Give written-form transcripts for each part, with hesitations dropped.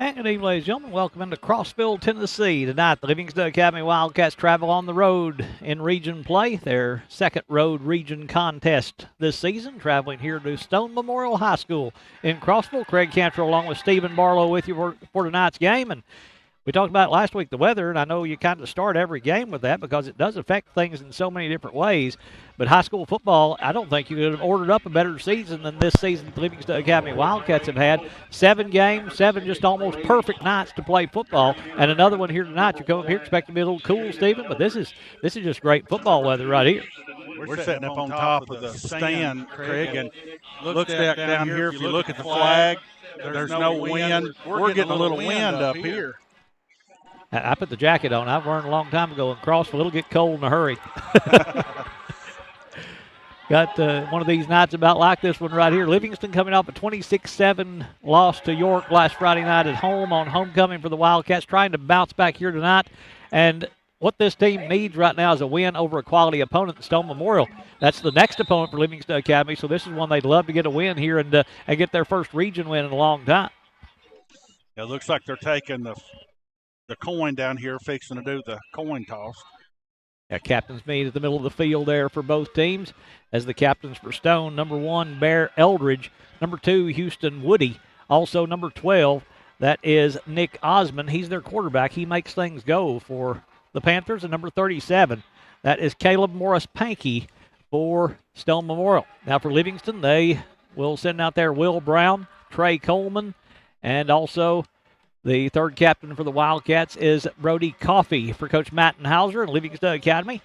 And good evening, ladies and gentlemen. Welcome into Crossville, Tennessee. Tonight, the Livingston Academy Wildcats travel on the road in region play, their second road region contest this season, traveling here to Stone Memorial High School in Crossville. Craig Cantrell along with Stephen Barlow with you for tonight's game. And we talked about last week the weather, and I know you kind of start every game with that because it does affect things in so many different ways. But high school football, I don't think you could have ordered up a better season than this season the Livingston Academy Wildcats have had. 7 games, 7 just almost perfect nights to play football, and another one here tonight. You come up here expecting to be a little cool, Stephen, but this is just great football weather right here. We're sitting up on top of the stand, Craig, and look down here. If you look at the flag, there's no wind. We're getting a little wind up here. I put the jacket on. I've learned a long time ago in Crossville, it'll get cold in a hurry. Got one of these nights about like this one right here. Livingston coming off a 26-7 loss to York last Friday night at home on homecoming for the Wildcats, trying to bounce back here tonight. And what this team needs right now is a win over a quality opponent, Stone Memorial. That's the next opponent for Livingston Academy, so this is one they'd love to get a win here and get their first region win in a long time. It looks like they're taking the coin down here, fixing to do the coin toss. Yeah, captains meet at the middle of the field there for both teams. As the captains for Stone, number 1, Bear Eldridge. Number 2, Houston Woody. Also number 12, that is Nick Osmond. He's their quarterback. He makes things go for the Panthers. And number 37, that is Caleb Morris Pankey for Stone Memorial. Now for Livingston, they will send out there Will Brown, Trey Coleman, and also the third captain for the Wildcats is Brody Coffey for Coach Mattenhauser and Livingston Academy.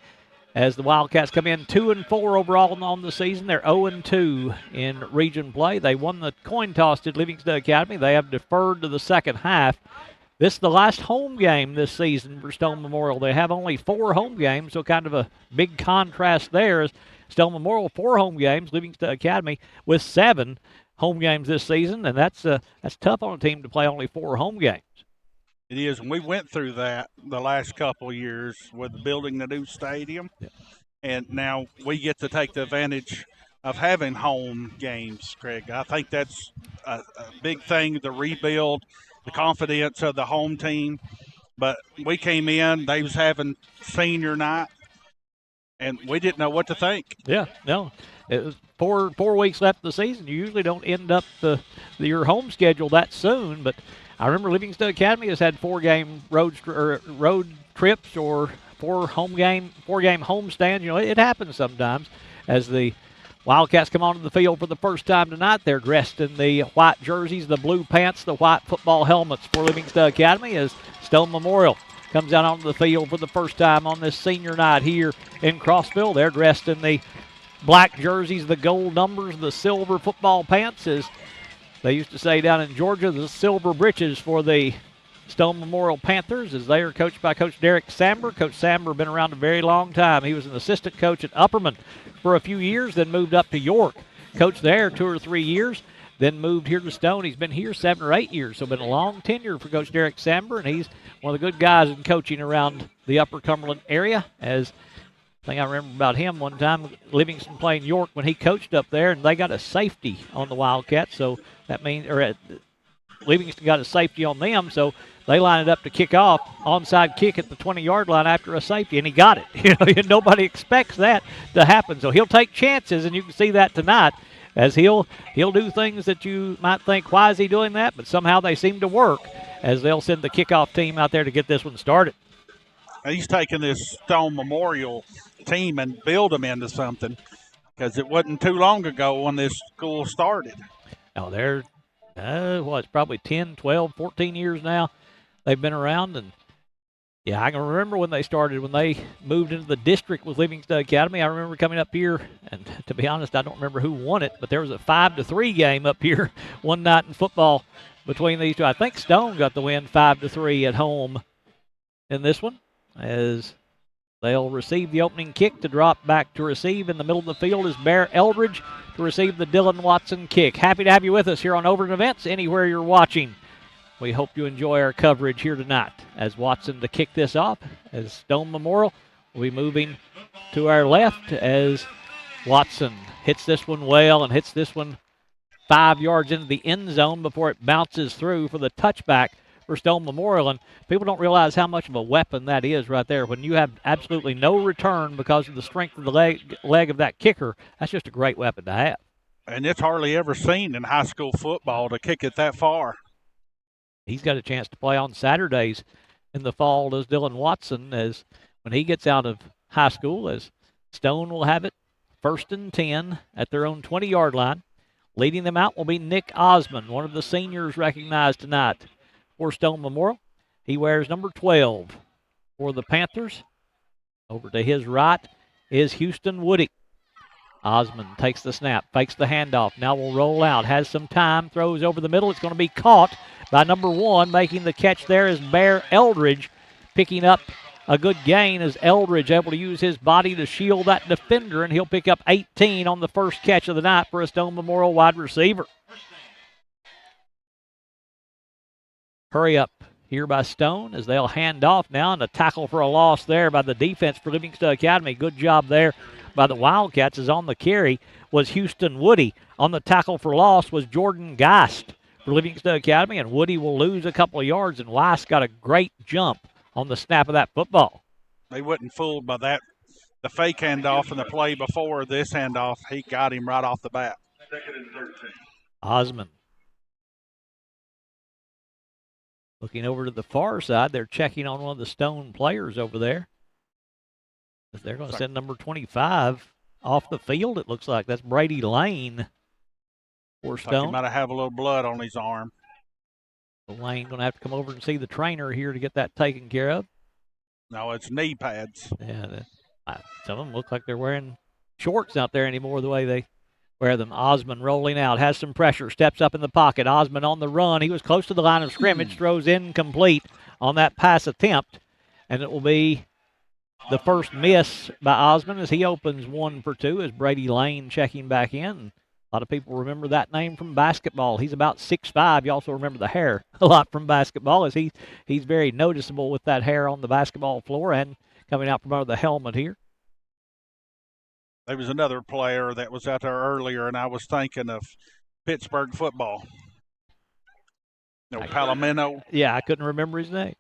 As the Wildcats come in 2-4 overall on the season, they're 0-2 in region play. They won the coin toss at Livingston Academy. They have deferred to the second half. This is the last home game this season for Stone Memorial. They have only 4 home games, so kind of a big contrast there. As Stone Memorial 4 home games, Livingston Academy with 7 home games this season, and that's tough on a team to play only 4 home games. It is, and we went through that the last couple of years with building the new stadium, and now we get to take the advantage of having home games, Craig. I think that's a big thing to rebuild the confidence of the home team. But we came in, they was having senior night, and we didn't know what to think. Yeah, no. It was 4 weeks left of the season. You usually don't end up your home schedule that soon, but I remember Livingston Academy has had 4-game road trips or 4-game homestands. You know, it happens sometimes. As the Wildcats come onto the field for the first time tonight, they're dressed in the white jerseys, the blue pants, the white football helmets for Livingston Academy as Stone Memorial comes out onto the field for the first time on this senior night here in Crossville. They're dressed in the black jerseys, the gold numbers, the silver football pants, as they used to say down in Georgia, the silver breeches for the Stone Memorial Panthers, as they are coached by Coach Derek Samber. Coach Samber been around a very long time. He was an assistant coach at Upperman for a few years, then moved up to York. Coached there 2 or 3 years, then moved here to Stone. He's been here 7 or 8 years, so been a long tenure for Coach Derek Samber, and he's one of the good guys in coaching around the Upper Cumberland area. As thing I remember about him one time, Livingston playing York when he coached up there, and they got a safety on the Wildcats, so that means Livingston got a safety on them, so they lined it up to kick off, onside kick at the 20-yard line after a safety, and he got it. You know, nobody expects that to happen, so he'll take chances, and you can see that tonight, as he'll do things that you might think, why is he doing that? But somehow they seem to work, as they'll send the kickoff team out there to get this one started. He's taking this Stone Memorial team and build them into something, because it wasn't too long ago when this school started. Oh, they're, it's probably 10, 12, 14 years now they've been around. And, yeah, I can remember when they started, when they moved into the district with Livingston Academy. I remember coming up here, and to be honest, I don't remember who won it, but there was a 5-3 game up here one night in football between these two. I think Stone got the win 5-3 at home in this one, as they'll receive the opening kick. To drop back to receive in the middle of the field is Bear Eldridge to receive the Dylan Watson kick. Happy to have you with us here on Overton Events, anywhere you're watching. We hope you enjoy our coverage here tonight. As Watson to kick this off, as Stone Memorial will be moving to our left, as Watson hits this one well and hits this one 5 yards into the end zone before it bounces through for the touchback for Stone Memorial. And people don't realize how much of a weapon that is right there. When you have absolutely no return because of the strength of the leg of that kicker, that's just a great weapon to have. And it's hardly ever seen in high school football to kick it that far. He's got a chance to play on Saturdays in the fall, does Dylan Watson, as when he gets out of high school, as Stone will have it 1st and 10 at their own 20-yard line. Leading them out will be Nick Osmond, one of the seniors recognized tonight for Stone Memorial. He wears number 12 for the Panthers. Over to his right is Houston Woody. Osmond takes the snap, fakes the handoff, now will roll out, has some time, throws over the middle. It's going to be caught by number 1. Making the catch there is Bear Eldridge, picking up a good gain as Eldridge able to use his body to shield that defender, and he'll pick up 18 on the first catch of the night for a Stone Memorial wide receiver. Hurry up here by Stone as they'll hand off now, and a tackle for a loss there by the defense for Livingston Academy. Good job there by the Wildcats, as on the carry was Houston Woody. On the tackle for loss was Jordan Geist for Livingston Academy, and Woody will lose a couple of yards, and Weiss got a great jump on the snap of that football. They wasn't fooled by that. The fake handoff and the play before this handoff, he got him right off the bat. Osmond. Looking over to the far side, they're checking on one of the Stone players over there. They're going to send number 25 off the field, it looks like. That's Brady Lane for Stone. He might have a little blood on his arm. Lane going to have to come over and see the trainer here to get that taken care of. No, it's knee pads. Yeah, some of them look like they're wearing shorts out there anymore the way they wear them. Osmond rolling out, has some pressure, steps up in the pocket. Osmond on the run. He was close to the line of scrimmage, throws incomplete on that pass attempt, and it will be the first miss by Osmond as he opens 1 for 2 as Brady Lane checking back in. A lot of people remember that name from basketball. He's about 6'5". You also remember the hair a lot from basketball, as he's very noticeable with that hair on the basketball floor and coming out from under the helmet here. There was another player that was out there earlier, and I was thinking of Pittsburgh football. No, Palomino. Yeah, I couldn't remember his name.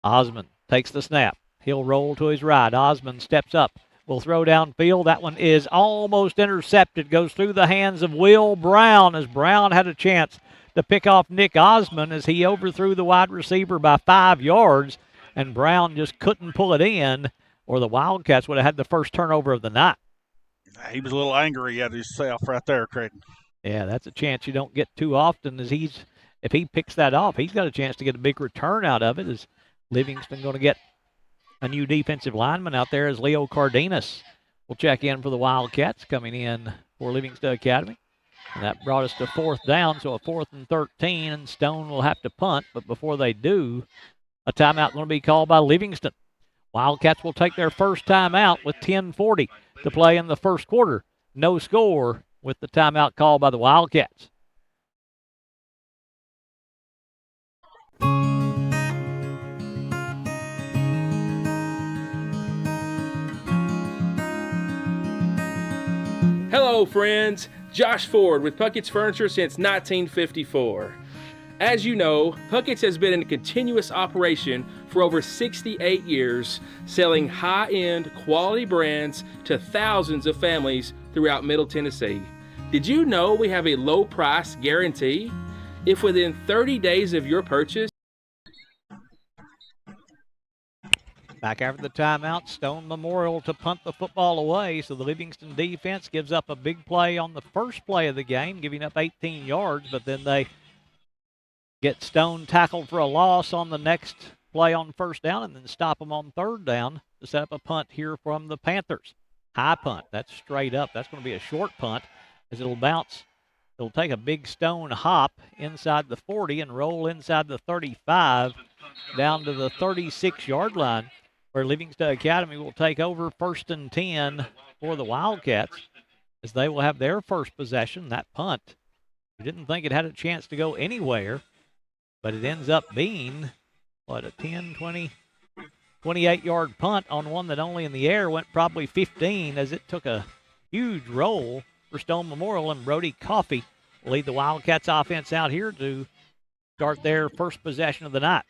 Osmond takes the snap. He'll roll to his right. Osmond steps up. Will throw downfield. That one is almost intercepted. Goes through the hands of Will Brown, as Brown had a chance to pick off Nick Osmond as he overthrew the wide receiver by 5 yards, and Brown just couldn't pull it in, or the Wildcats would have had the first turnover of the night. He was a little angry at himself right there, Craig. Yeah, that's a chance you don't get too often, as if he picks that off, he's got a chance to get a big return out of it, as Livingston going to get a new defensive lineman out there as Leo Cardenas will check in for the Wildcats, coming in for Livingston Academy. And that brought us to 4th down, so a 4th and 13, and Stone will have to punt. But before they do, a timeout going to be called by Livingston. Wildcats will take their first timeout with 10:40 to play in the first quarter. No score with the timeout called by the Wildcats. Hello, friends. Josh Ford with Puckett's Furniture since 1954. As you know, Puckett's has been in continuous operation for over 68 years, selling high-end quality brands to thousands of families throughout Middle Tennessee. Did you know we have a low price guarantee? If within 30 days of your purchase, back after the timeout, Stone Memorial to punt the football away, so the Livingston defense gives up a big play on the first play of the game, giving up 18 yards, but then they get Stone tackled for a loss on the next play on first down and then stop them on 3rd down to set up a punt here from the Panthers. High punt. That's straight up. That's going to be a short punt as it'll bounce. It'll take a big Stone hop inside the 40 and roll inside the 35 down to the 36-yard line, where Livingston Academy will take over 1st and 10 for the Wildcats as they will have their first possession. That punt, we didn't think it had a chance to go anywhere, but it ends up being, a 10, 20, 28-yard punt on one that only in the air went probably 15, as it took a huge roll for Stone Memorial, and Brody Coffey will lead the Wildcats offense out here to start their first possession of the night.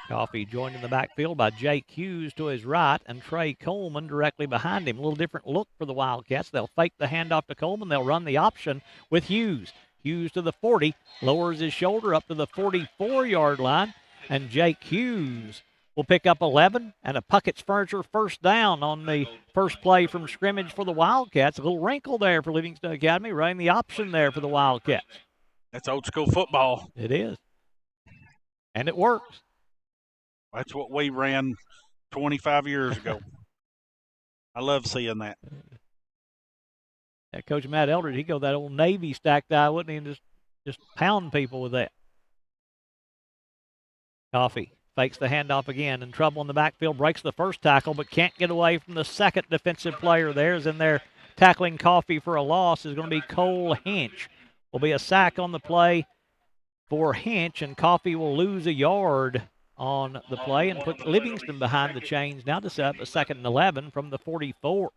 Coffee joined in the backfield by Jake Hughes to his right and Trey Coleman directly behind him. A little different look for the Wildcats. They'll fake the handoff to Coleman. They'll run the option with Hughes. Hughes to the 40, lowers his shoulder up to the 44-yard line, and Jake Hughes will pick up 11 and a Puckett's Furniture first down on the first play from scrimmage for the Wildcats. A little wrinkle there for Livingston Academy, running the option there for the Wildcats. That's old school football. It is. And it works. That's what we ran 25 years ago. I love seeing that. Yeah, Coach Matt Eldridge, he'd go that old Navy stacked eye, wouldn't he, and just pound people with that. Coffee fakes the handoff again, in trouble in the backfield, breaks the first tackle, but can't get away from the second defensive player there. Is in there tackling Coffee for a loss is going to be Cole Hinch. Will be a sack on the play for Hinch, and Coffee will lose a yard on the play and put Livingston behind the chains now to set up a 2nd and 11 from the 44.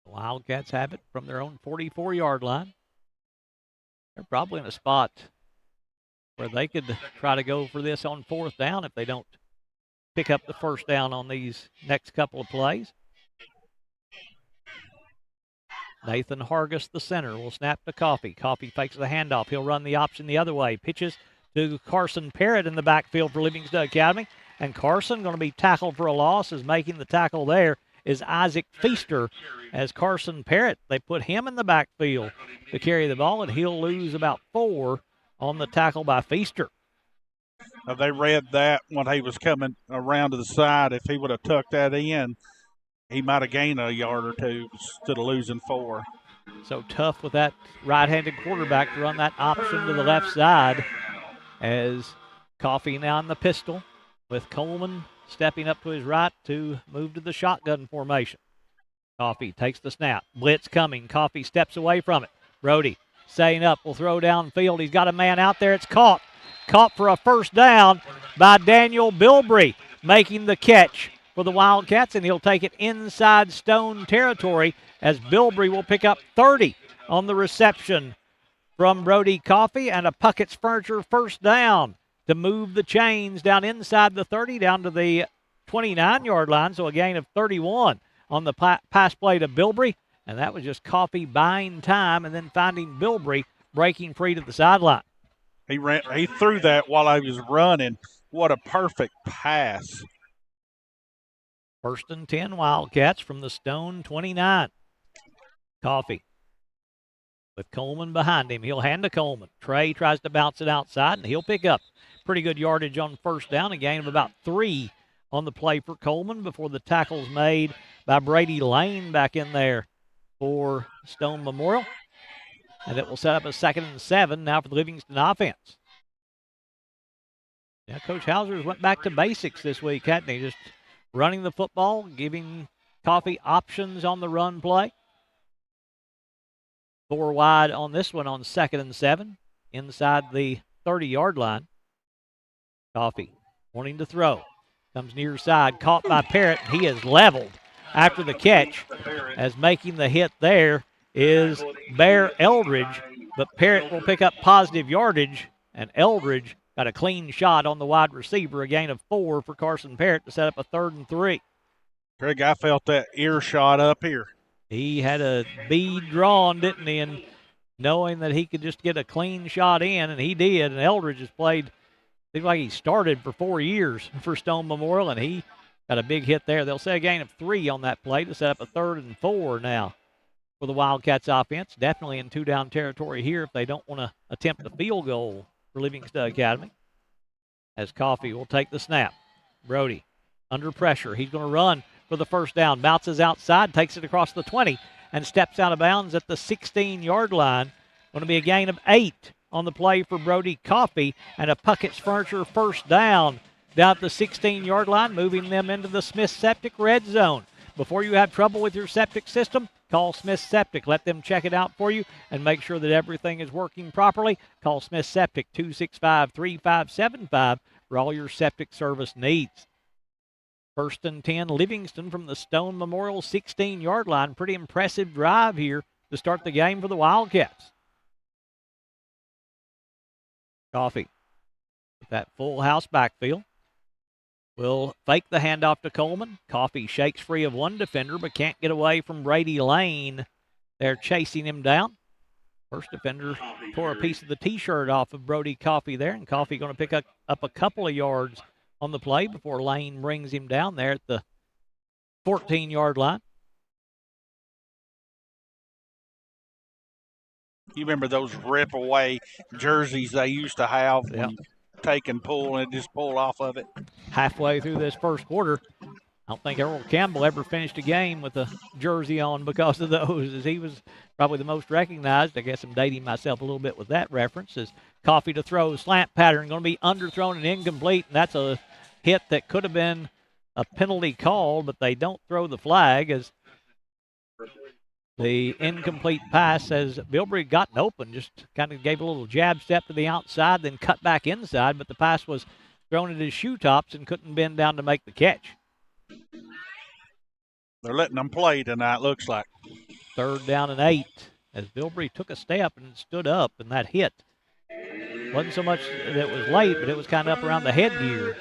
The Wildcats have it from their own 44-yard line. They're probably in a spot where they could try to go for this on 4th down if they don't pick up the first down on these next couple of plays. Nathan Hargis, the center, will snap to Coffee. Coffee fakes the handoff. He'll run the option the other way. Pitches to Carson Parrott in the backfield for Livingston Academy. And Carson going to be tackled for a loss, as making the tackle there is Isaac Feaster. As Carson Parrott, they put him in the backfield to carry the ball, and he'll lose about 4 on the tackle by Feaster. They read that when he was coming around to the side. If he would have tucked that in, he might have gained a yard or two instead of losing 4. So tough with that right-handed quarterback to run that option to the left side, as Coffee now in the pistol with Coleman stepping up to his right to move to the shotgun formation. Coffee takes the snap. Blitz coming. Coffee steps away from it. Brody setting up, will throw downfield. He's got a man out there. It's caught. Caught for a first down by Daniel Bilbrey, making the catch for the Wildcats, and he'll take it inside Stone territory, as Bilbrey will pick up 30 on the reception from Brody Coffee, and a Puckett's Furniture first down to move the chains down inside the 30 down to the 29-yard line, so a gain of 31 on the pass play to Bilbrey, and that was just Coffee buying time and then finding Bilbrey breaking free to the sideline. He threw that while I was running. What a perfect pass. 1st and 10 Wildcats from the Stone 29. Coffee with Coleman behind him. He'll hand to Coleman. Trey tries to bounce it outside, and he'll pick up pretty good yardage on first down, a gain of about 3 on the play for Coleman before the tackle's made by Brady Lane back in there for Stone Memorial. And it will set up a 2nd and 7 now for the Livingston offense. Yeah, Coach Hauser's went back to basics this week, hadn't he? Just running the football, giving Coffee options on the run play. 4 wide on this one on 2nd and 7 inside the 30-yard line. Coffee wanting to throw. Comes near side, caught by Parrott. He is leveled after the catch, as making the hit there is Bear Eldridge, but Parrott will pick up positive yardage, and Eldridge got a clean shot on the wide receiver, a gain of 4 for Carson Parrott to set up a 3rd and 3. Craig, I felt that ear shot up here. He had a bead drawn, didn't he, and knowing that he could just get a clean shot in, and he did, and Eldridge has played, seems like he started for 4 years for Stone Memorial, and he got a big hit there. They'll say a gain of 3 on that play to set up a 3rd and 4 now for the Wildcats offense. Definitely in 2-down territory here if they don't want to attempt a field goal for Livingston Academy. As Coffee will take the snap. Brody under pressure. He's going to run for the first down. Bounces outside, takes it across the 20, and steps out of bounds at the 16-yard line. Going to be a gain of 8 on the play for Brody Coffee, and a Puckett's Furniture first down at the 16-yard line, moving them into the Smith Septic red zone. Before you have trouble with your septic system, call Smith Septic. Let them check it out for you and make sure that everything is working properly. Call Smith Septic 265-3575 for all your septic service needs. 1st and 10, Livingston from the Stone Memorial 16-yard line. Pretty impressive drive here to start the game for the Wildcats. Coffee with that full house backfield will fake the handoff to Coleman. Coffee shakes free of one defender but can't get away from Brady Lane. They're chasing him down. First defender tore a piece of the T-shirt off of Brody Coffee there, and Coffee going to pick up a couple of yards on the play before Lane brings him down there at the 14-yard line. You remember those rip-away jerseys they used to have when you take and pull and just pull off of it? Halfway through this first quarter, I don't think Earl Campbell ever finished a game with a jersey on because of those, as he was probably the most recognized. I guess I'm dating myself a little bit with that reference. As Coffee to throw, slant pattern, going to be underthrown and incomplete, and that's a hit that could have been a penalty call, but they don't throw the flag as the incomplete pass as Bilbrey gotten open, just kind of gave a little jab step to the outside, then cut back inside, but the pass was thrown at his shoe tops and couldn't bend down to make the catch. They're letting them play tonight, looks like. 3rd down and 8 as Bilbrey took a step and stood up, and that hit wasn't so much that it was late, but it was kind of up around the headgear.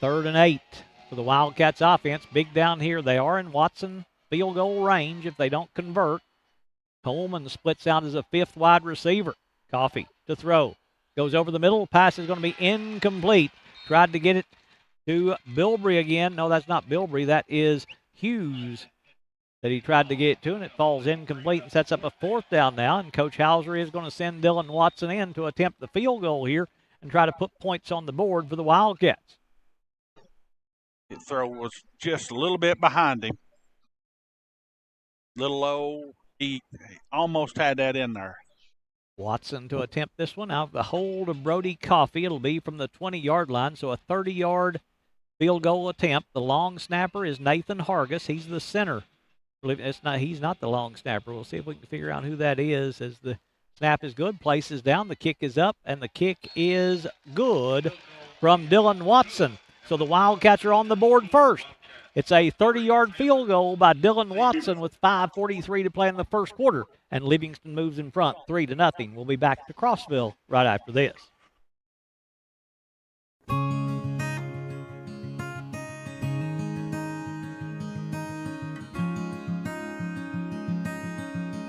3rd and 8 for the Wildcats offense. Big down here. They are in Watson field goal range if they don't convert. Coleman splits out as a 5th wide receiver. Coffee to throw. Goes over the middle. Pass is going to be incomplete. Tried to get it to Bilbrey again. No, that's not Bilbrey. That is Hughes that he tried to get it to, and it falls incomplete and sets up a 4th down now. And Coach Hauser is going to send Dylan Watson in to attempt the field goal here and try to put points on the board for the Wildcats. The throw was just a little bit behind him. Little low. He almost had that in there. Watson to attempt this one out of the hold of Brody Coffee. It'll be from the 20-yard line, so a 30-yard field goal attempt. The long snapper is Nathan Hargis. He's the center. He's not the long snapper. We'll see if we can figure out who that is as the snap is good. Places down. The kick is up, and the kick is good from Dylan Watson. So the Wildcats are on the board first. It's a 30-yard field goal by Dylan Watson with 5:43 to play in the first quarter, and Livingston moves in front 3-0. We'll be back to Crossville right after this.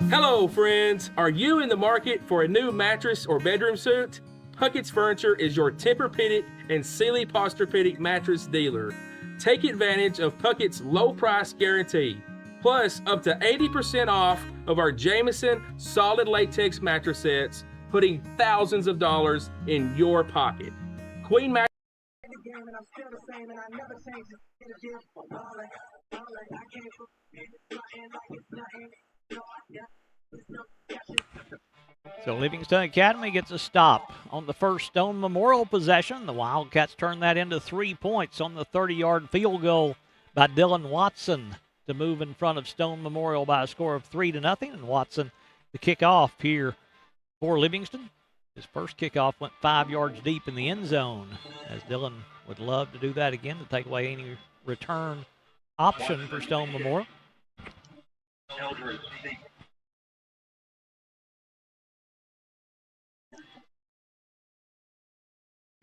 Hello, friends. Are you in the market for a new mattress or bedroom suit? Puckett's Furniture is your Tempur-Pedic and Sealy Posturepedic mattress dealer. Take advantage of Puckett's low price guarantee, plus up to 80% off of our Jameson solid latex mattress sets, putting thousands of dollars in your pocket. Queen mattress. So Livingston Academy gets a stop on the first Stone Memorial possession. The Wildcats turn that into 3 points on the 30-yard field goal by Dylan Watson to move in front of Stone Memorial by a score of 3-0. And Watson, the kickoff here for Livingston. His first kickoff went 5 yards deep in the end zone, as Dylan would love to do that again to take away any return option for Stone Memorial.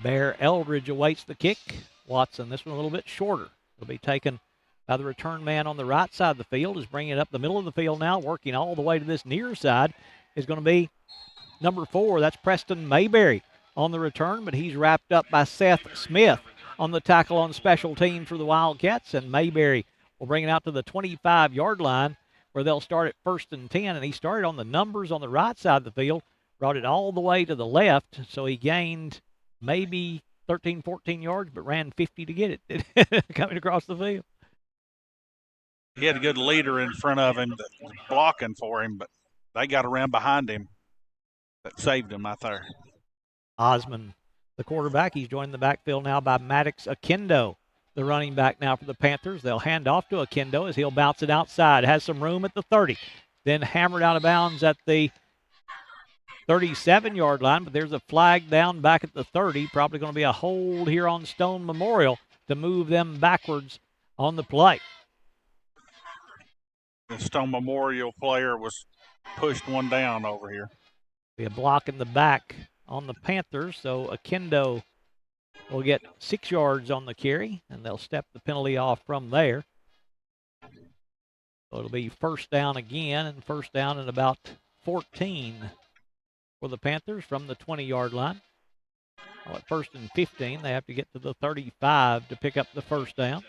Bear Eldridge awaits the kick. Watson, this one a little bit shorter. Will be taken by the return man on the right side of the field. Is bringing it up the middle of the field now, working all the way to this near side. Is going to be number 4. That's Preston Mayberry on the return, but he's wrapped up by Seth Smith on the tackle on special teams for the Wildcats. And Mayberry will bring it out to the 25-yard line where they'll start at 1st and 10. And he started on the numbers on the right side of the field, brought it all the way to the left, so he gained maybe 13, 14 yards, but ran 50 to get it coming across the field. He had a good leader in front of him that was blocking for him, but they got around behind him that saved him out there. Osmond, the quarterback, he's joined the backfield now by Maddox Akendo, the running back now for the Panthers. They'll hand off to Akendo as he'll bounce it outside. Has some room at the 30, then hammered out of bounds at the 37-yard line, but there's a flag down back at the 30. Probably going to be a hold here on Stone Memorial to move them backwards on the play. The Stone Memorial player was pushed one down over here. Be a block in the back on the Panthers, so Akendo will get 6 yards on the carry, and they'll step the penalty off from there. So it'll be first down again, and first down at about 14 for the Panthers from the 20-yard line. Well, at first and 15, they have to get to the 35 to pick up the first down.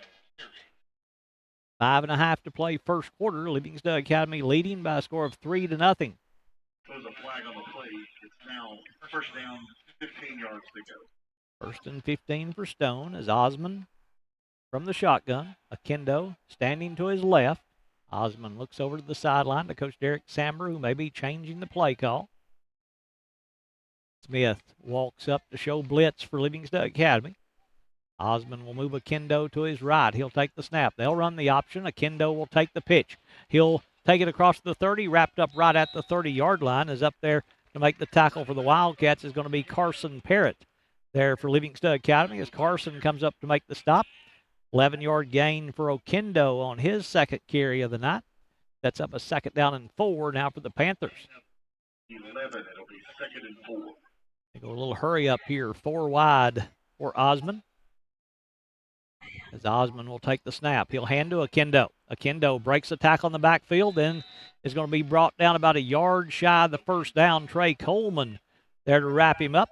5.5 to play first quarter. Livingston Academy leading by a score of 3-0. There's a flag on the play. It's now first down, 15 yards to go. First and 15 for Stone as Osmond from the shotgun. Akendo standing to his left. Osmond looks over to the sideline to Coach Derek Samber, who may be changing the play call. Smith walks up to show blitz for Livingston Academy. Osmond will move Akendo to his right. He'll take the snap. They'll run the option. Akendo will take the pitch. He'll take it across the 30, wrapped up right at the 30-yard line. Is up there to make the tackle for the Wildcats is going to be Carson Parrott there for Livingston Academy as Carson comes up to make the stop. 11-yard gain for Okendo on his second carry of the night. That's up a second down and 4 now for the Panthers. 11, it'll be second and 4. They go a little hurry up here, 4 wide for Osmond. As Osmond will take the snap, he'll hand to Akendo. Akendo breaks the tackle in the backfield, then is going to be brought down about a yard shy of the first down. Trey Coleman there to wrap him up.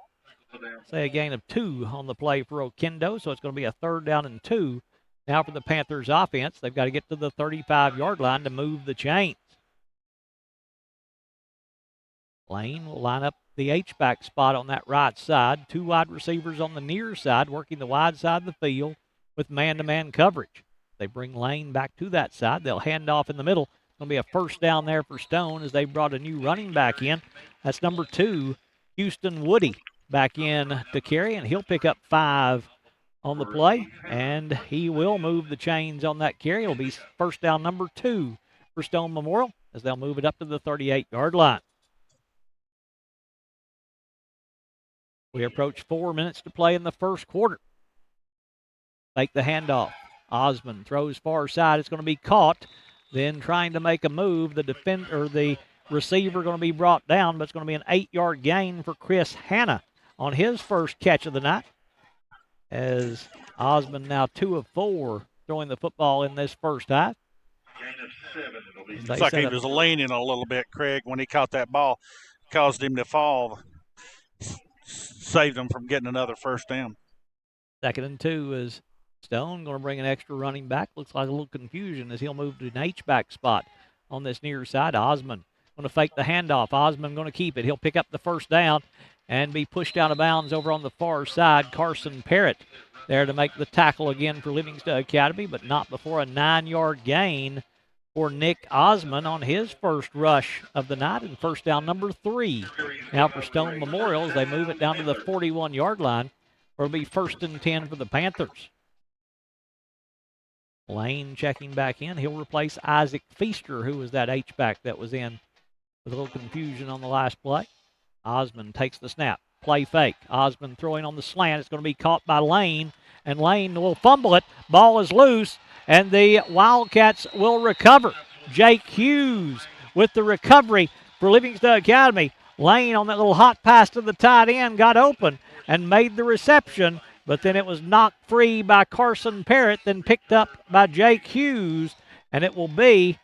Say a gain of 2 on the play for Okendo, so it's going to be a third down and 2. Now for the Panthers offense, they've got to get to the 35-yard line to move the chains. Lane will line up the H-back spot on that right side. 2 wide receivers on the near side, working the wide side of the field with man-to-man coverage. They bring Lane back to that side. They'll hand off in the middle. It's going to be a first down there for Stone as they brought a new running back in. That's number 2, Houston Woody, back in to carry, and he'll pick up 5 on the play, and he will move the chains on that carry. It'll be first down number 2 for Stone Memorial as they'll move it up to the 38-yard line. We approach 4 minutes to play in the first quarter. Take the handoff. Osmond throws far side. It's going to be caught. Then trying to make a move. The receiver going to be brought down, but it's going to be an 8-yard gain for Chris Hanna on his first catch of the night. As Osmond now 2 of 4 throwing the football in this first half. Gain of 7, it'll be It's like he was leaning a little bit, Craig, when he caught that ball. Caused him to fall. Saved him from getting another first down. Second and 2 is Stone going to bring an extra running back. Looks like a little confusion as he'll move to an H-back spot on this near side. Osmond going to fake the handoff. Osmond going to keep it. He'll pick up the first down and be pushed out of bounds over on the far side. Carson Parrott there to make the tackle again for Livingston Academy, but not before a 9-yard gain for Nick Osmond on his first rush of the night, and first down number 3. Now for Stone Memorial as they move it down to the 41-yard line, where it'll be first and 10 for the Panthers. Lane checking back in. He'll replace Isaac Feaster, who was that H-back that was in with a little confusion on the last play. Osmond takes the snap. Play fake. Osmond throwing on the slant. It's going to be caught by Lane, and Lane will fumble it. Ball is loose, and the Wildcats will recover. Jake Hughes with the recovery for Livingston Academy. Lane on that little hot pass to the tight end got open and made the reception, but then it was knocked free by Carson Parrott, then picked up by Jake Hughes, and it will be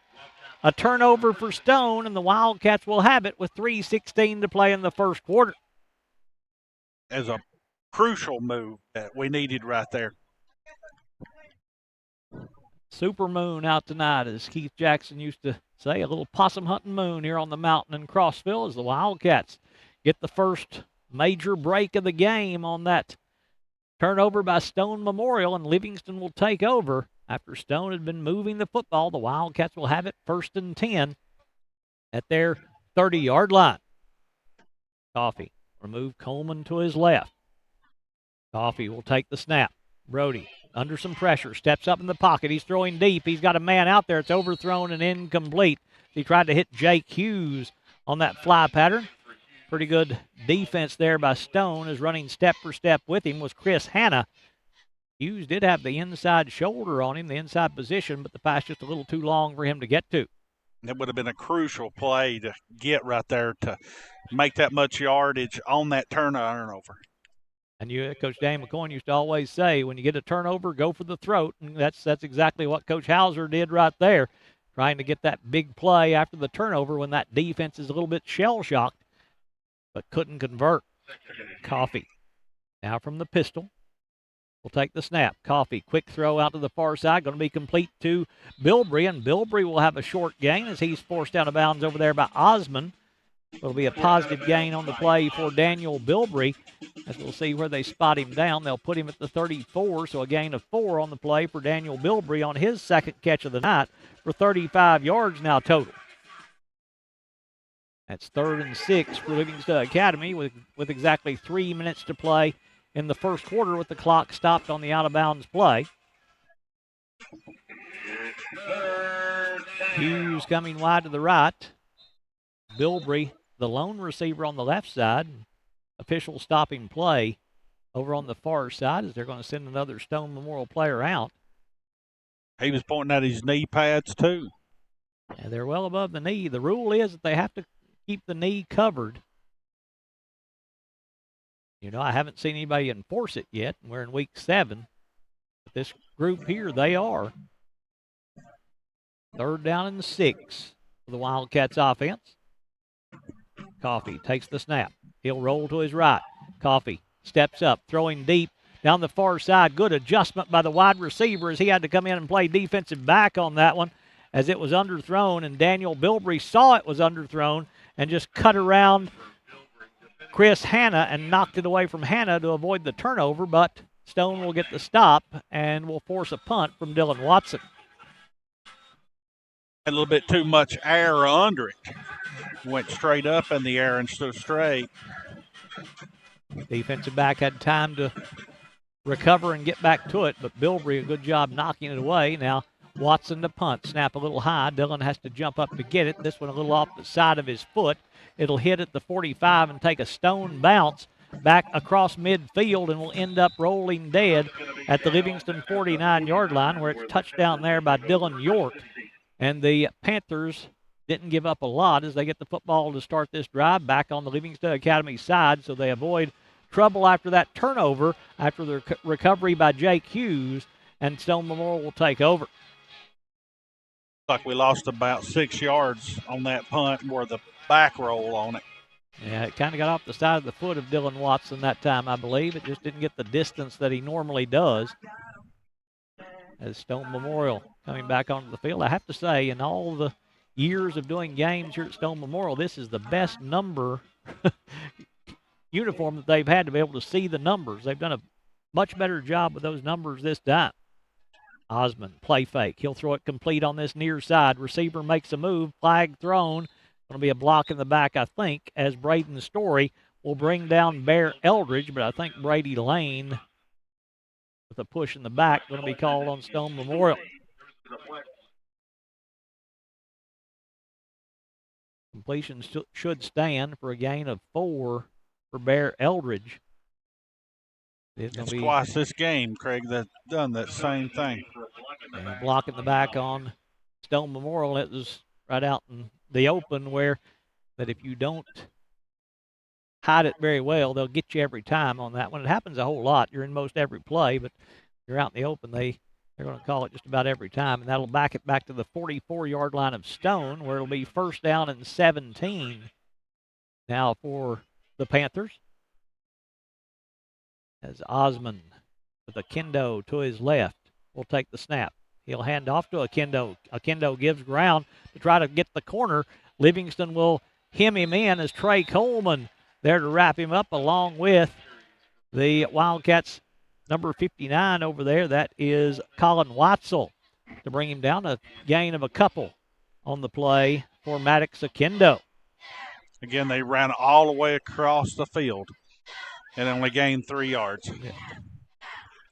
a turnover for Stone, and the Wildcats will have it with 3:16 to play in the first quarter. As a crucial move that we needed right there. Super moon out tonight, as Keith Jackson used to say, a little possum hunting moon here on the mountain in Crossville as the Wildcats get the first major break of the game on that turnover by Stone Memorial, and Livingston will take over. After Stone had been moving the football, the Wildcats will have it first and 10 at their 30-yard line. Coffee will move Coleman to his left. Coffee will take the snap. Brody under some pressure, steps up in the pocket. He's throwing deep. He's got a man out there. It's overthrown and incomplete. He tried to hit Jake Hughes on that fly pattern. Pretty good defense there by Stone, as running step for step with him was Chris Hanna. Hughes did have the inside shoulder on him, the inside position, but the pass just a little too long for him to get to. It would have been a crucial play to get right there to make that much yardage on that turnover. And Coach Dan McCoy used to always say, when you get a turnover, go for the throat. And that's exactly what Coach Hauser did right there, trying to get that big play after the turnover when that defense is a little bit shell-shocked, but couldn't convert. Coffee. Now from the pistol. Will take the snap. Coffee, quick throw out to the far side, going to be complete to Bilbrey, and Bilbrey will have a short gain as he's forced out of bounds over there by Osmond. It'll be a positive gain on the play for Daniel Bilbrey, as we'll see where they spot him down. They'll put him at the 34, so a gain of 4 on the play for Daniel Bilbrey on his second catch of the night for 35 yards now total. That's 3rd and 6 for Livingston Academy with exactly 3 minutes to play in the first quarter with the clock stopped on the out-of-bounds play. Hughes coming wide to the right. Bilbrey, the lone receiver on the left side. Official stopping play over on the far side as they're going to send another Stone Memorial player out. He was pointing at his knee pads too. And they're well above the knee. The rule is that they have to keep the knee covered. I haven't seen anybody enforce it yet, and we're in week 7. But this group here, they are. 3rd down and 6 for the Wildcats offense. Coffee takes the snap. He'll roll to his right. Coffee steps up, throwing deep down the far side. Good adjustment by the wide receiver as he had to come in and play defensive back on that one as it was underthrown, and Daniel Bilbrey saw it was underthrown and just cut around Chris Hanna and knocked it away from Hanna to avoid the turnover, but Stone will get the stop and will force a punt from Dylan Watson. A little bit too much air under it. Went straight up in the air and stood straight. Defensive back had time to recover and get back to it, but Bilbrey, a good job knocking it away. Now Watson to punt. Snap a little high. Dylan has to jump up to get it. This one a little off the side of his foot. It'll hit at the 45 and take a Stone bounce back across midfield and will end up rolling dead at the Livingston 49-yard line, where it's touched down there by Dylan York. And the Panthers didn't give up a lot as they get the football to start this drive back on the Livingston Academy side, so they avoid trouble after that turnover after the recovery by Jake Hughes, and Stone Memorial will take over. Like we lost about 6 yards on that punt where the back roll on it. Yeah, it kind of got off the side of the foot of Dylan Watson that time, I believe. It just didn't get the distance that he normally does. As Stone Memorial coming back onto the field, I have to say, in all the years of doing games here at Stone Memorial, this is the best number uniform that they've had to be able to see the numbers. They've done a much better job with those numbers this time. Osmond, play fake. He'll throw it complete on this near side. Receiver makes a move. Flag thrown. Going to be a block in the back, I think, as Braden Story will bring down Bear Eldridge, but I think Brady Lane with a push in the back going to be called on Stone Memorial. Completion should stand for a gain of 4 for Bear Eldridge. It's twice this game, Craig, that's done that same thing. And a block in the back on Stone Memorial. It was right out in the open where that if you don't hide it very well, they'll get you every time on that one. It happens a whole lot. You're in most every play, but you're out in the open, they're going to call it just about every time, and that'll back it back to the 44-yard line of Stone, where it'll be 1st down and 17 now for the Panthers. As Osmond with Akendo to his left will take the snap. He'll hand off to Akendo. Akendo gives ground to try to get the corner. Livingston will hem him in as Trey Coleman there to wrap him up, along with the Wildcats number 59 over there. That is Colin Watzel to bring him down, a gain of a couple on the play for Maddox Akendo. Again, they ran all the way across the field and only gained 3 yards. Yeah.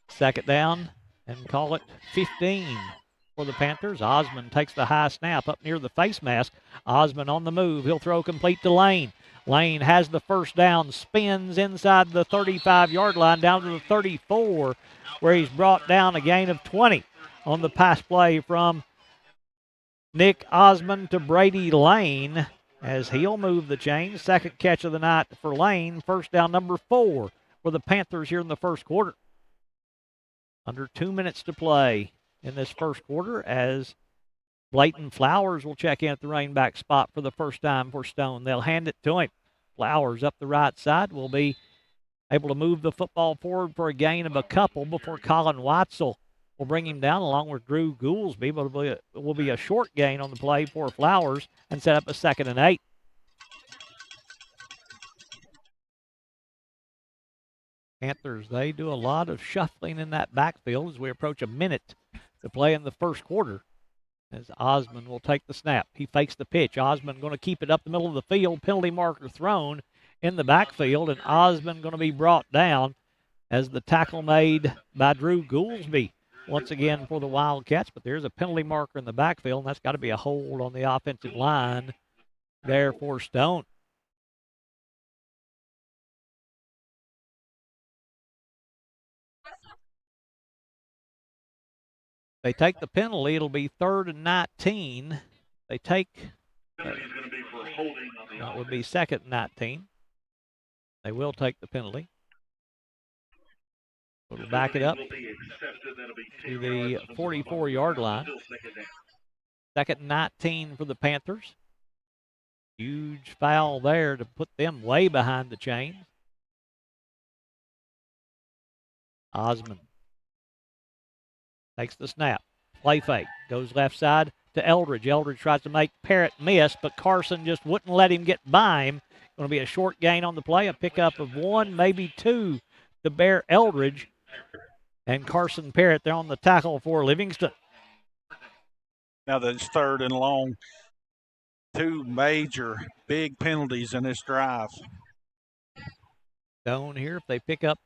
2nd down and call it 15 for the Panthers. Osmond takes the high snap up near the face mask. Osmond on the move. He'll throw complete to Lane. Lane has the 1st down, spins inside the 35-yard line down to the 34, where he's brought down a gain of 20 on the pass play from Nick Osmond to Brady Lane as he'll move the chains. Second catch of the night for Lane. First down number 4 for the Panthers here in the first quarter. Under 2 minutes to play in this first quarter as Blayton Flowers will check in at the running back spot for the first time for Stone. They'll hand it to him. Flowers up the right side will be able to move the football forward for a gain of a couple before Colin Watzel will bring him down along with Drew Goolsby, but it will be a short gain on the play for Flowers and set up a 2nd and 8. Panthers, they do a lot of shuffling in that backfield as we approach a minute to play in the first quarter. As Osmond will take the snap. He fakes the pitch. Osmond going to keep it up the middle of the field. Penalty marker thrown in the backfield, and Osmond going to be brought down as the tackle made by Drew Goolsby once again for the Wildcats. But there's a penalty marker in the backfield, and that's got to be a hold on the offensive line there for Stone. They take the penalty, it'll be 3rd and 19. They take, that would be 2nd and 19. They will take the penalty. We'll back it up to the 44-yard line. 2nd and 19 for the Panthers. Huge foul there to put them way behind the chains. Osmond takes the snap. Play fake. Goes left side to Eldridge. Eldridge tries to make Parrott miss, but Carson just wouldn't let him get by him. Going to be a short gain on the play. A pickup of 1, maybe 2 to Bear Eldridge. And Carson Parrott there on the tackle for Livingston. Now that it's 3rd and long. 2 major big penalties in this drive. Stone here, if they pick up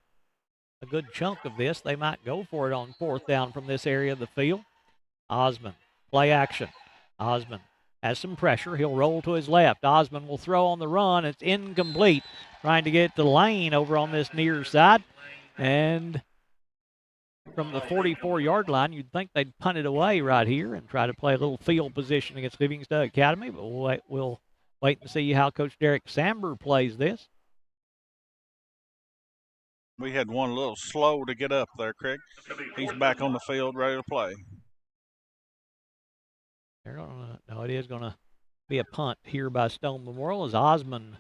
a good chunk of this, they might go for it on 4th down from this area of the field. Osmond, play action. Osmond has some pressure. He'll roll to his left. Osmond will throw on the run. It's incomplete. Trying to get to Lane over on this near side. And from the 44-yard line, you'd think they'd punt it away right here and try to play a little field position against Livingston Academy, but we'll wait and see how Coach Derek Samber plays this. We had one a little slow to get up there, Craig. He's back on the field, ready to play. No, it is going to be a punt here by Stone Memorial as Osmond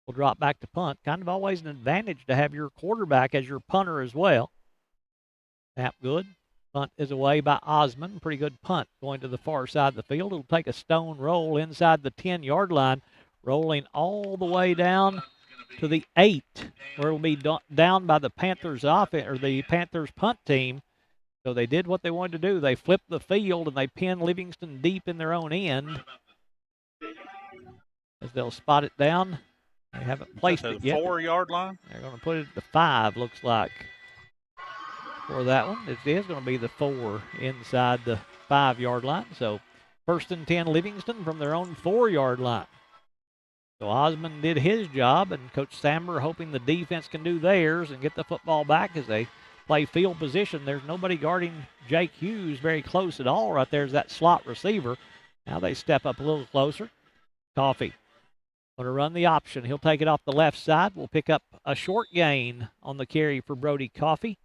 will drop back to punt. Kind of always an advantage to have your quarterback as your punter as well. Snap good. Punt is away by Osmond. Pretty good punt going to the far side of the field. It'll take a Stone roll inside the 10-yard line, rolling all the way down to the 8, where it'll be down by the Panthers offense or the Panthers punt team. So they did what they wanted to do. They flipped the field and they pinned Livingston deep in their own end. As they'll spot it down. They haven't placed it yet. 4-yard line? They're going to put it at the 5, looks like, for that one. It is going to be the 4 inside the 5-yard line. So 1st and 10 Livingston from their own 4-yard line. So Osmond did his job, and Coach Samber hoping the defense can do theirs and get the football back as they play field position. There's nobody guarding Jake Hughes very close at all. Right there's that slot receiver. Now they step up a little closer. Coffee going to run the option. He'll take it off the left side. We'll pick up a short gain on the carry for Brody Coffee.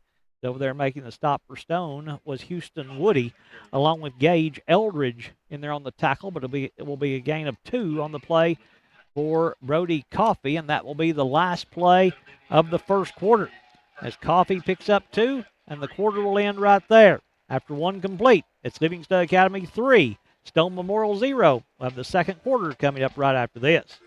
Over there making the stop for Stone was Houston Woody, along with Gage Eldridge in there on the tackle, but it will be a gain of 2 on the play for Brody Coffee, and that will be the last play of the first quarter. As Coffee picks up 2, and the quarter will end right there. After 1 complete, it's Livingston Academy 3, Stone Memorial 0. We'll have the second quarter coming up right after this.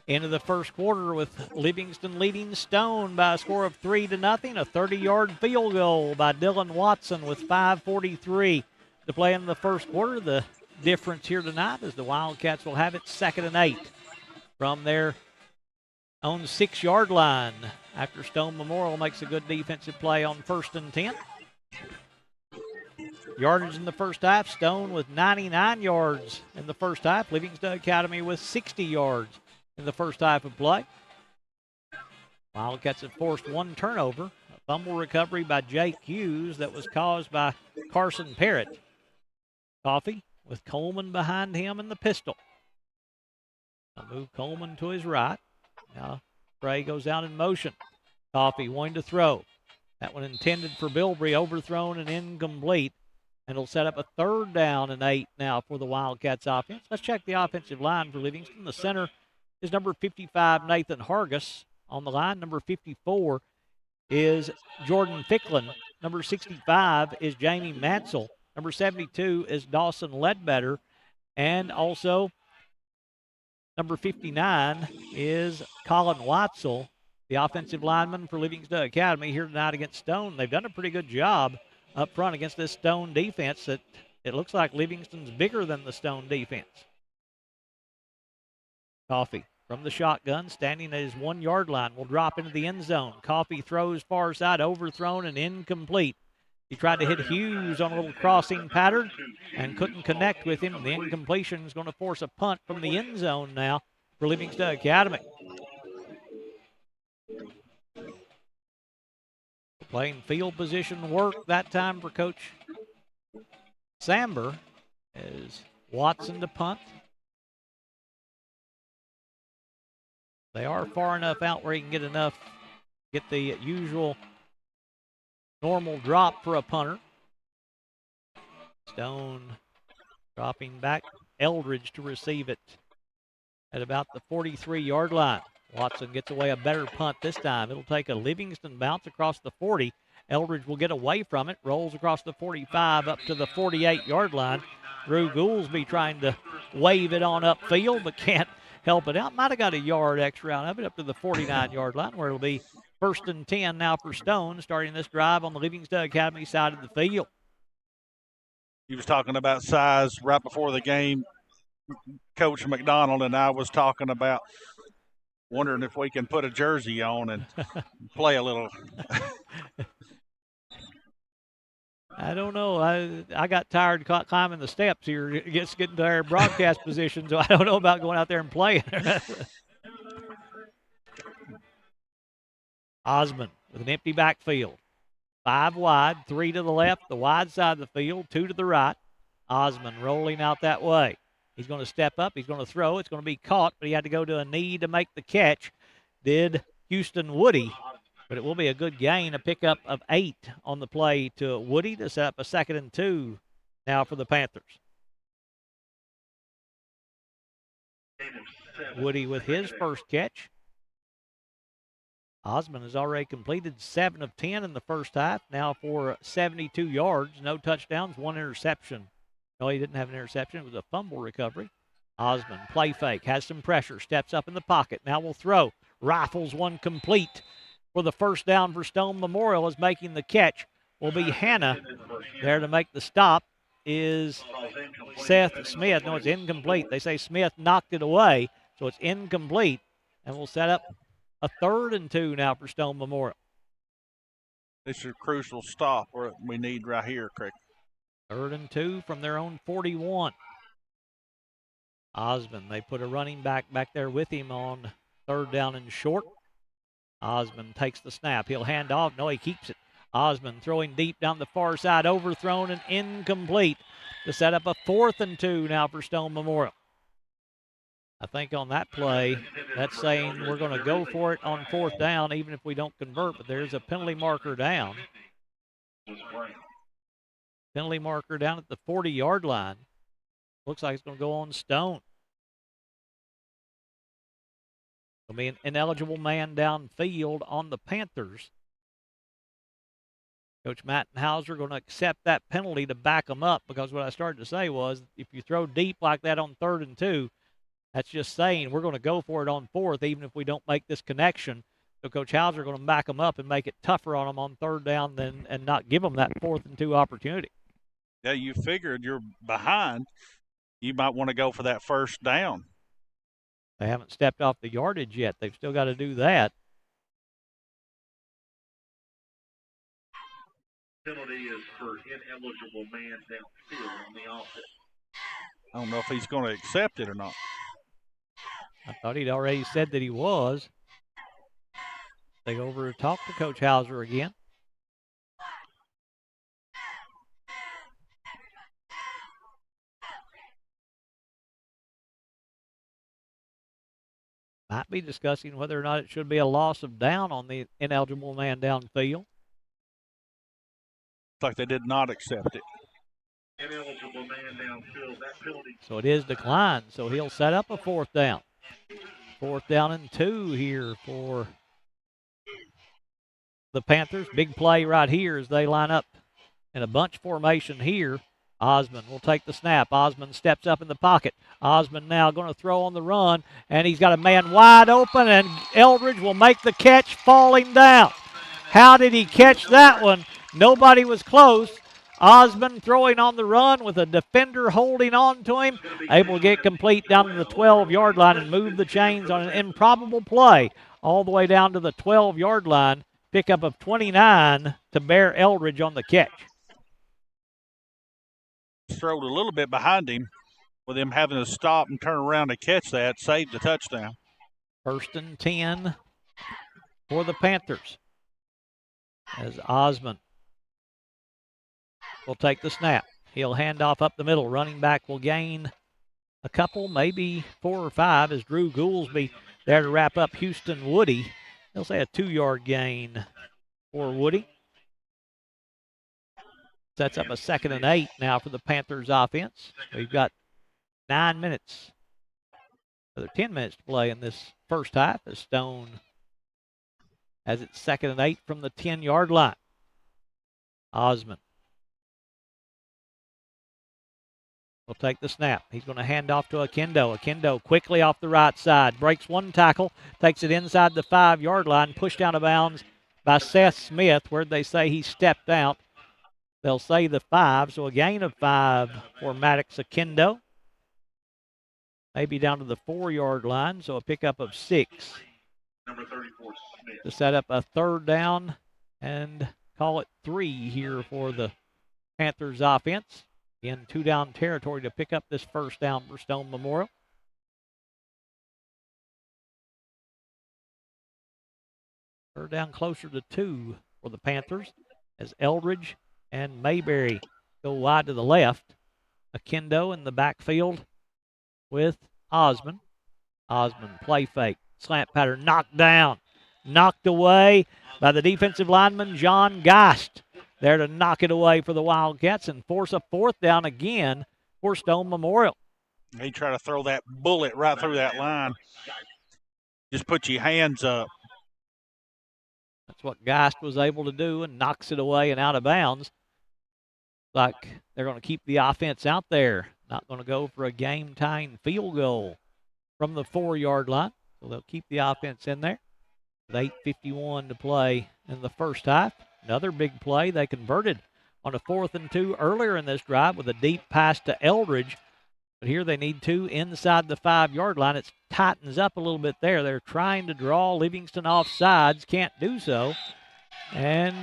Into the first quarter with Livingston leading Stone by a score of 3-0. A 30-yard field goal by Dylan Watson with 5:43 to play in the first quarter. The difference here tonight is the Wildcats will have it 2nd and 8 from their own 6-yard line after Stone Memorial makes a good defensive play on 1st and 10. Yardage in the first half, Stone with 99 yards in the first half. Livingston Academy with 60 yards in the first half of play. Wildcats have forced one turnover, a fumble recovery by Jake Hughes that was caused by Carson Parrott. Coffee with Coleman behind him in the pistol. I'll move Coleman to his right. Now Frey goes out in motion. Coffee wanting to throw. That one intended for Bilbrey, overthrown and incomplete. And it'll set up a 3rd down and 8 now for the Wildcats offense. Let's check the offensive line for Livingston. The center is number 55, Nathan Hargis. On the line, number 54 is Jordan Ficklin. Number 65 is Jamie Mansell. Number 72 is Dawson Ledbetter. And also, number 59 is Colin Watzel, the offensive lineman for Livingston Academy here tonight against Stone. They've done a pretty good job up front against this Stone defense that it looks like Livingston's bigger than the Stone defense. Coffee from the shotgun, standing at his 1-yard line, will drop into the end zone. Coffee throws far side, overthrown and incomplete. He tried to hit Hughes on a little crossing pattern and couldn't connect with him. The incompletion is going to force a punt from the end zone now for Livingston Academy. Playing field position work that time for Coach Samber as Watson to punt. They are far enough out where he can get the usual normal drop for a punter. Stone dropping back. Eldridge to receive it at about the 43-yard line. Watson gets away a better punt this time. It'll take a Livingston bounce across the 40. Eldridge will get away from it, rolls across the 45 up to the 48-yard line. Drew Goolsby trying to wave it on upfield, but can't help it out. Might have got a yard extra out of it up to the 49-yard line, where it'll be 1st and 10 now for Stone, starting this drive on the Livingston Academy side of the field. He was talking about size right before the game. Coach McDonald and I was talking about wondering if we can put a jersey on and play a little. I don't know. I got tired climbing the steps here, getting to our broadcast position, so I don't know about going out there and playing. Osmond with an empty backfield. 5 wide, 3 to the left, the wide side of the field, 2 to the right. Osmond rolling out that way. He's going to step up. He's going to throw. It's going to be caught, but he had to go to a knee to make the catch. Did Houston Woody. But it will be a good gain, a pickup of 8 on the play to Woody to set up a 2nd and 2 now for the Panthers. Woody with his first catch. Osmond has already completed 7 of 10 in the first half, now for 72 yards, no touchdowns, 1 interception. No, he didn't have an interception. It was a fumble recovery. Osmond, play fake, has some pressure, steps up in the pocket, now will throw. Rifles one complete for the 1st down for Stone Memorial. Is making the catch will be Hannah. There to make the stop is Seth Smith. No, it's incomplete. They say Smith knocked it away, so it's incomplete. And we'll set up a 3rd and 2 now for Stone Memorial. This is a crucial stop we need right here, Craig. 3rd and 2 from their own 41. Osmond, they put a running back there with him on 3rd down and short. Osmond takes the snap. He'll hand off. No, he keeps it. Osmond throwing deep down the far side, overthrown and incomplete to set up a 4th and 2 now for Stone Memorial. I think on that play, that's saying we're going to go for it on 4th down, even if we don't convert, but there's a penalty marker down. Penalty marker down at the 40-yard line. Looks like it's going to go on Stone. It'll be an ineligible man downfield on the Panthers. Coach Mattenhauser going to accept that penalty to back them up, because what I started to say was if you throw deep like that on 3rd and 2, That's just saying we're going to go for it on fourth, even if we don't make this connection. So Coach Hauser is going to back them up and make it tougher on them on third down and not give them that 4th and 2 opportunity. Yeah, you figured you're behind. You might want to go for that first down. They haven't stepped off the yardage yet. They've still got to do that. Penalty is for ineligible man downfield on the offense. I don't know if he's going to accept it or not. I thought he'd already said that he was. They go over to talk to Coach Hauser again. Might be discussing whether or not it should be a loss of down on the ineligible man downfield. Looks like they did not accept it. Ineligible man downfield, that penalty. So it is declined. So he'll set up a 4th down. 4th down and 2 here for the Panthers. Big play right here as they line up in a bunch formation here. Osmond will take the snap. Osmond steps up in the pocket. Osmond now going to throw on the run, and he's got a man wide open, and Eldridge will make the catch, falling down. How did he catch that one? Nobody was close. Osmond throwing on the run with a defender holding on to him, able to get complete down to the 12-yard line and move the chains on an improbable play all the way down to the 12-yard line. Pickup of 29 to Bear Eldridge on the catch. Throwed a little bit behind him with him having to stop and turn around to catch that, saved the touchdown. 1st and 10 for the Panthers as Osmond will take the snap. He'll hand off up the middle. Running back will gain a couple, maybe 4 or 5 as Drew Goolsby there to wrap up Houston Woody. They'll say a 2-yard gain for Woody. Sets up a 2nd and 8 now for the Panthers offense. We've got 9 minutes, another 10 minutes to play in this first half as Stone has it 2nd and 8 from the 10-yard line. Osmond will take the snap. He's going to hand off to Akendo. Akendo quickly off the right side. Breaks one tackle. Takes it inside the 5-yard line. Pushed out of bounds by Seth Smith. Where'd they say he stepped out? They'll say the 5. So a gain of 5 for Maddox Akendo. Maybe down to the 4-yard line. So a pickup of 6. Number 34, Smith. To set up a 3rd down and call it 3 here for the Panthers offense. In 2-down territory to pick up this 1st down for Stone Memorial. 3rd down closer to 2 for the Panthers as Eldridge and Mayberry go wide to the left. Akendo in the backfield with Osmond. Osmond play fake. Slant pattern knocked down. Knocked away by the defensive lineman John Geist. There to knock it away for the Wildcats and force a 4th down again for Stone Memorial. He tried to throw that bullet right through that line. Just put your hands up. That's what Geist was able to do and knocks it away and out of bounds. Like they're going to keep the offense out there. Not going to go for a game-tying field goal from the 4-yard line. So they'll keep the offense in there. With 8:51 to play in the first half. Another big play. They converted on a 4th and 2 earlier in this drive with a deep pass to Eldridge. But here they need 2 inside the 5-yard line. It tightens up a little bit there. They're trying to draw Livingston off sides. Can't do so. And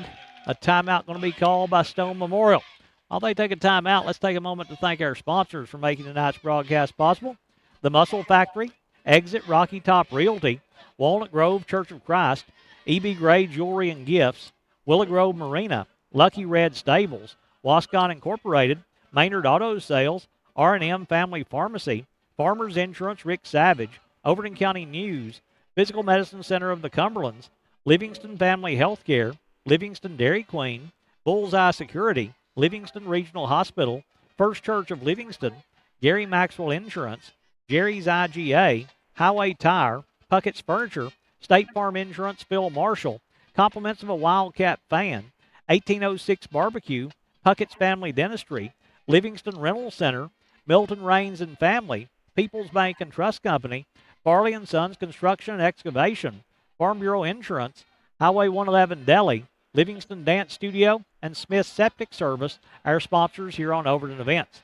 a timeout going to be called by Stone Memorial. While they take a timeout, let's take a moment to thank our sponsors for making tonight's broadcast possible. The Muscle Factory, Exit Rocky Top Realty, Walnut Grove Church of Christ, E.B. Gray Jewelry and Gifts, Willow Grove Marina, Lucky Red Stables, Wascon Incorporated, Maynard Auto Sales, R&M Family Pharmacy, Farmers Insurance Rick Savage, Overton County News, Physical Medicine Center of the Cumberlands, Livingston Family Healthcare, Livingston Dairy Queen, Bullseye Security, Livingston Regional Hospital, First Church of Livingston, Gary Maxwell Insurance, Jerry's IGA, Highway Tire, Puckett's Furniture, State Farm Insurance, Phil Marshall, compliments of a Wildcat fan, 1806 Barbecue, Puckett's Family Dentistry, Livingston Rental Center, Milton Rains and Family, People's Bank and Trust Company, Farley & Sons Construction and Excavation, Farm Bureau Insurance, Highway 111 Deli, Livingston Dance Studio, and Smith Septic Service, our sponsors here on Overton Events.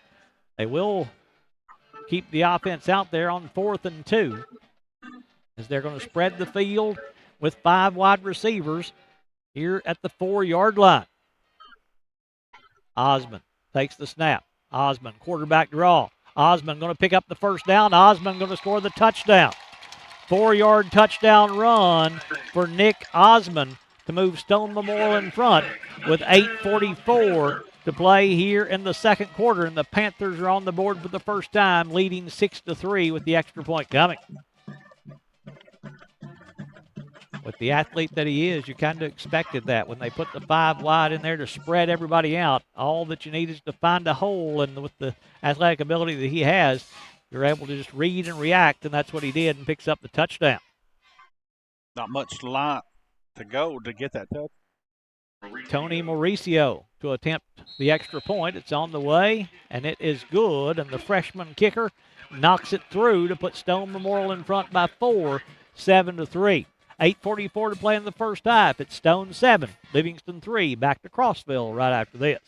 They will keep the offense out there on 4th and 2 as they're going to spread the field with 5 wide receivers here at the 4-yard line. Osmond takes the snap. Osmond, quarterback draw. Osmond going to pick up the first down. Osmond going to score the touchdown. 4-yard touchdown run for Nick Osmond to move Stone Memorial in front with 8:44 to play here in the second quarter, and the Panthers are on the board for the first time, leading 6-3 with the extra point coming. With the athlete that he is, you kind of expected that when they put the 5 wide in there to spread everybody out. All that you need is to find a hole, and with the athletic ability that he has, you're able to just read and react, and that's what he did and picks up the touchdown. Not much line to go to get that touchdown. Tony Mauricio to attempt the extra point. It's on the way, and it is good, and the freshman kicker knocks it through to put Stone Memorial in front by 4, 7-3. 8:44 to play in the first half. It's Stone 7, Livingston 3. Back to Crossville right after this.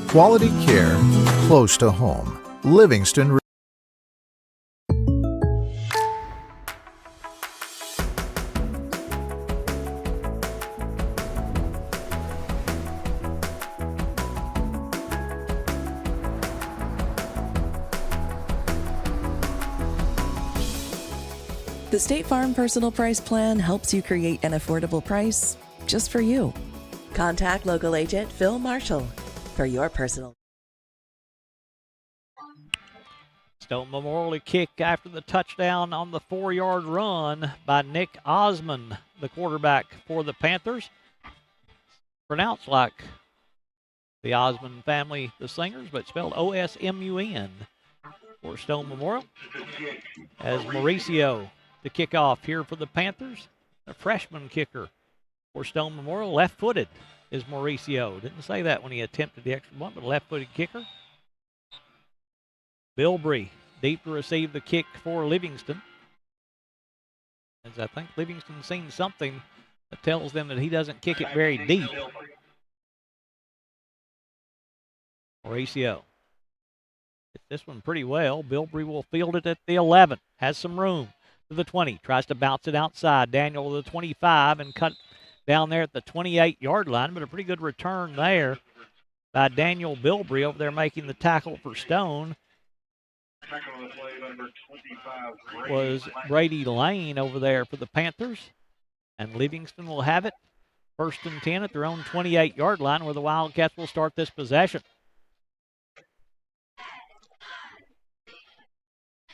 Quality care close to home. Livingston. The State Farm Personal Price Plan helps you create an affordable price just for you. Contact local agent Phil Marshall for your personal. Stone Memorial to kick after the touchdown on the 4-yard run by Nick Osmond, the quarterback for the Panthers. Pronounced like the Osmond family, the singers, but spelled O-S-M-U-N for Stone Memorial. As Mauricio to kick off here for the Panthers, a freshman kicker for Stone Memorial. Left-footed is Mauricio. Didn't say that when he attempted the extra point, but a left-footed kicker. Bilbrey deep to receive the kick for Livingston. As I think Livingston's seen something that tells them that he doesn't kick it very deep. Mauricio hits this one pretty well. Bilbrey will field it at the 11. Has some room to the 20. Tries to bounce it outside. Daniel to the 25 and cut down there at the 28-yard line, but a pretty good return there by Daniel Bilbrey over there making the tackle for Stone. Was Brady Lane over there for the Panthers. And Livingston will have it 1st and 10 at their own 28-yard line where the Wildcats will start this possession.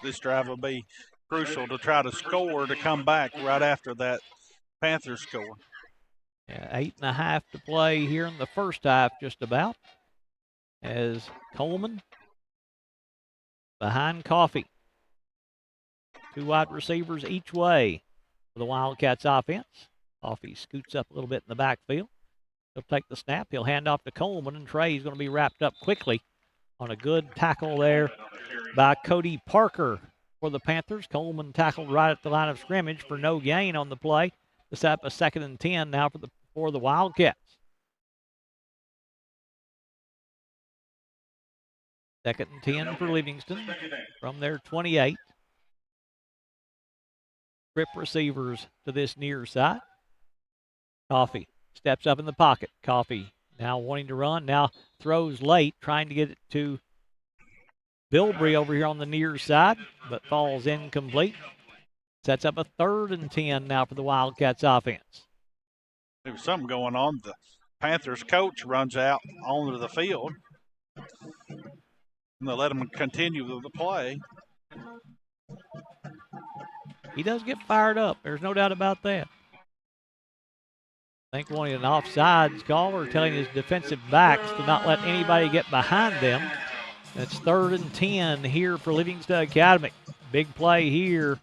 This drive will be crucial to try to score to come back right after that Panthers score. Yeah, 8.5 to play here in the first half just about. As Coleman behind Coffey. 2 wide receivers each way for the Wildcats offense. Coffey scoots up a little bit in the backfield. He'll take the snap. He'll hand off to Coleman, and Trey's going to be wrapped up quickly on a good tackle there by Cody Parker for the Panthers. Coleman tackled right at the line of scrimmage for no gain on the play. To set up a 2nd and 10 now for the Wildcats. 2nd and 10 for Livingston from their 28. Trip receivers to this near side. Coffey steps up in the pocket. Coffey now wanting to run, now throws late, trying to get it to Bilbrey over here on the near side, but falls incomplete. Sets up a 3rd and 10 now for the Wildcats offense. There was something going on. The Panthers coach runs out onto the field. And they let him continue with the play. He does get fired up. There's no doubt about that. I think wanting an offsides call or telling his defensive backs to not let anybody get behind them. It's 3rd and 10 here for Livingston Academy. Big play here.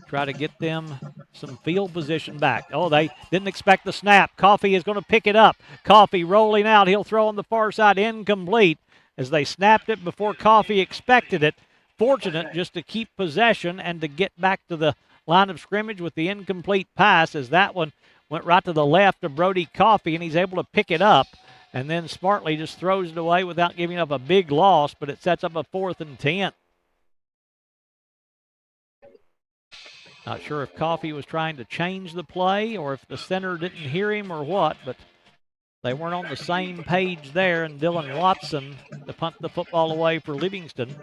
Try to get them some field position back. Oh, they didn't expect the snap. Coffey is going to pick it up. Coffey rolling out. He'll throw on the far side, incomplete, as they snapped it before Coffey expected it. fortunate just to keep possession and to get back to the line of scrimmage with the incomplete pass, as that one went right to the left of Brody Coffey, and he's able to pick it up and then smartly just throws it away without giving up a big loss, but it sets up a 4th and 10. Not sure if Coffey was trying to change the play or if the center didn't hear him or what, but they weren't on the same page there, and Dylan Watson to punt the football away for Livingston.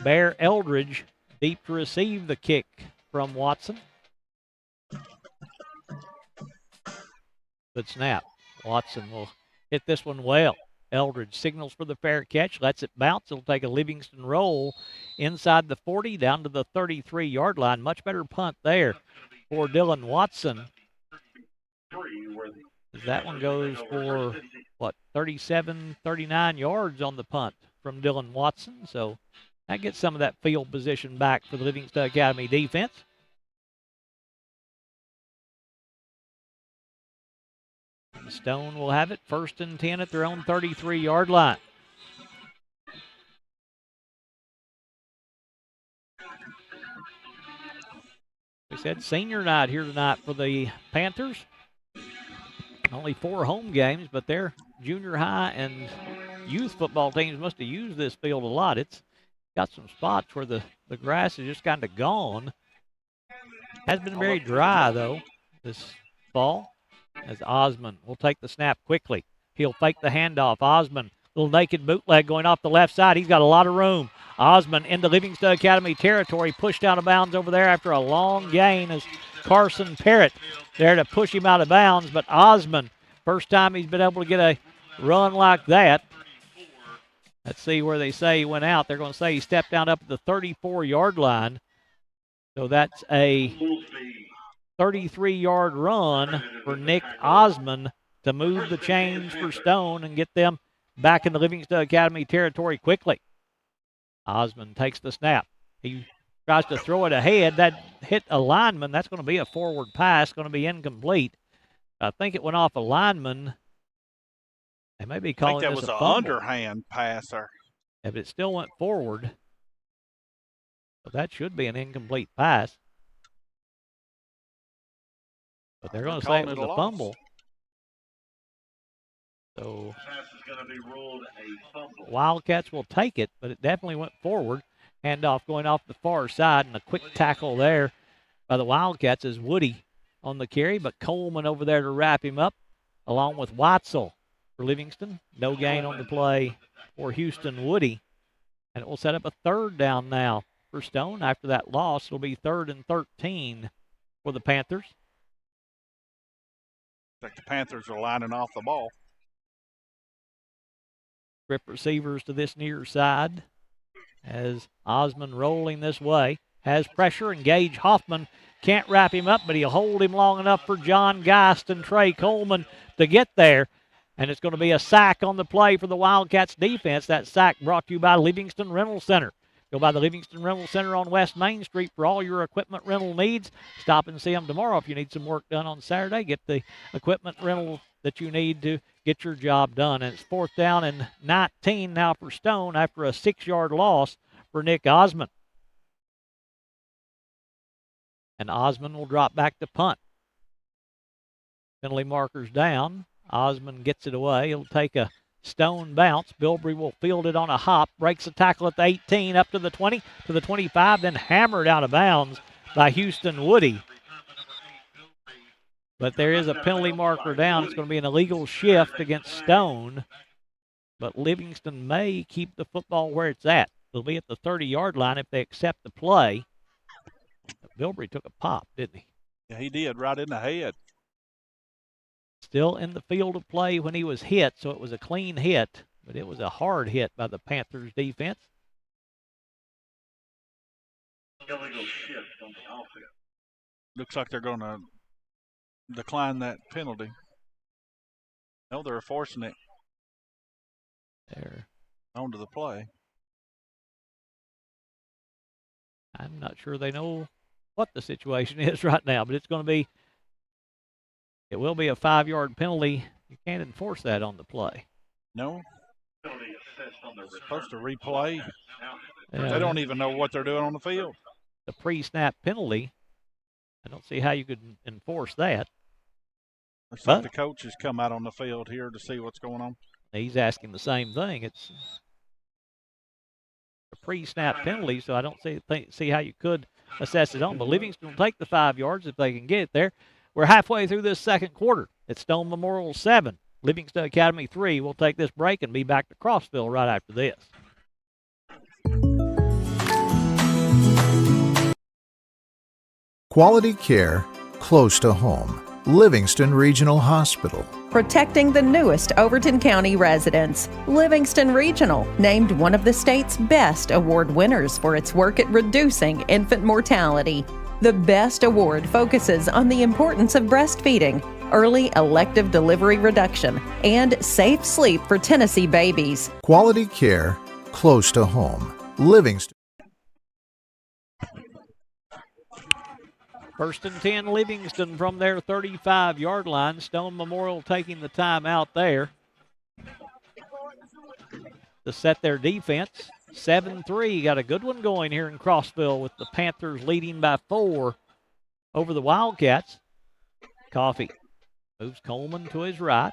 Bear Eldridge deep to receive the kick from Watson. Good snap. Watson will hit this one well. Eldridge signals for the fair catch, lets it bounce. It'll take a Livingston roll inside the 40 down to the 33-yard line. Much better punt there for Dylan Watson. That one goes for, 37, 39 yards on the punt from Dylan Watson. So that gets some of that field position back for the Livingston Academy defense. Stone will have it 1st and 10 at their own 33-yard line. We said senior night here tonight for the Panthers. Only 4 home games, but their junior high and youth football teams must have used this field a lot. It's got some spots where the grass is just kind of gone. Has been very dry, though, this fall. As Osmond will take the snap quickly. He'll fake the handoff. Osmond, little naked bootleg going off the left side. He's got a lot of room. Osmond into Livingston Academy territory, pushed out of bounds over there after a long gain as Carson Parrott there to push him out of bounds. But Osmond, first time he's been able to get a run like that. Let's see where they say he went out. They're going to say he stepped down up at the 34-yard line. So that's a 33-yard run for Nick Osmond to move the chains for Stone and get them back in the Livingston Academy territory quickly. Osmond takes the snap. He tries to throw it ahead. That hit a lineman. That's going to be a forward pass, going to be incomplete. I think it went off a lineman. They may be calling this a fumble. That was an underhand passer. Yeah, but it still went forward. So that should be an incomplete pass. But they're going to say it was a fumble. So Wildcats will take it, but it definitely went forward. Handoff going off the far side, and a quick tackle there by the Wildcats is Woody on the carry, but Coleman over there to wrap him up, along with Watzel for Livingston. No gain on the play for Houston Woody. And it will set up a 3rd down now for Stone. After that loss, it'll be 3rd and 13 for the Panthers. Like the Panthers are lining off the ball. Grip receivers to this near side as Osmond rolling this way. Has pressure, and Gage Hoffman can't wrap him up, but he'll hold him long enough for John Geist and Trey Coleman to get there. And it's going to be a sack on the play for the Wildcats defense. That sack brought to you by Livingston Rental Center. Go by the Livingston Rental Center on West Main Street for all your equipment rental needs. Stop and see them tomorrow if you need some work done on Saturday. Get the equipment rental that you need to get your job done. And it's 4th down and 19 now for Stone after a 6-yard loss for Nick Osmond. And Osmond will drop back to punt. Penalty markers down. Osmond gets it away. He'll take a Stone bounce. Bilbrey will field it on a hop. Breaks the tackle at the 18, up to the 20, to the 25, then hammered out of bounds by Houston Woody. But there is a penalty marker down. It's going to be an illegal shift against Stone. But Livingston may keep the football where it's at. It'll be at the 30-yard line if they accept the play. Bilbrey took a pop, didn't he? Yeah, he did, right in the head. Still in the field of play when he was hit, so it was a clean hit, but it was a hard hit by the Panthers defense. Looks like they're going to decline that penalty. No, they're forcing it There. onto the play. I'm not sure they know what the situation is right now, but it's going to be, it will be a 5-yard penalty. You can't enforce that on the play. No. It's supposed to replay. They don't even know what they're doing on the field. The pre-snap penalty. I don't see how you could enforce that. Looks like the coaches come out on the field here to see what's going on. He's asking the same thing. It's a pre-snap penalty, so I don't see how you could assess it on. But Livingston will take the 5 yards if they can get it there. We're halfway through this second quarter. It's Stone Memorial 7, Livingston Academy 3. We'll take this break and be back to Crossville right after this. Quality care close to home. Livingston Regional Hospital. Protecting the newest Overton County residents. Livingston Regional, named one of the state's best award winners for its work at reducing infant mortality. The BEST Award focuses on the importance of breastfeeding, early elective delivery reduction, and safe sleep for Tennessee babies. Quality care close to home. Livingston. First and 10, Livingston from their 35-yard line. Stone Memorial taking the time out there to set their defense. 7-3, got a good one going here in Crossville with the Panthers leading by 4 over the Wildcats. Coffee moves Coleman to his right.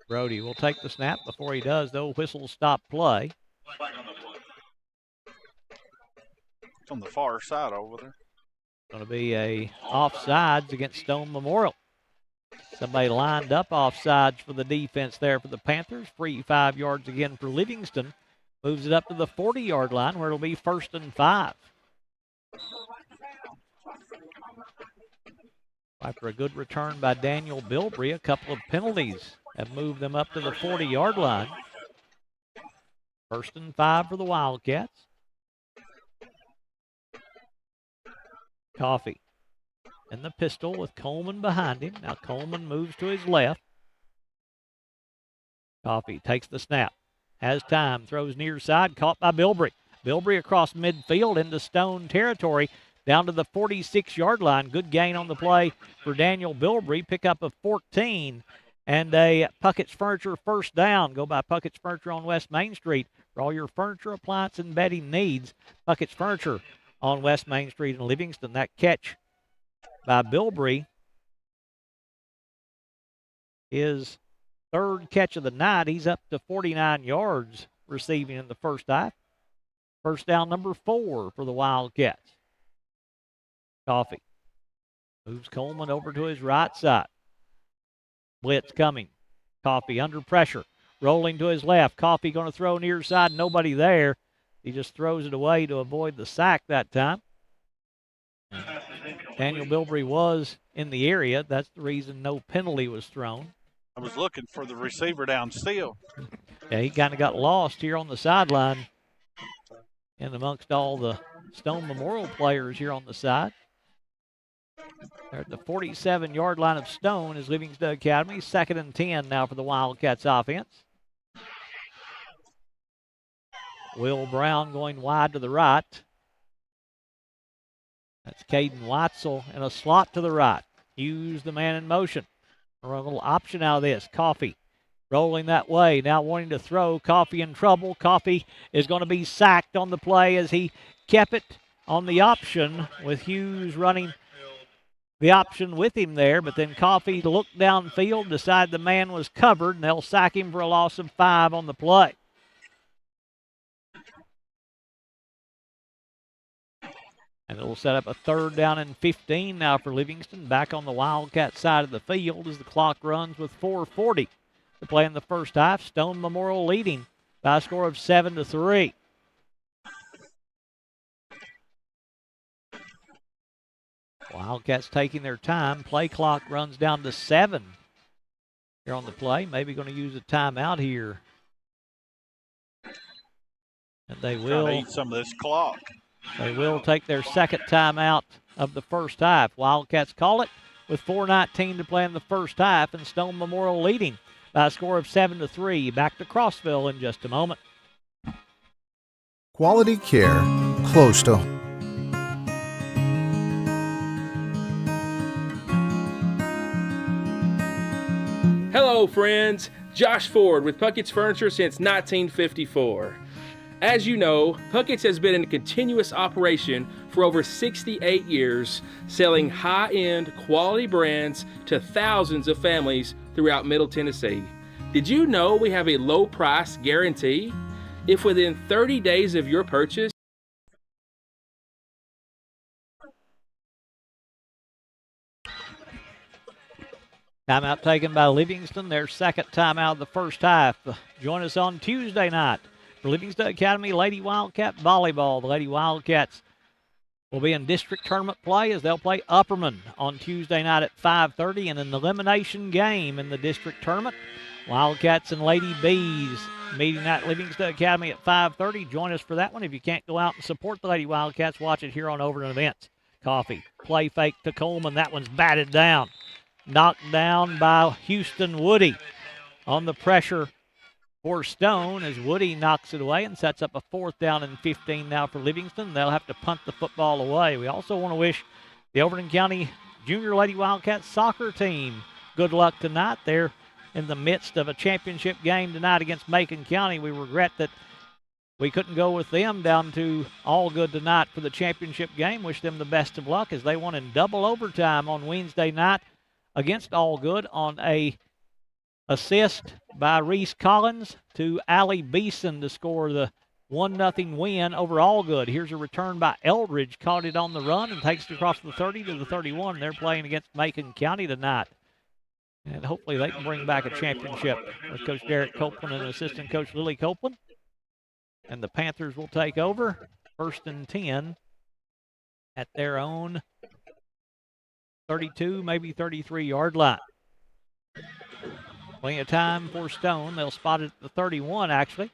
Brody will take the snap. Before he does, though, whistle stop play. It's on the far side over there. Going to be a offsides against Stone Memorial. Somebody lined up offsides for the defense there for the Panthers. Free 5 yards again for Livingston. Moves it up to the 40-yard line where it'll be 1st and 5. After a good return by Daniel Bilbrey, a couple of penalties have moved them up to the 40-yard line. 1st and 5 for the Wildcats. Coffee in the pistol with Coleman behind him. Now Coleman moves to his left. Coffee takes the snap. Has time. Throws near side. Caught by Bilbrey. Bilbrey across midfield into Stone territory. Down to the 46-yard line. Good gain on the play for Daniel Bilbrey. Pick-up of 14. And a Puckett's Furniture first down. Go by Puckett's Furniture on West Main Street for all your furniture, appliance, and bedding needs. Puckett's Furniture on West Main Street in Livingston. That catch by Bilbrey, his 3rd catch of the night. He's up to 49 yards receiving in the first half. First down number 4 for the Wildcats. Coffee moves Coleman over to his right side. Blitz coming. Coffee under pressure. Rolling to his left. Coffee going to throw near side. Nobody there. He just throws it away to avoid the sack that time. Daniel Bilbrey was in the area. That's the reason no penalty was thrown. I was looking for the receiver down still. Yeah, he kind of got lost here on the sideline and amongst all the Stone Memorial players here on the side. They're at the 47-yard line of Stone is Livingston Academy. 2nd and 10 now for the Wildcats offense. Will Brown going wide to the right. That's Caden Weitzel in a slot to the right. Hughes the man in motion. Or a little option out of this. Coffee rolling that way. Now wanting to throw. Coffee in trouble. Coffee is going to be sacked on the play as he kept it on the option with Hughes running the option with him there. But then Coffee looked downfield, decided the man was covered, and they'll sack him for a loss of 5 on the play. And it'll set up a 3rd down and 15 now for Livingston. Back on the Wildcat side of the field as the clock runs with 4:40 to play in the first half. Stone Memorial leading by a score of 7-3. Wildcats taking their time. Play clock runs down to 7 here on the play. Maybe going to use a timeout here. And they will eat some of this clock. They will take their 2nd timeout of the first half. Wildcats call it with 4:19 to play in the first half, and Stone Memorial leading by a score of 7-3. Back to Crossville in just a moment. Quality care close to home. Hello, friends. Josh Ford with Puckett's Furniture since 1954. As you know, Puckett's has been in continuous operation for over 68 years, selling high-end quality brands to thousands of families throughout Middle Tennessee. Did you know we have a low price guarantee? If within 30 days of your purchase, Timeout taken by Livingston, their second timeout of the first half. Join us on Tuesday night for Livingston Academy Lady Wildcat Volleyball. The Lady Wildcats will be in district tournament play as they'll play Upperman on Tuesday night at 5:30 in an elimination game in the district tournament. Wildcats and Lady Bees meeting at Livingston Academy at 5:30. Join us for that one. If you can't go out and support the Lady Wildcats, watch it here on Overton Events. Coffee, play fake to Coleman. That one's batted down. Knocked down by Houston Woody on the pressure for Stone as Woody knocks it away and sets up a 4th down and 15 now for Livingston. They'll have to punt the football away. We also want to wish the Overton County Junior Lady Wildcats soccer team good luck tonight. They're in the midst of a championship game tonight against Macon County. We regret that we couldn't go with them down to All Good tonight for the championship game. Wish them the best of luck as they won in double overtime on Wednesday night against All Good on a assist by Reese Collins to Allie Beeson to score the 1-0 win over All Good. Here's a return by Eldridge, caught it on the run and takes it across the 30 to the 31. They're playing against Macon County tonight. And hopefully they can bring back a championship with Coach Derek Copeland and assistant coach Lily Copeland. And the Panthers will take over 1st and 10 at their own 32, maybe 33-yard line. Plenty of time for Stone. They'll spot it at the 31, actually,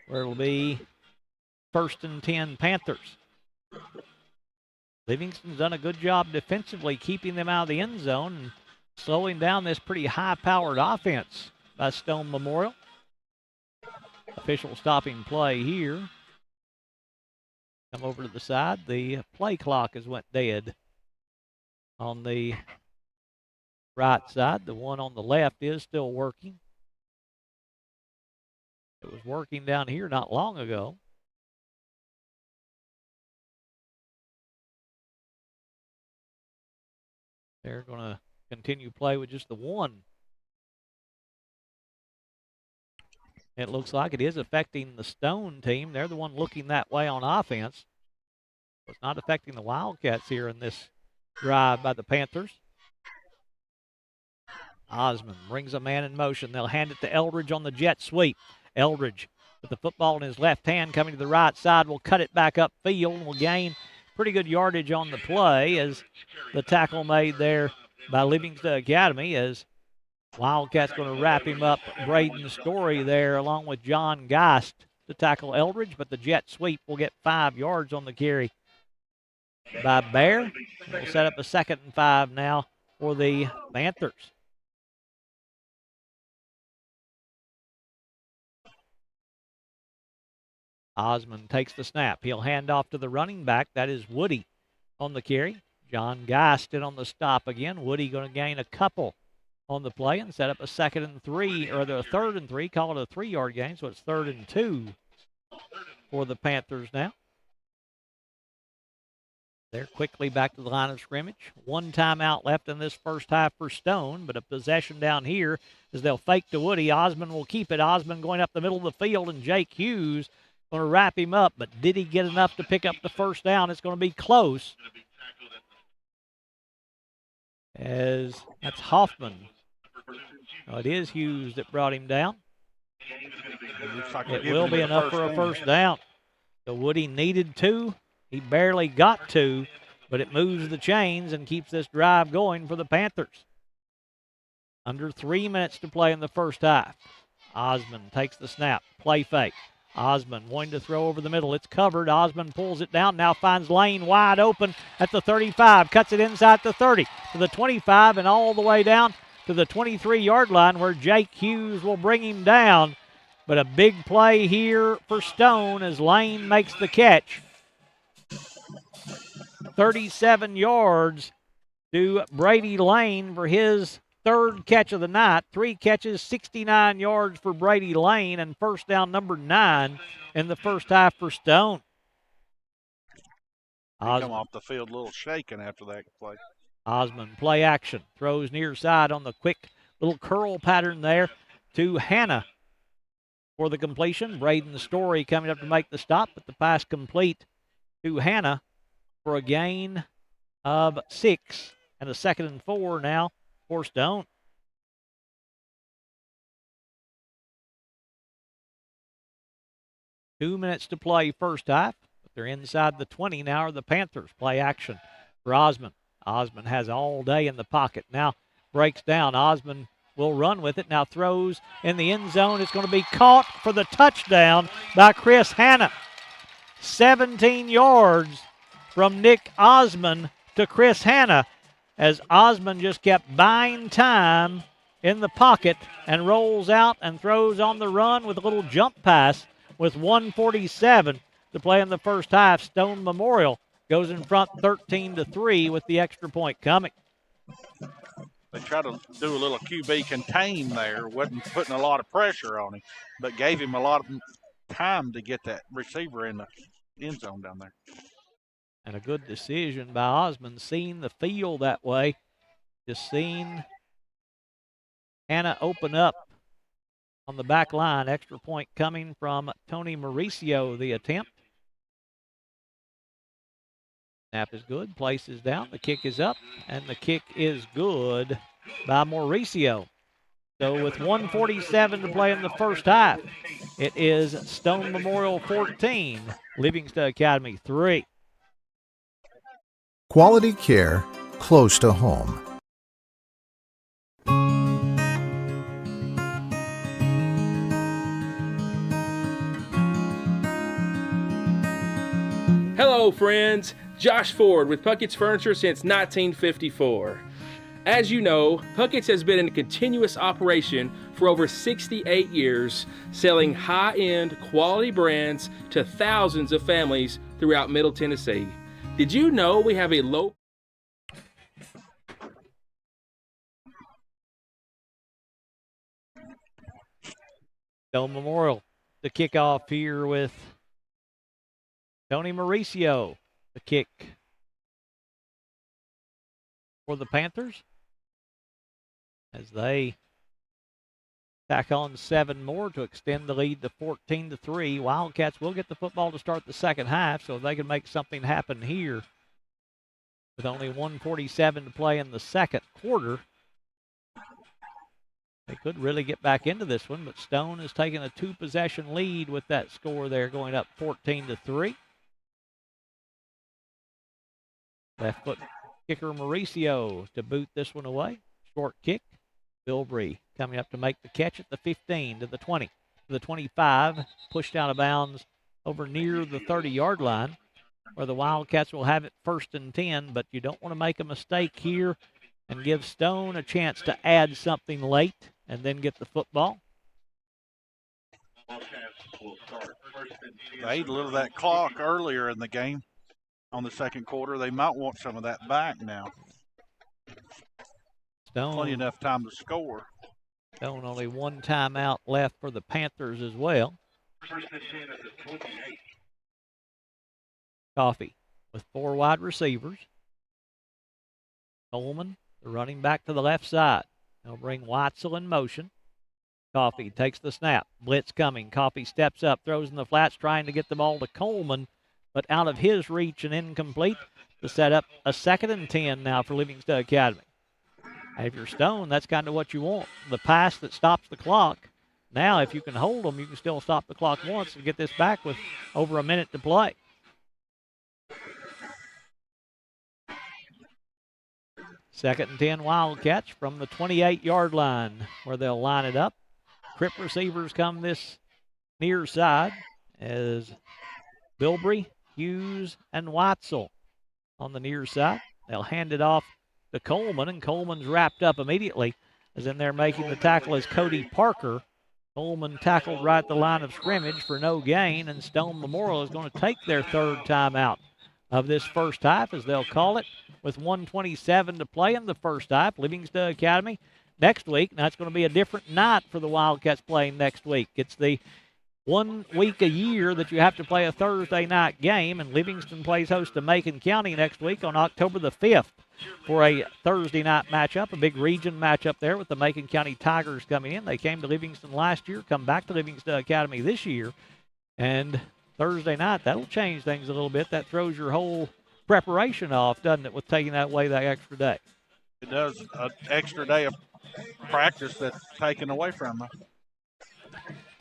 where it'll be 1st and 10 Panthers. Livingston's done a good job defensively keeping them out of the end zone and slowing down this pretty high-powered offense by Stone Memorial. Official stopping play here. Come over to the side. The play clock has went dead on the right side. The one on the left is still working. It was working down here not long ago. They're going to continue play with just the one. It looks like it is affecting the Stone team. They're the one looking that way on offense. It's not affecting the Wildcats here in this drive by the Panthers. Osmond brings a man in motion. They'll hand it to Eldridge on the jet sweep. Eldridge with the football in his left hand coming to the right side will cut it back upfield and will gain pretty good yardage on the play as the tackle made there by Livingston Academy as Wildcats going to wrap him up. Braden Story there along with John Geist to tackle Eldridge, but the jet sweep will get 5 yards on the carry by Bear. We'll set up a 2nd and 5 now for the Panthers. Osmond takes the snap. He'll hand off to the running back. That is Woody on the carry. John Geist in on the stop again. Woody going to gain a couple on the play and set up a 2nd and 3, or the 3rd and 3, call it a 3-yard gain, so it's 3rd and 2 for the Panthers now. They're quickly back to the line of scrimmage. 1 timeout left in this first half for Stone, but a possession down here as they'll fake to Woody. Osmond will keep it. Osmond going up the middle of the field, and Jake Hughes going to wrap him up, but did he get enough to pick up the first down? It's going to be close. As that's Hoffman. Oh, it is Hughes that brought him down. It will be enough for a first down. So Woody needed 2. He barely got 2, but it moves the chains and keeps this drive going for the Panthers. Under 3 minutes to play in the first half. Osmond takes the snap. Play fake. Osmond wanting to throw over the middle. It's covered. Osmond pulls it down. Now finds Lane wide open at the 35. Cuts it inside the 30 to the 25 and all the way down to the 23-yard line where Jake Hughes will bring him down. But a big play here for Stone as Lane makes the catch. 37 yards to Brady Lane for his third catch of the night. 3 catches, 69 yards for Brady Lane, and first down number 9 in the first half for Stone. He come off the field a little shaken after that play. Osmond, play action, throws near side on the quick little curl pattern there to Hannah for the completion. Braden Story coming up to make the stop, but the pass complete to Hannah for a gain of 6 and a 2nd and 4 now for Stone. Two minutes to play first half, but they're inside the 20 now are the Panthers. Play action for Osmond. Osmond has all day in the pocket. Now breaks down. Osmond will run with it. Now throws in the end zone. It's going to be caught for the touchdown by Chris Hannah. 17 yards from Nick Osmond to Chris Hannah as Osmond just kept buying time in the pocket and rolls out and throws on the run with a little jump pass with 1:47 to play in the first half. Stone Memorial goes in front 13-3 with the extra point coming. They tried to do a little QB contain there, wasn't putting a lot of pressure on him, but gave him a lot of time to get that receiver in the end zone down there. And a good decision by Osmond, seeing the field that way, just seeing Hannah open up on the back line. Extra point coming from Tony Mauricio, the attempt. Snap is good, place is down, the kick is up, and the kick is good by Mauricio. So with 1:47 to play in the first half, it is Stone Memorial 14, Livingston Academy 3. Quality care close to home. Hello, friends. Josh Ford with Puckett's Furniture since 1954. As you know, Puckett's has been in continuous operation for over 68 years, selling high-end quality brands to thousands of families throughout Middle Tennessee. Did you know we have a low... Stone Memorial, the kickoff here with Tony Mauricio. The kick for the Panthers as they tack on 7 more to extend the lead to 14-3. Wildcats will get the football to start the second half, so if they can make something happen here with only 1:47 to play in the second quarter, they could really get back into this one, but Stone is taking a 2-possession lead with that score there, going up 14-3. Left foot kicker Mauricio to boot this one away. Short kick. Bilbrey coming up to make the catch at the 15, to the 20, to the 25. Pushed out of bounds over near the 30-yard line where the Wildcats will have it 1st and 10, but you don't want to make a mistake here and give Stone a chance to add something late and then get the football. They ate a little of that clock earlier in the game. On the second quarter, they might want some of that back now. Stone, plenty enough time to score. Stone only 1 timeout left for the Panthers as well. Coffee with 4 wide receivers. Coleman, the running back to the left side. They'll bring Weitzel in motion. Coffee takes the snap. Blitz coming. Coffee steps up, throws in the flats, trying to get the ball to Coleman, but out of his reach and incomplete to set up a 2nd and 10 now for Livingston Academy. And if you're Stone, that's kind of what you want. The pass that stops the clock. Now, if you can hold them, you can still stop the clock once and get this back with over a minute to play. Second and 10 Wildcats from the 28-yard line where they'll line it up. Crip receivers come this near side as Bilbrey, Hughes, and Weitzel on the near side. They'll hand it off to Coleman, and Coleman's wrapped up immediately as in there making the tackle is Cody Parker. Coleman tackled right at the line of scrimmage for no gain, and Stone Memorial is going to take their 3rd timeout of this first half, as they'll call it, with 1:27 to play in the first half. Livingston Academy next week. Now it's going to be a different night for the Wildcats playing next week. It's the 1 week a year that you have to play a Thursday night game, and Livingston plays host to Macon County next week on October the 5th for a Thursday night matchup, a big region matchup there with the Macon County Tigers coming in. They came to Livingston last year, come back to Livingston Academy this year, and Thursday night, that'll change things a little bit. That throws your whole preparation off, doesn't it, with taking that away that extra day? It does. An extra day of practice that's taken away from them.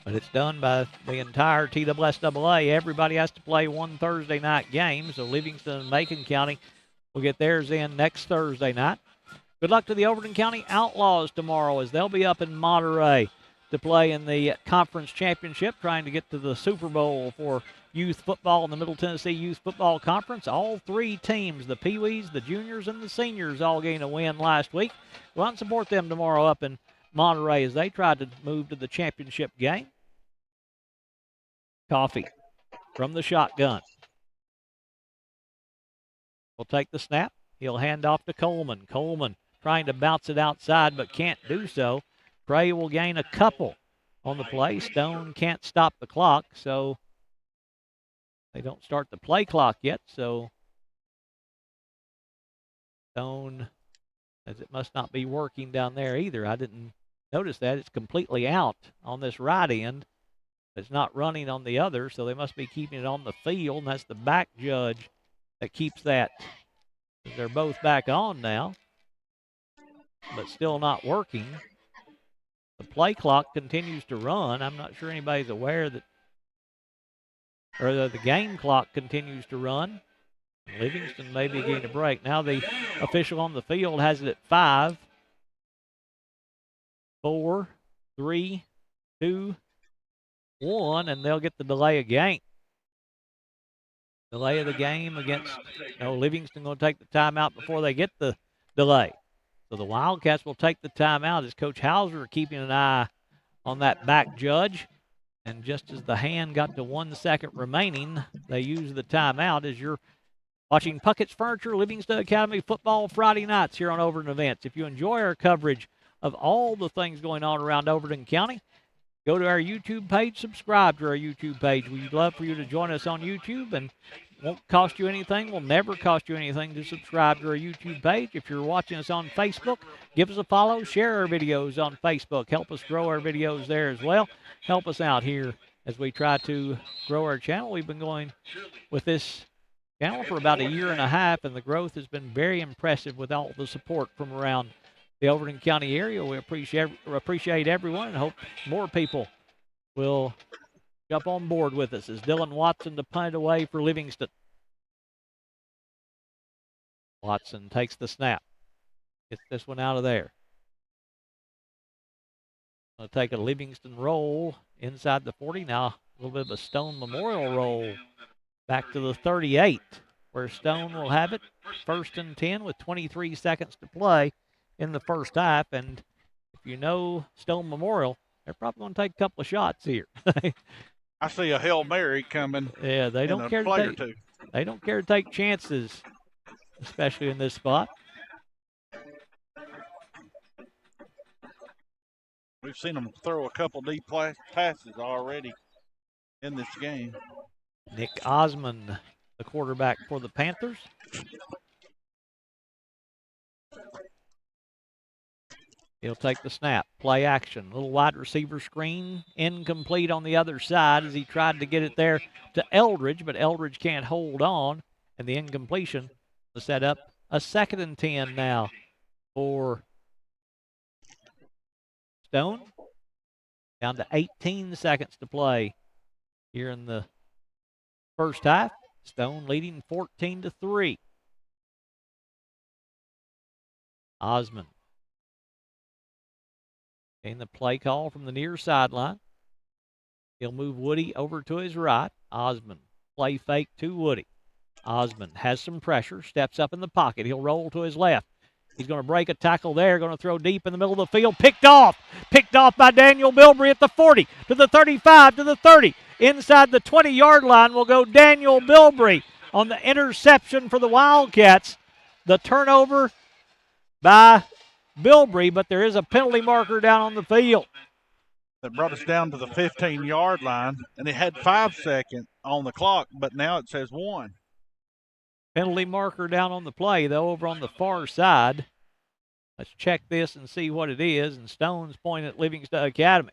But it's done by the entire TSSAA. Everybody has to play one Thursday night game, so Livingston and Macon County will get theirs in next Thursday night. Good luck to the Overton County Outlaws tomorrow as they'll be up in Monterey to play in the conference championship, trying to get to the Super Bowl for youth football in the Middle Tennessee Youth Football Conference. All three teams, the Pee-wees, the juniors, and the seniors, all gained a win last week. Go out and support them tomorrow up in Monterey as they try to move to the championship game. Coffee from the shotgun. Will take the snap. He'll hand off to Coleman. Coleman trying to bounce it outside but can't do so. Prey will gain a couple on the play. Stone can't stop the clock, so they don't start the play clock yet. So Stone, as it must not be working down there either. I didn't notice that. It's completely out on this right end. It's not running on the other, so they must be keeping it on the field, and that's the back judge that keeps that. They're both back on now, but still not working. The play clock continues to run. I'm not sure anybody's aware that, or the game clock continues to run. Livingston may be getting a break. Now the official on the field has it at 5, 4, 3, 2, 1, and they'll get the delay of game. Delay of the game against, Livingston going to take the timeout before they get the delay. So the Wildcats will take the timeout as Coach Hauser keeping an eye on that back judge. And just as the hand got to 1 second remaining, they use the timeout as you're watching Puckett's Furniture Livingston Academy football Friday nights here on Overton Events. If you enjoy our coverage of all the things going on around Overton County, go to our YouTube page, subscribe to our YouTube page. We'd love for you to join us on YouTube, and won't cost you anything, will never cost you anything to subscribe to our YouTube page. If you're watching us on Facebook, give us a follow, share our videos on Facebook. Help us grow our videos there as well. Help us out here as we try to grow our channel. We've been going with this channel for about a year and a half, and the growth has been very impressive with all the support from around the Overton County area. We appreciate everyone and hope more people will jump on board with us as Dylan Watson to punt away for Livingston. Watson takes the snap. Gets this one out of there. Going to take a Livingston roll inside the 40. Now a little bit of a Stone Memorial roll back to the 38, where Stone will have it. 1st and 10 with 23 seconds to play in the first half. And if you know Stone Memorial, they're probably going to take a couple of shots here. I see a Hail Mary coming. Yeah, they don't care to take. They don't care to take chances, especially in this spot. We've seen them throw a couple deep passes already in this game. Nick Osmond, the quarterback for the Panthers. He'll take the snap. Play action. Little wide receiver screen. Incomplete on the other side as he tried to get it there to Eldridge, but Eldridge can't hold on. And the incompletion to set up a 2nd and 10 now for Stone. Down to 18 seconds to play here in the first half. Stone leading 14-3. Osmond. And the play call from the near sideline. He'll move Woody over to his right. Osmond, play fake to Woody. Osmond has some pressure, steps up in the pocket. He'll roll to his left. He's going to break a tackle there, going to throw deep in the middle of the field. Picked off by Daniel Bilbrey at the 40, to the 35, to the 30. Inside the 20-yard line will go Daniel Bilbrey on the interception for the Wildcats. The turnover by Bilbrey, but there is a penalty marker down on the field. That brought us down to the 15-yard line, and it had 5 seconds on the clock, but now it says 1. Penalty marker down on the play, though, over on the far side. Let's check this and see what it is. And Stone's point at Livingston Academy.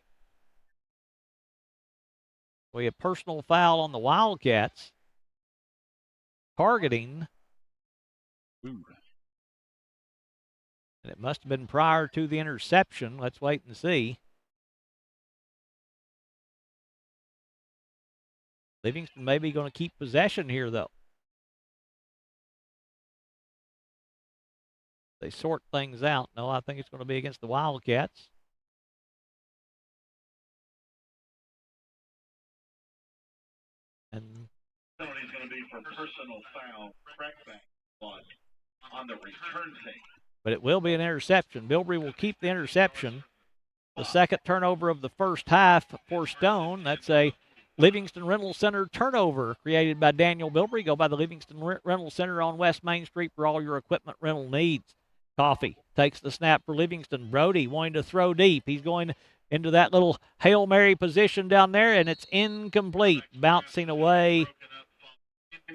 We have personal foul on the Wildcats. Targeting. Ooh. And it must have been prior to the interception. Let's wait and see. Livingston may be going to keep possession here, though. They sort things out. No, I think it's going to be against the Wildcats. And Penalty's going to be for personal foul, crackback blood on the return team. but it will be an interception. Bilbrey will keep the interception. The second turnover of the first half for Stone. That's a Livingston Rental Center turnover created by Daniel Bilbrey. Go by the Livingston Rental Center on West Main Street for all your equipment rental needs. Coffee takes the snap for Livingston. Brody wanting to throw deep. He's going into that little Hail Mary position down there, and it's incomplete. Bouncing away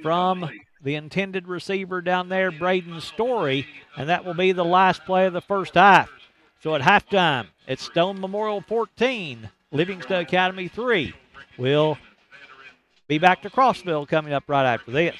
from the intended receiver down there, Braden Story, and that will be the last play of the first half. So at halftime, it's Stone Memorial 14, Livingston Academy 3. We'll be back to Crossville coming up right after this.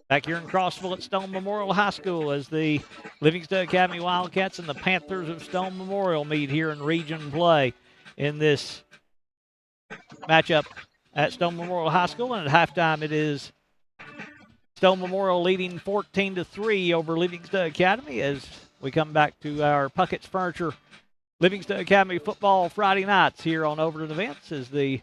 Back here in Crossville at Stone Memorial High School as the Livingston Academy Wildcats and the Panthers of Stone Memorial meet here in region play in this matchup at Stone Memorial High School. And at halftime, it is Stone Memorial leading 14-3 over Livingston Academy as we come back to our Puckett's Furniture Livingston Academy football Friday nights here on Overton Events as the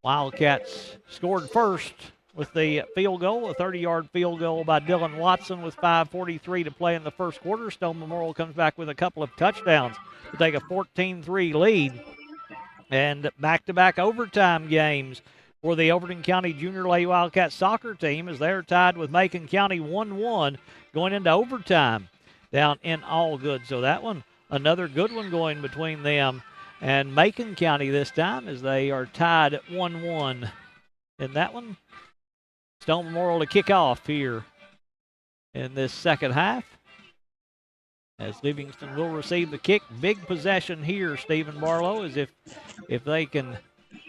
Wildcats scored first with the field goal, a 30-yard field goal by Dylan Watson with 5:43 to play in the first quarter. Stone Memorial comes back with a couple of touchdowns to take a 14-3 lead. And back-to-back overtime games for the Overton County Junior Lady Wildcat soccer team as they're tied with Macon County 1-1 going into overtime down in Allgood. So that one, another good one going between them and Macon County this time as they are tied at 1-1 in that one. Stone Memorial to kick off here in this second half as Livingston will receive the kick. Big possession here, Stephen Barlow, as if they can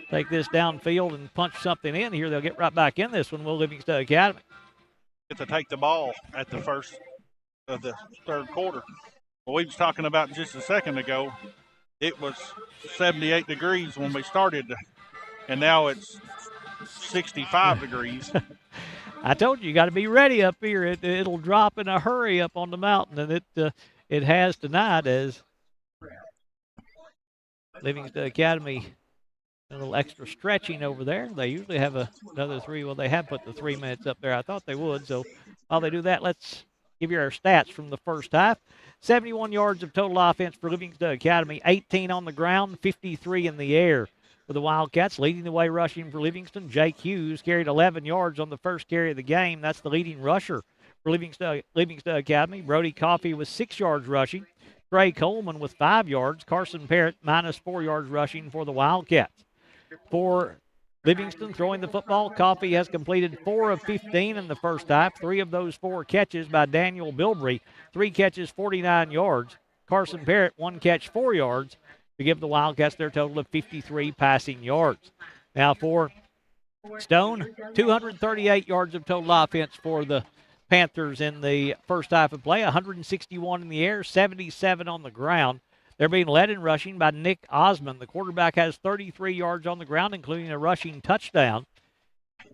take this downfield and punch something in here, they'll get right back in this one, will Livingston Academy. Get to take the ball at the first of the third quarter. Well, we was talking about just a second ago, it was 78 degrees when we started, and now it's 65 degrees. I told you, you got to be ready up here. It'll drop in a hurry up on the mountain, and it has tonight as Livingston Academy a little extra stretching over there. They usually have another 3. Well, they have put the 3 minutes up there. I thought they would. So while they do that, let's give you our stats from the first half. 71 yards of total offense for Livingston Academy, 18 on the ground, 53 in the air. For the Wildcats, leading the way rushing for Livingston, Jake Hughes carried 11 yards on the first carry of the game. That's the leading rusher for Livingston Academy. Brody Coffey with 6 yards rushing. Trey Coleman with 5 yards. Carson Parrott minus 4 yards rushing for the Wildcats. For Livingston throwing the football, Coffey has completed 4 of 15 in the first half. 3 of those 4 catches by Daniel Bilbrey. 3 catches, 49 yards. Carson Parrott, 1 catch, 4 yards. To give the Wildcats their total of 53 passing yards. Now for Stone, 238 yards of total offense for the Panthers in the first half of play, 161 in the air, 77 on the ground. They're being led in rushing by Nick Osmond. The quarterback has 33 yards on the ground, including a rushing touchdown.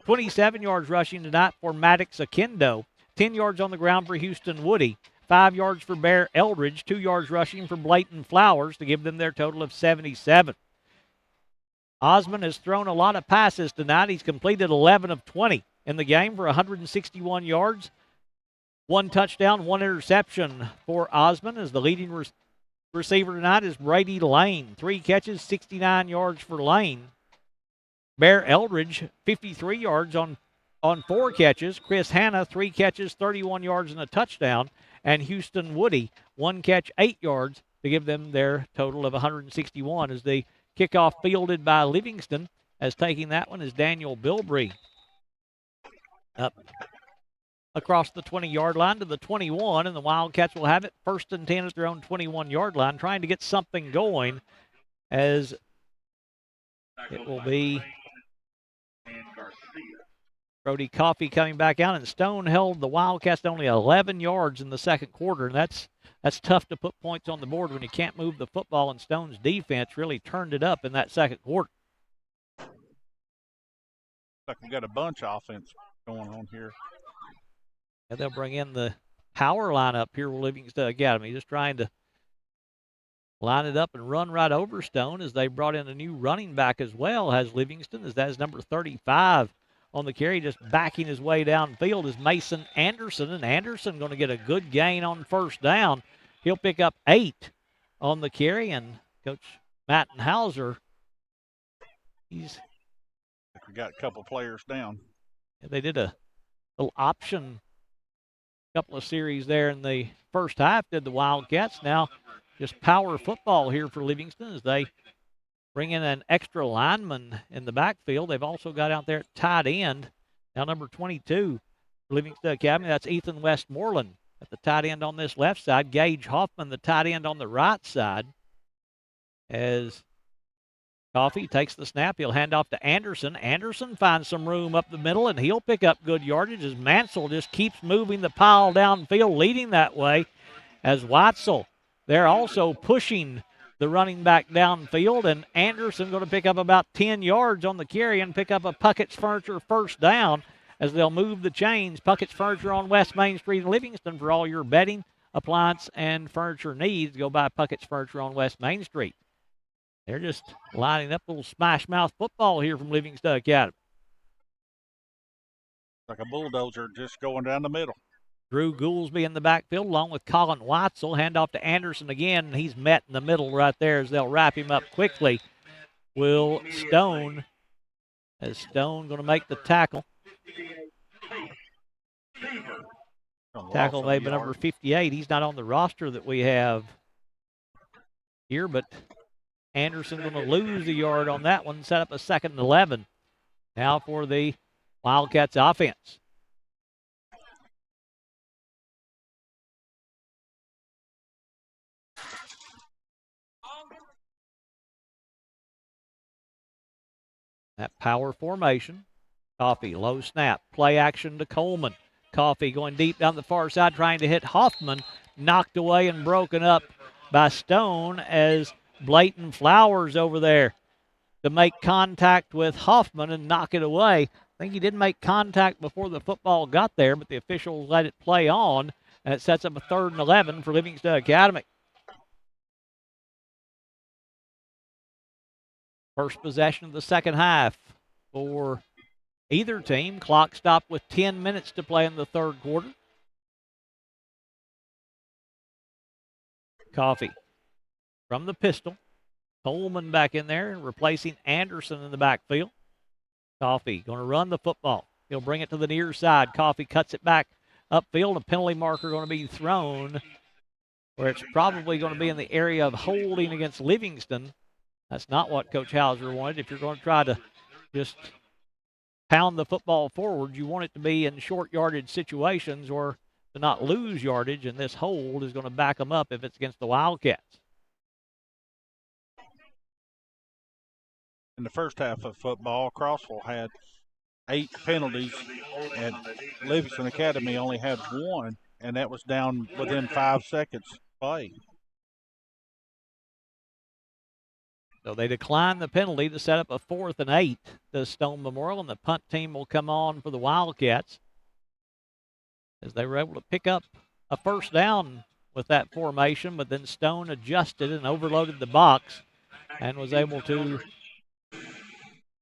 27 yards rushing tonight for Maddox Akendo. 10 yards on the ground for Houston Woody. 5 yards for Bear Eldridge, 2 yards rushing for Blayton Flowers to give them their total of 77. Osmond has thrown a lot of passes tonight. He's completed 11 of 20 in the game for 161 yards. 1 touchdown, 1 interception for Osmond as the leading receiver tonight is Brady Lane. 3 catches, 69 yards for Lane. Bear Eldridge, 53 yards on 4 catches. Chris Hanna, 3 catches, 31 yards and a touchdown. And Houston Woody, 1 catch, 8 yards to give them their total of 161 as the kickoff fielded by Livingston. As taking that one is Daniel Bilbrey. Up across the 20-yard line to the 21, and the Wildcats will have it first and 10 at their own 21-yard line, trying to get something going as it will be Brody Coffey coming back out, and Stone held the Wildcats to only 11 yards in the second quarter, and that's tough to put points on the board when you can't move the football, and Stone's defense really turned it up in that second quarter. Like we got a bunch of offense going on here. And they'll bring in the power lineup here with Livingston Academy, just trying to line it up and run right over Stone as they brought in a new running back as well, has Livingston, as that is number 35 on the carry, just backing his way downfield is Mason Anderson, and Anderson going to get a good gain on first down. He'll pick up 8 on the carry, and Coach Mattenhauser, We got a couple players down. They did a little option, couple of series there in the first half, did the Wildcats. Now just power football here for Livingston as they bring in an extra lineman in the backfield. They've also got out there at tight end, now number 22 for Livingston Academy. That's Ethan Westmoreland at the tight end on this left side. Gage Hoffman, the tight end on the right side, as Coffee takes the snap. He'll hand off to Anderson. Anderson finds some room up the middle, and he'll pick up good yardage as Mansell just keeps moving the pile downfield, leading that way as Watzel. They're also pushing the running back downfield, and Anderson going to pick up about 10 yards on the carry and pick up a Puckett's Furniture first down as they'll move the chains. Puckett's Furniture on West Main Street in Livingston for all your bedding, appliance, and furniture needs. Go by Puckett's Furniture on West Main Street. They're just lining up a little smash mouth football here from Livingston Academy. Like a bulldozer just going down the middle. Drew Goolsby in the backfield along with Colin Watzel. Hand off to Anderson again. He's met in the middle right there as they'll wrap him up quickly. Will Stone, as Stone going to make the tackle. Tackle maybe number 58. He's not on the roster that we have here, but Anderson going to lose a yard on that one, set up a 2nd and 11. Now for the Wildcats offense. That power formation. Coffee, low snap, play action to Coleman. Coffee going deep down the far side, trying to hit Hoffman. Knocked away and broken up by Stone as Blayton Flowers over there to make contact with Hoffman and knock it away. I think he didn't make contact before the football got there, but the officials let it play on, and it sets up a 3rd and 11 for Livingston Academy. First possession of the second half for either team. Clock stopped with 10 minutes to play in the 3rd quarter. Coffee from the pistol. Coleman back in there, replacing Anderson in the backfield. Coffee going to run the football. He'll bring it to the near side. Coffee cuts it back upfield. A penalty marker going to be thrown where it's probably going to be in the area of holding against Livingston. That's not what Coach Hauser wanted. If you're going to try to just pound the football forward, you want it to be in short yardage situations or to not lose yardage, and this hold is going to back them up if it's against the Wildcats. In the first half of football, Crossville had 8 penalties, and Livingston Academy only had 1, and that was down within 5 seconds play. So they decline the penalty to set up a 4th and 8 to Stone Memorial, and the punt team will come on for the Wildcats as they were able to pick up a first down with that formation, but then Stone adjusted and overloaded the box and was able to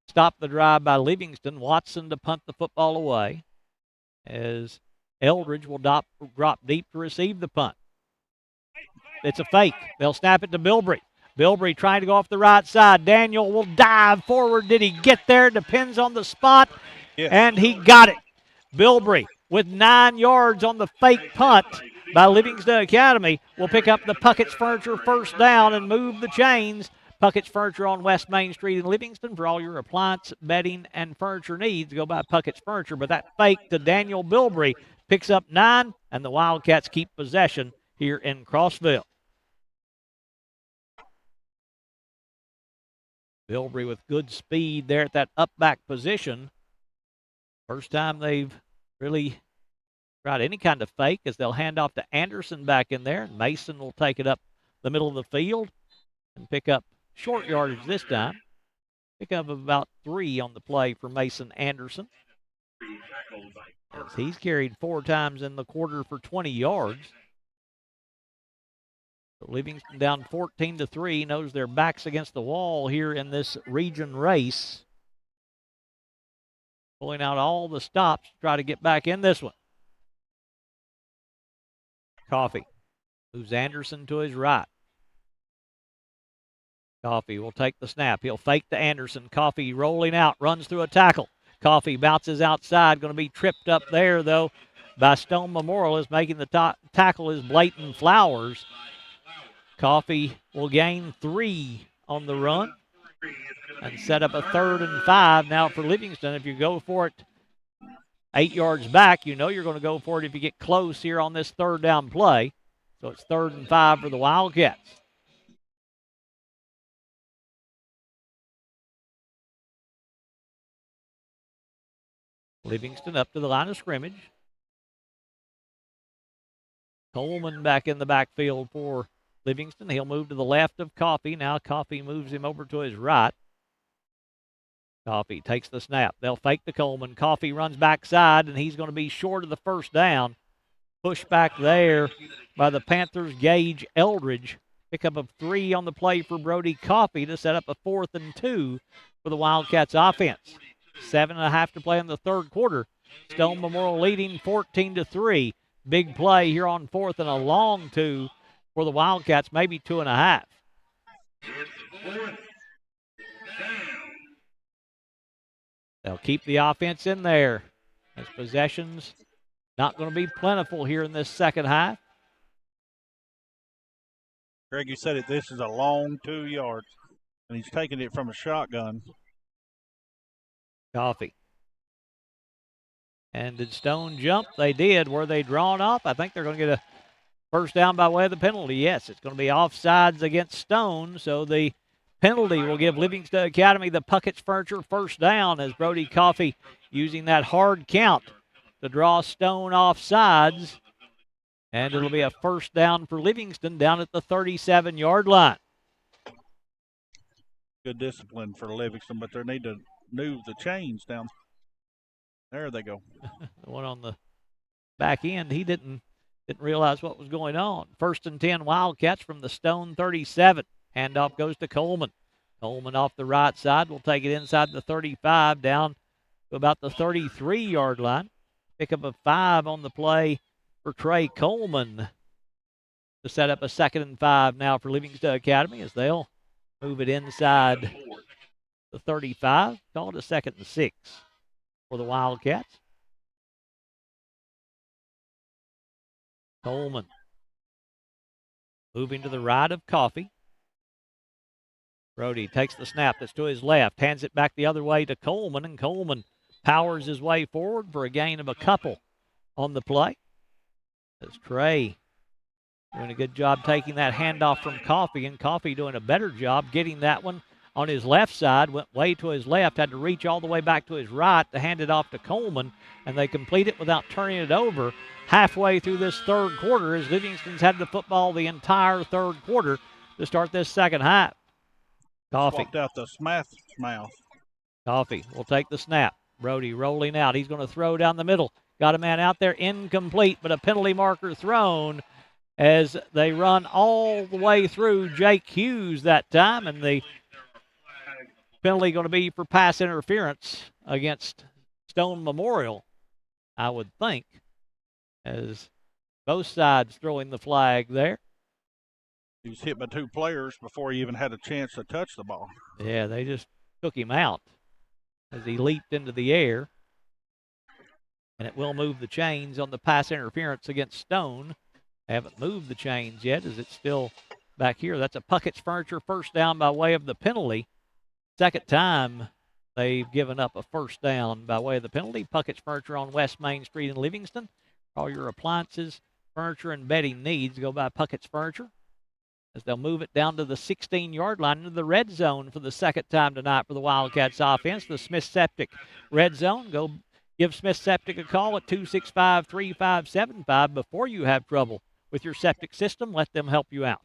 stop the drive by Livingston. Watson to punt the football away as Eldridge will drop deep to receive the punt. It's a fake. They'll snap it to Bilbrey. Bilbrey trying to go off the right side. Daniel will dive forward. Did he get there? Depends on the spot. Yeah. And he got it. Bilbrey with 9 yards on the fake punt by Livingston Academy will pick up the Puckett's Furniture first down and move the chains. Puckett's Furniture on West Main Street in Livingston for all your appliance, bedding, and furniture needs. Go by Puckett's Furniture. But that fake to Daniel Bilbrey picks up 9, and the Wildcats keep possession here in Crossville. Bilbrey with good speed there at that up back position. First time they've really tried any kind of fake as they'll hand off to Anderson back in there. And Mason will take it up the middle of the field and pick up short yardage this time. Pick up about 3 on the play for Mason Anderson, as he's carried 4 times in the quarter for 20 yards. So Livingston down 14-3, knows their backs against the wall here in this region race. Pulling out all the stops to try to get back in this one. Coffee moves Anderson to his right. Coffee will take the snap. He'll fake to Anderson. Coffee rolling out, runs through a tackle. Coffee bounces outside, going to be tripped up there, though, by Stone Memorial, as making the tackle is Blayton Flowers. Coffee will gain 3 on the run and set up a 3rd and 5 now for Livingston. If you go for it 8 yards back, you know you're going to go for it if you get close here on this 3rd down play. So it's 3rd and 5 for the Wildcats. Livingston up to the line of scrimmage. Coleman back in the backfield for Livingston. He'll move to the left of Coffee. Now Coffee moves him over to his right. Coffee takes the snap. They'll fake the Coleman. Coffee runs backside, and he's going to be short of the first down. Push back there by the Panthers' Gage Eldridge. Pickup of 3 on the play for Brody Coffee to set up a 4th and 2 for the Wildcats offense. 7.5 to play in the third quarter. Stone Memorial leading 14-3. Big play here on 4th and a long 2 for the Wildcats, maybe 2.5. They'll keep the offense in there as possessions not going to be plentiful here in this second half. Greg, you said it. This is a long 2 yards, and he's taking it from a shotgun. Coffee. And did Stone jump? They did. Were they drawn up? I think they're going to get a first down by way of the penalty. Yes, it's going to be offsides against Stone, so the penalty will give Livingston Academy the Puckett's Furniture first down as Brody Coffee using that hard count to draw Stone off sides. And it'll be a first down for Livingston down at the 37-yard line. Good discipline for Livingston, but they need to move the chains down. There they go. The one on the back end, he didn't realize what was going on. 1st and 10 Wildcats from the Stone 37. Handoff goes to Coleman. Coleman off the right side will take it inside the 35 down to about the 33-yard line. Pickup of 5 on the play for Trey Coleman to set up a 2nd and 5 now for Livingston Academy as they'll move it inside the 35. Call it a 2nd and 6 for the Wildcats. Coleman moving to the right of Coffee. Brody takes the snap that's to his left, hands it back the other way to Coleman, and Coleman powers his way forward for a gain of a couple on the play. That's Trey doing a good job taking that handoff from Coffee, and Coffee doing a better job getting that one on his left side, went way to his left, had to reach all the way back to his right to hand it off to Coleman, and they complete it without turning it over halfway through this third quarter as Livingston's had the football the entire third quarter to start this second half. Coffee. Walked out the Smith's mouth. Coffee will take the snap. Brody rolling out. He's going to throw down the middle. Got a man out there, incomplete, but a penalty marker thrown as they run all the way through Jake Hughes that time, and the penalty going to be for pass interference against Stone Memorial, I would think, as both sides throwing the flag there. He was hit by 2 players before he even had a chance to touch the ball. Yeah, they just took him out as he leaped into the air. And it will move the chains on the pass interference against Stone. They haven't moved the chains yet as it's still back here. That's a Puckett's Furniture first down by way of the penalty. Second time they've given up a first down by way of the penalty. Puckett's Furniture on West Main Street in Livingston. All your appliances, furniture, and bedding needs go by Puckett's Furniture as they'll move it down to the 16-yard line into the red zone for the second time tonight for the Wildcats offense. The Smith Septic red zone. Go give Smith Septic a call at 265-3575 before you have trouble with your septic system. Let them help you out.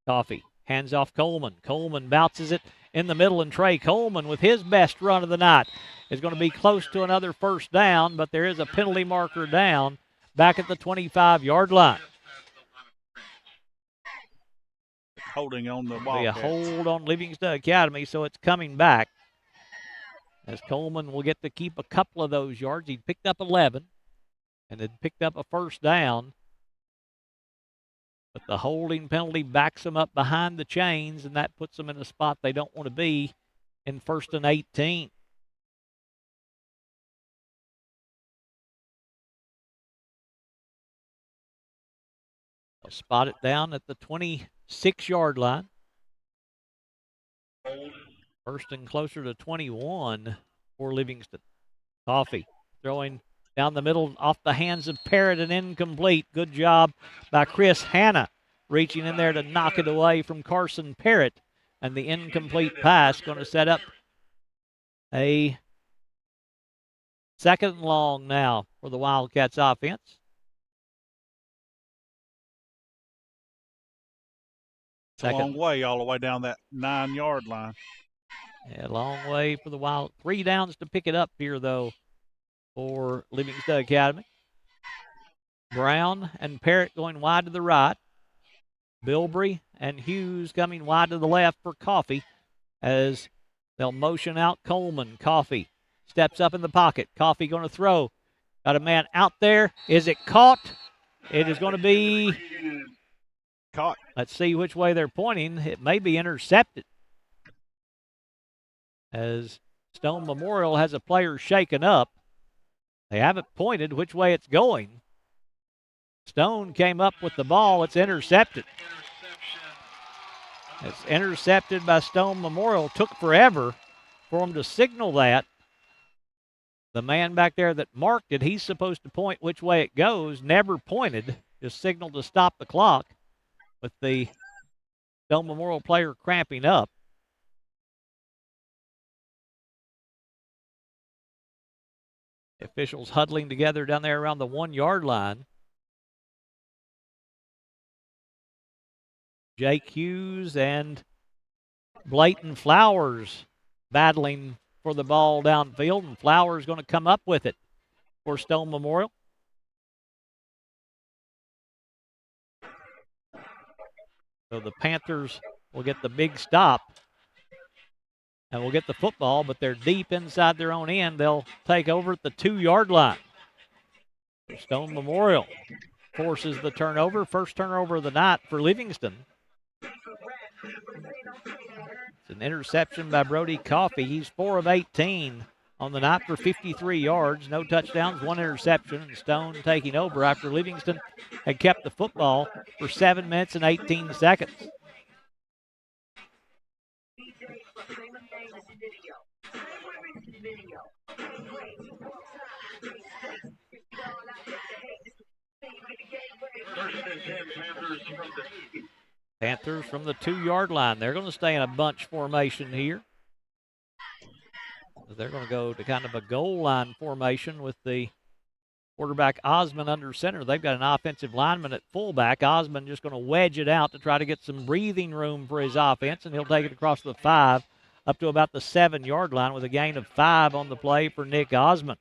Coffee hands off Coleman. Coleman bounces it in the middle, and Trey Coleman with his best run of the night is going to be close to another first down, but there is a penalty marker down back at the 25-yard line. Holding on the ball. Be a hold on Livingston Academy, so it's coming back as Coleman will get to keep a couple of those yards. He picked up 11 and had picked up a first down, but the holding penalty backs them up behind the chains, and that puts them in a spot they don't want to be in 1st and 18. They'll spot it down at the 26-yard line. First and closer to 21 for Livingston. Coffee throwing down the middle off the hands of Parrott and incomplete. Good job by Chris Hanna reaching in there to knock it away from Carson Parrott. And the incomplete pass going to set up a 2nd and long now for the Wildcats offense. It's a long way all the way down that 9-yard line. Yeah, long way for the Wild. 3 downs to pick it up here, though, for Livingston Academy. Brown and Parrott going wide to the right. Bilbrey and Hughes coming wide to the left for Coffee as they'll motion out Coleman. Coffee steps up in the pocket. Coffee going to throw. Got a man out there. Is it caught? It is going to be caught. Let's see which way they're pointing. It may be intercepted, as Stone Memorial has a player shaken up. They haven't pointed which way it's going. Stone came up with the ball. It's intercepted. It's intercepted by Stone Memorial. Took forever for them to signal that. The man back there that marked it, he's supposed to point which way it goes, never pointed, just signaled to stop the clock with the Stone Memorial player cramping up. The officials huddling together down there around the 1-yard line. Jake Hughes and Blayton Flowers battling for the ball downfield, and Flowers going to come up with it for Stone Memorial. So the Panthers will get the big stop and will get the football, but they're deep inside their own end. They'll take over at the 2-yard line. Stone Memorial forces the turnover. First turnover of the night for Livingston. It's an interception by Brody Coffey. He's 4 of 18 on the night for 53 yards. No touchdowns, 1 interception. And Stone taking over after Livingston had kept the football for 7 minutes and 18 seconds. Panthers from the 2-yard line. They're going to stay in a bunch formation here. They're going to go to kind of a goal line formation with the quarterback Osmond under center. They've got an offensive lineman at fullback. Osmond just going to wedge it out to try to get some breathing room for his offense, and he'll take it across the 5 up to about the 7-yard line with a gain of 5 on the play for Nick Osmond.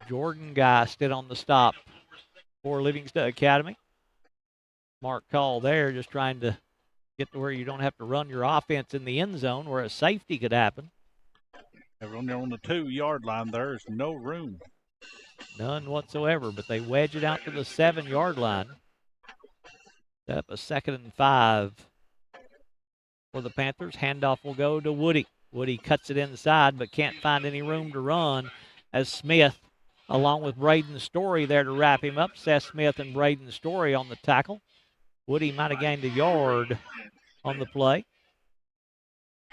Jordan Geist on the stop for Livingston Academy. Mark call there, just trying to get to where you don't have to run your offense in the end zone where a safety could happen. Everyone on the 2-yard line, there's no room. None whatsoever, but they wedge it out to the 7-yard line. Set up a 2nd and 5 for the Panthers. Handoff will go to Woody. Woody cuts it inside, but can't find any room to run as Smith, along with Braden Story there to wrap him up. Seth Smith and Braden Story on the tackle. Woody might have gained a yard on the play.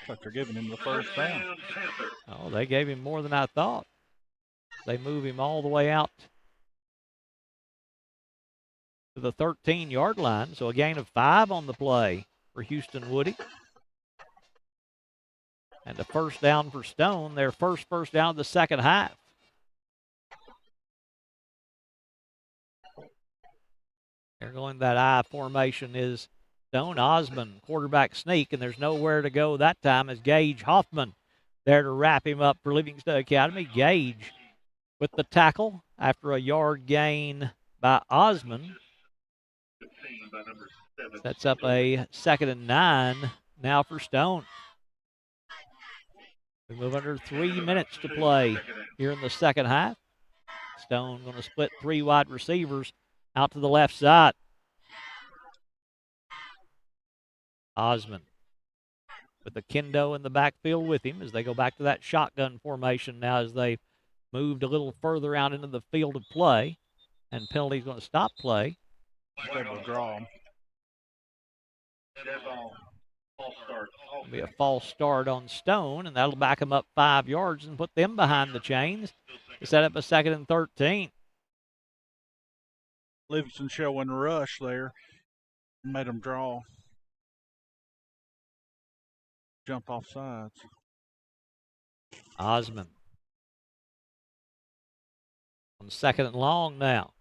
But they're giving him the first down. Oh, they gave him more than I thought. They move him all the way out to the 13-yard line. So a gain of 5 on the play for Houston Woody. And a first down for Stone, their first down of the second half. They're going that I formation is Stone. Osmond, quarterback sneak, and there's nowhere to go that time as Gage Hoffman there to wrap him up for Livingston Academy. Gage with the tackle after a yard gain by Osmond. Sets up a 2nd and 9 now for Stone. We move under 3 minutes to play here in the second half. Stone going to split 3 wide receivers out to the left side. Osmond with the Kendo in the backfield with him as they go back to that shotgun formation now as they moved a little further out into the field of play. And penalty's going to stop play. Double draw. It'll be a false start on Stone, and that'll back them up 5 yards and put them behind the chains to set up a 2nd and 13. Livingston showing rush there. Made them draw. jump off sides. Osmond on 2nd and long now.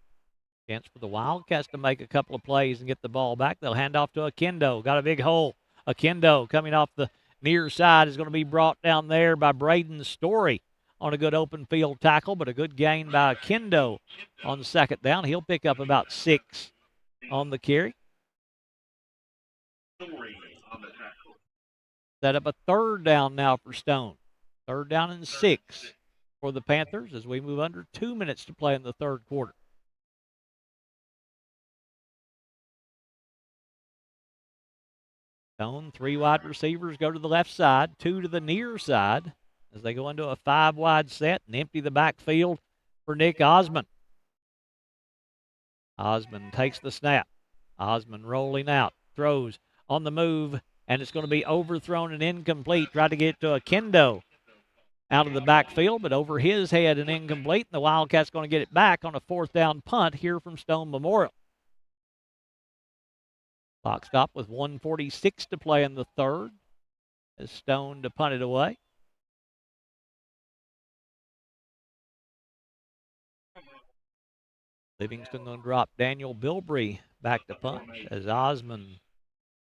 Chance for the Wildcats to make a couple of plays and get the ball back. They'll hand off to Akendo. Got a big hole. Akendo coming off the near side is going to be brought down there by Braden Story on a good open field tackle, but a good gain by Akendo on 2nd down. He'll pick up about 6 on the carry. Set up a 3rd down now for Stone. 3rd down and 6 for the Panthers as we move under 2 minutes to play in the 3rd quarter. Stone, 3 wide receivers go to the left side, 2 to the near side as they go into a 5-wide set and empty the backfield for Nick Osmond. Osmond takes the snap. Osmond rolling out, throws on the move, and it's going to be overthrown and incomplete. Tried to get it to Akendo out of the backfield, but over his head and incomplete. And the Wildcats going to get it back on a 4th down punt here from Stone Memorial. Clock stop with 1:46 to play in the 3rd as Stone to punt it away. Livingston going to drop Daniel Bilbrey back to punt as Osmond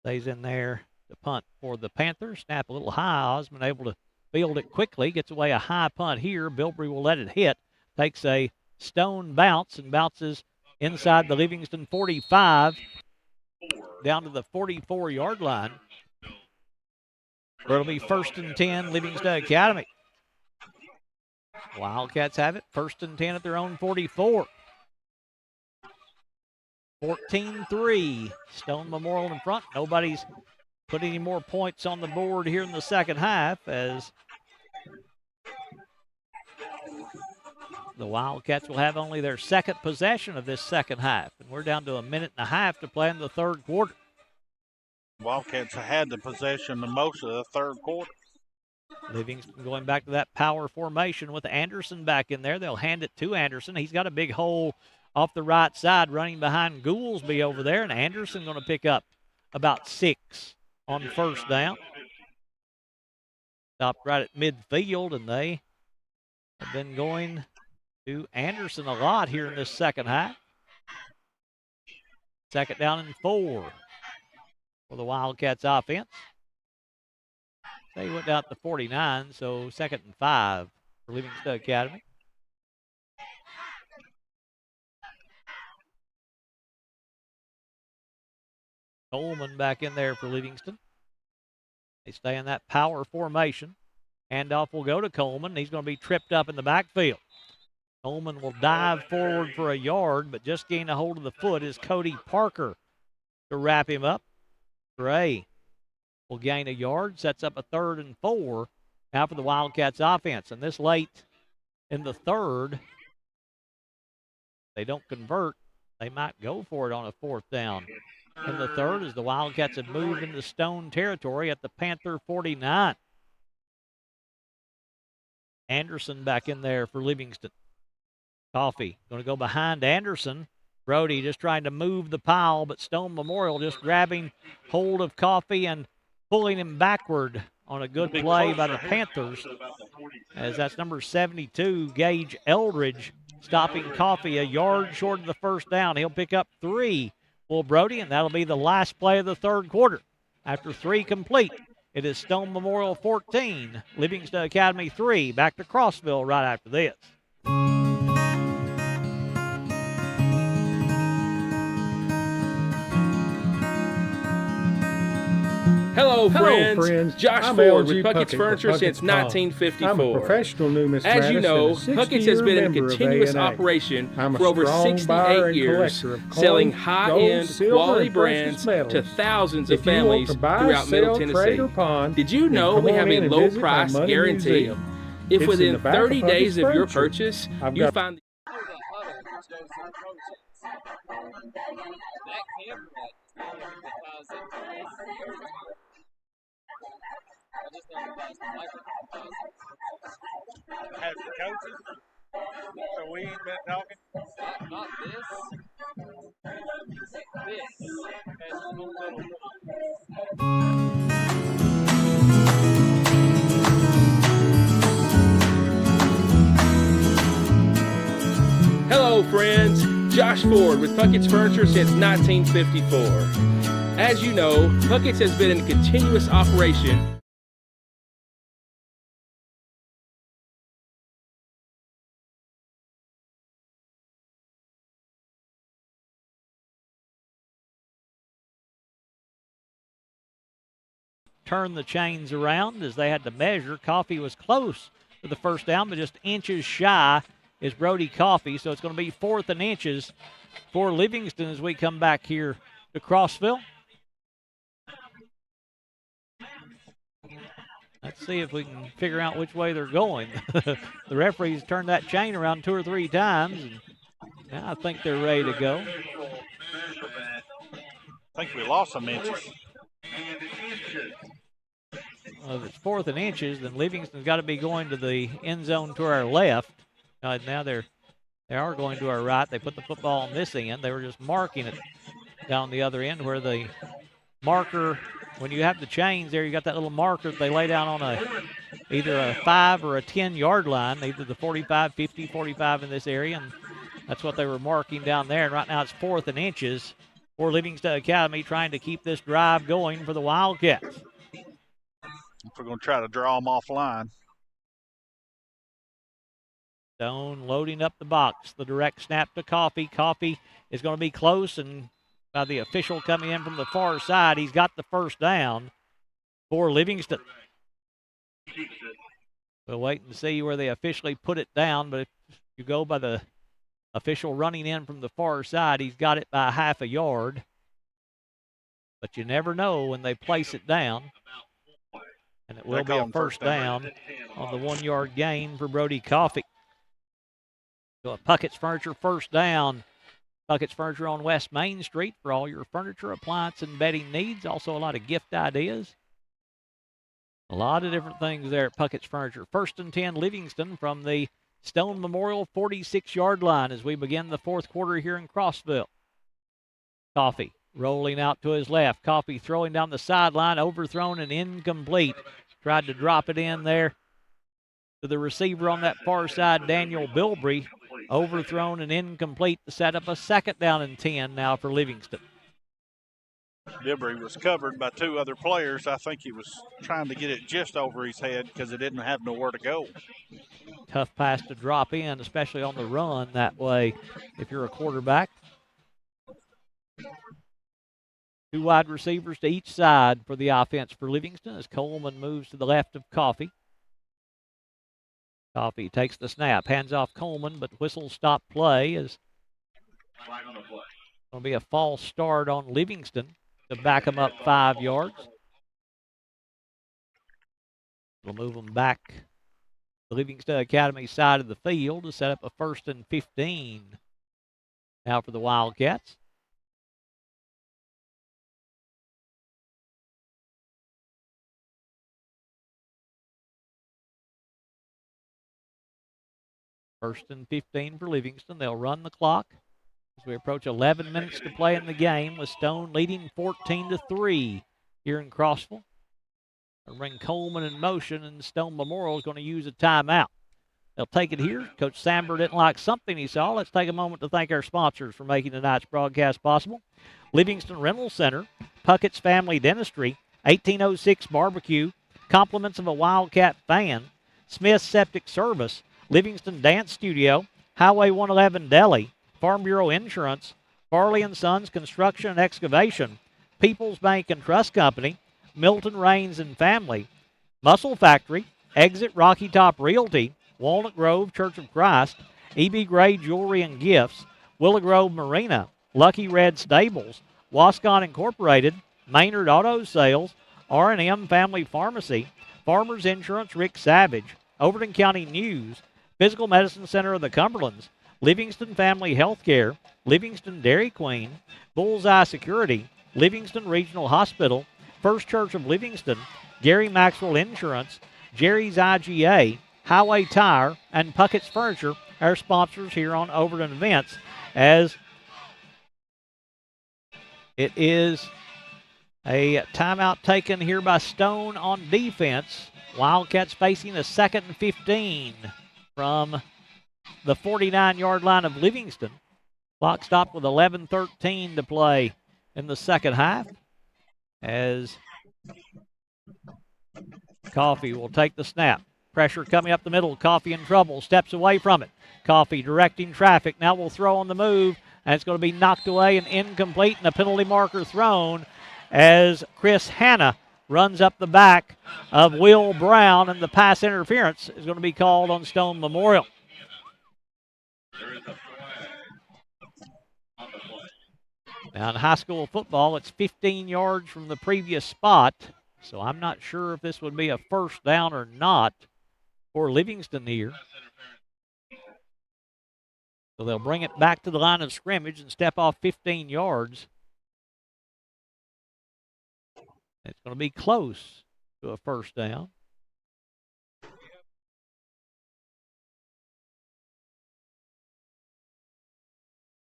stays in there to punt for the Panthers. Snap a little high. Osmond able to field it quickly. Gets away a high punt here. Bilbrey will let it hit. Takes a Stone bounce and bounces inside the Livingston 45 down to the 44-yard line. Where it'll be 1st and 10, Livingston Academy. Wildcats have it. 1st and 10 at their own 44. 14-3. Stone Memorial in front. Nobody's put any more points on the board here in the 2nd half as the Wildcats will have only their 2nd possession of this 2nd half. And we're down to a minute and a half to play in the 3rd quarter. Wildcats had the possession the most of the 3rd quarter. Livingston going back to that power formation with Anderson back in there. They'll hand it to Anderson. He's got a big hole off the right side running behind Goolsby over there. And Anderson going to pick up about 6 on 1st down. Stopped right at midfield, and they have been going to Anderson a lot here in this 2nd half. 2nd down and 4 for the Wildcats offense. They went down to 49, so 2nd and 5 for Livingston Academy. Coleman back in there for Livingston. They stay in that power formation. Handoff will go to Coleman. He's going to be tripped up in the backfield. Coleman will dive forward for a yard, but just gain a hold of the foot is Cody Parker to wrap him up. Gray will gain a yard, sets up a 3rd and 4 now for the Wildcats offense. And this late in the 3rd, they don't convert. They might go for it on a 4th down. In the 3rd, as the Wildcats have moved into Stone territory at the Panther 49. Anderson back in there for Livingston. Coffee going to go behind Anderson. Brody just trying to move the pile, but Stone Memorial just grabbing hold of Coffee and pulling him backward on a good play by the Panthers. As that's number 72, Gage Eldridge, stopping Coffee a yard short of the 1st down. He'll pick up 3 for Brody, and that'll be the last play of the 3rd quarter. After 3 complete, it is Stone Memorial 14, Livingston Academy 3. Back to Crossville right after this. Hello, friends. Josh Ford with LG Puckett's Puckett Furniture with since Puckett's Pond. 1954. I'm a professional numismatist. As you know, and a Puckett's has been in a 60-year member of continuous A&A. operation I'm a for over strong buyer 68 and years, collector of coin, selling gold, high-end, silver, quality and brands precious metals. to thousands of If you want families to buy, throughout Middle sell, trade, Tennessee. or pawn, Did you then know come we on have in a and low visit my price Money guarantee? Museum. If It's within in the back of 30 Puckett's days of your Furniture. purchase, I've you got find Has the coaches? So we ain't been talking? Not this. This has a little bit of Ford with Puckett's Furniture since 1954. As you know, Puckett's has been in continuous operation. Turn the chains around as they had to measure. Coffee was close to the first down, but just inches shy is Brody Coffee. So it's going to be 4th and inches for Livingston as we come back here to Crossville. Let's see if we can figure out which way they're going. The referees turned that chain around 2 or 3 times, and now I think they're ready to go. I think we lost some inches. Well, if it's 4th and inches, then Livingston's got to be going to the end zone to our left. Now they are going to our right. They put the football on this end. They were just marking it down the other end where the marker, when you have the chains there, you got that little marker that they lay down on either a 5 or a 10-yard line, either the 45, 50, 45 in this area, and that's what they were marking down there. And right now it's 4th and inches for Livingston Academy, trying to keep this drive going for the Wildcats. If we're going to try to draw them offline. Stone loading up the box. The direct snap to Coffee. Coffee is going to be close, and by the official coming in from the far side, he's got the first down for Livingston. We'll wait and see where they officially put it down, but if you go by the official running in from the far side, he's got it by half a yard. But you never know when they place it down. And it will be a first down on the 1-yard gain for Brody Coffee. So a Puckett's Furniture first down. Puckett's Furniture on West Main Street for all your furniture, appliance, and bedding needs. Also a lot of gift ideas. A lot of different things there at Puckett's Furniture. 1st and 10, Livingston from the Stone Memorial 46-yard line as we begin the 4th quarter here in Crossville. Coffee rolling out to his left. Coffee throwing down the sideline, overthrown and incomplete. Tried to drop it in there to the receiver on that far side, Daniel Bilbrey. Overthrown and incomplete to set up a 2nd down and 10 now for Livingston. Bilbrey was covered by 2 other players. I think he was trying to get it just over his head because it didn't have nowhere to go. Tough pass to drop in, especially on the run that way if you're a quarterback. 2 wide receivers to each side for the offense for Livingston as Coleman moves to the left of Coffee. Coffee takes the snap, hands off Coleman, but whistle stop play is going to be a false start on Livingston to back them up 5 yards. We'll move them back to the Livingston Academy side of the field to set up a 1st and 15 now for the Wildcats. First and 15 for Livingston. They'll run the clock as we approach 11 minutes to play in the game with Stone leading 14-3 here in Crossville. They'll bring Coleman in motion, and Stone Memorial is going to use a timeout. They'll take it here. Coach Samber didn't like something he saw. Let's take a moment to thank our sponsors for making tonight's broadcast possible. Livingston Rental Center, Puckett's Family Dentistry, 1806 Barbecue, compliments of a Wildcat fan, Smith's Septic Service, Livingston Dance Studio, Highway 111 Deli, Farm Bureau Insurance, Farley & Sons Construction and Excavation, People's Bank and Trust Company, Milton Rains and Family, Muscle Factory, Exit Rocky Top Realty, Walnut Grove Church of Christ, E.B. Gray Jewelry and Gifts, Willow Grove Marina, Lucky Red Stables, Wascon Incorporated, Maynard Auto Sales, R&M Family Pharmacy, Farmers Insurance Rick Savage, Overton County News, Physical Medicine Center of the Cumberlands, Livingston Family Healthcare, Livingston Dairy Queen, Bullseye Security, Livingston Regional Hospital, First Church of Livingston, Gary Maxwell Insurance, Jerry's IGA, Highway Tire, and Puckett's Furniture, our sponsors here on Overton Events, as it is a timeout taken here by Stone on defense. Wildcats facing a 2nd and 15 from the 49-yard line of Livingston. Clock stopped with 11:13 to play in the second half as Coffee will take the snap. Pressure coming up the middle. Coffee in trouble. Steps away from it. Coffee directing traffic. Now will throw on the move. And it's going to be knocked away and incomplete, and a penalty marker thrown as Chris Hanna runs up the back of Will Brown, and the pass interference is going to be called on Stone Memorial. There is a flag on the play. Now in high school football, it's 15 yards from the previous spot, so I'm not sure if this would be a first down or not for Livingston here. So they'll bring it back to the line of scrimmage and step off 15 yards. It's going to be close to a first down.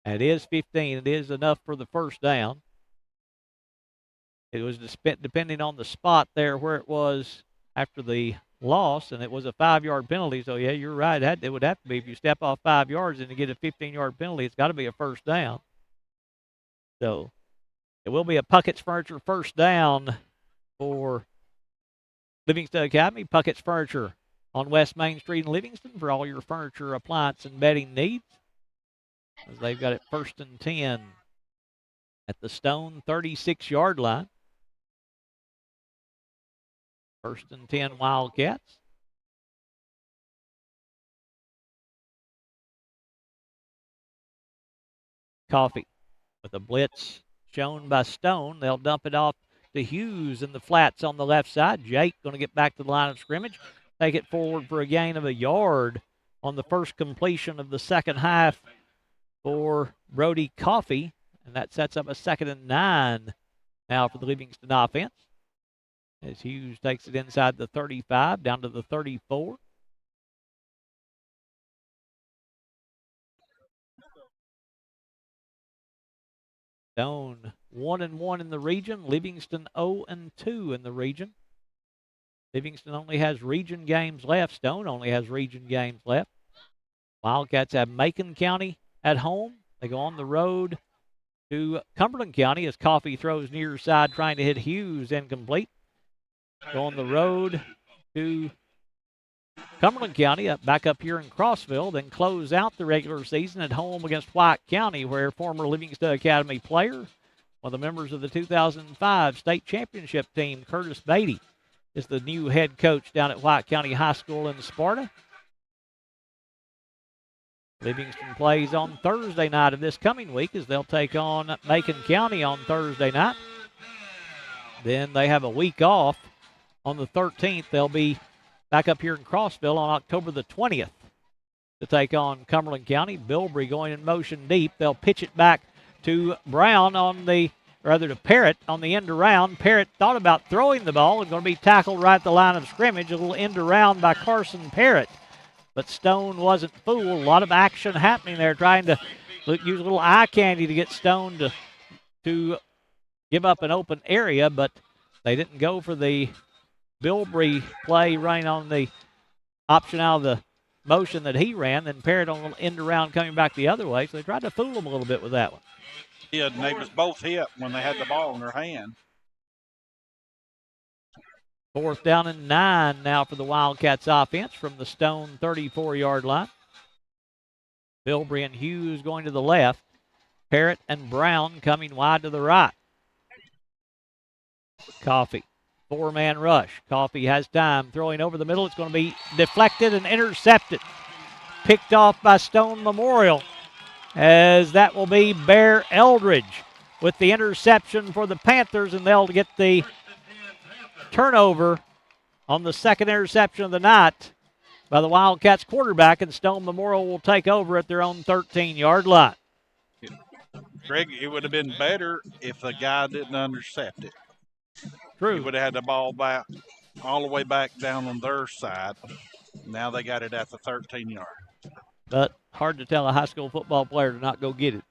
And it is 15. It is enough for the first down. It was depending on the spot there where it was after the loss, and it was a 5-yard penalty. So, yeah, you're right. It would have to be if you step off 5 yards and you get a 15-yard penalty, it's got to be a first down. So, it will be a Puckett's Furniture first down for Livingston Academy. Puckett's Furniture on West Main Street in Livingston for all your furniture, appliance, and bedding needs. As they've got it 1st and 10 at the Stone 36-yard line. 1st and 10 Wildcats. Coffee with a blitz shown by Stone. They'll dump it off to Hughes in the flats on the left side. Jake going to get back to the line of scrimmage. Take it forward for a gain of a yard on the first completion of the second half for Brody Coffee. And that sets up a 2nd and 9 now for the Livingston offense, as Hughes takes it inside the 35 down to the 34. Stone 1-1 in the region. Livingston 0-2 in the region. Livingston only has region games left. Stone only has region games left. Wildcats have Macon County at home. They go on the road to Cumberland County as Coffee throws near side trying to hit Hughes, incomplete. Go on the road to Cumberland County, back up here in Crossville, then close out the regular season at home against White County, where former Livingston Academy player, one of the members of the 2005 state championship team, Curtis Beatty, is the new head coach down at White County High School in Sparta. Livingston plays on Thursday night of this coming week as they'll take on Macon County on Thursday night. Then they have a week off. On the 13th, they'll be back up here in Crossville on October the 20th to take on Cumberland County. Bilbrey going in motion deep. They'll pitch it back to Brown to Parrott on the end around. Parrott thought about throwing the ball and going to be tackled right at the line of scrimmage. A little end around by Carson Parrott. But Stone wasn't fooled. A lot of action happening there, trying to use a little eye candy to get Stone to give up an open area, but they didn't go for the Bilbrey play running on the option out of the motion that he ran. Then Parrott on the end around coming back the other way, so they tried to fool him a little bit with that one. Yeah, and they was both hit when they had the ball in their hand. 4th down and 9 now for the Wildcats offense from the Stone 34-yard line. Bilbrey and Hughes going to the left. Parrott and Brown coming wide to the right. Coffee, 4-man rush. Coffee has time, throwing over the middle. It's going to be deflected and intercepted. Picked off by Stone Memorial, as that will be Bear Eldridge with the interception for the Panthers, and they'll get the turnover on the second interception of the night by the Wildcats quarterback, and Stone Memorial will take over at their own 13-yard line. Greg, it would have been better if the guy didn't intercept it. True. He would have had the ball back all the way back down on their side. Now they got it at the 13-yard. But hard to tell a high school football player to not go get it.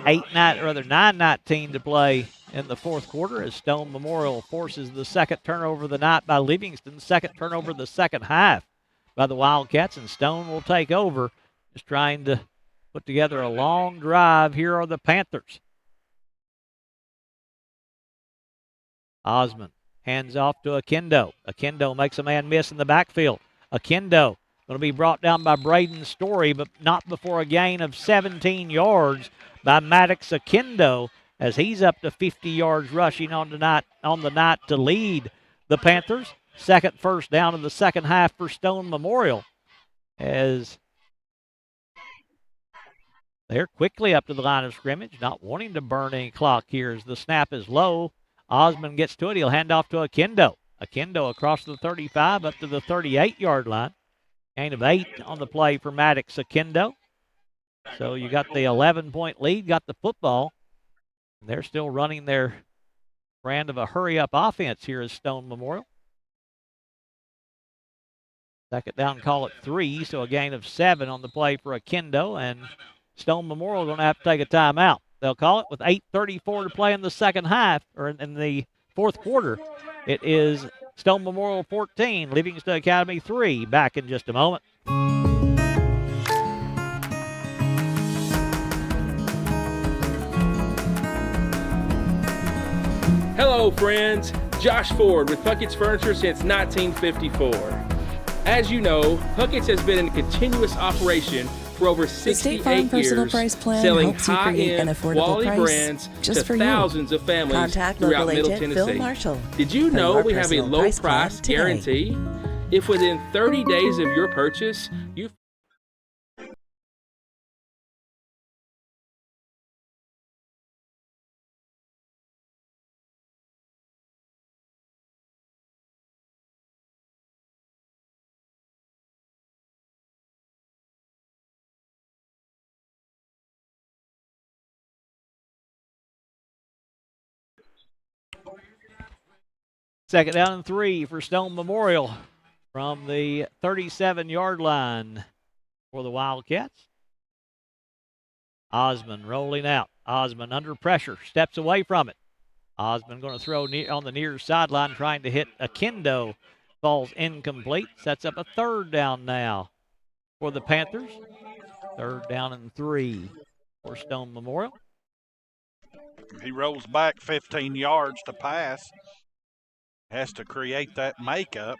9:19 to play in the fourth quarter as Stone Memorial forces the second turnover of the night by Livingston, second turnover of the second half by the Wildcats, and Stone will take over just trying to put together a long drive. Here are the Panthers. Osmond hands off to Akendo. Akendo makes a man miss in the backfield. Akendo going to be brought down by Braden Story, but not before a gain of 17 yards by Maddox Akendo, as he's up to 50 yards rushing on the night to lead the Panthers. Second first down of the second half for Stone Memorial, as they're quickly up to the line of scrimmage, not wanting to burn any clock here as the snap is low. Osmond gets to it. He'll hand off to Akendo. Akendo across the 35 up to the 38-yard line. Gain of 8 on the play for Maddox Akendo. So you got the 11-point lead, got the football. They're still running their brand of a hurry-up offense here as Stone Memorial. Second down, call it 3, so a gain of 7 on the play for Akendo, and Stone Memorial going to have to take a timeout. They'll call it with 8:34 to play in the second half, or in the fourth quarter. It is Stone Memorial 14, Livingston Academy 3. Back in just a moment. Hello, friends. Josh Ford with Puckett's Furniture since 1954. As you know, Puckett's has been in continuous operation for over 68 Personal years, Price Plan selling helps you create an high-end, affordable quality price brands just to for thousands of families Contact throughout local Middle agent Phil Tennessee. Marshall Did you for know your we have a personal low price price plan today. guarantee? If within 30 days of your purchase, you Second down and 3 for Stone Memorial from the 37-yard line for the Wildcats. Osmond rolling out. Osmond under pressure, steps away from it. Osmond going to throw on the near sideline, trying to hit Akendo. Ball's incomplete. Sets up a third down now for the Panthers. Third down and 3 for Stone Memorial. He rolls back 15 yards to pass. Has to create that makeup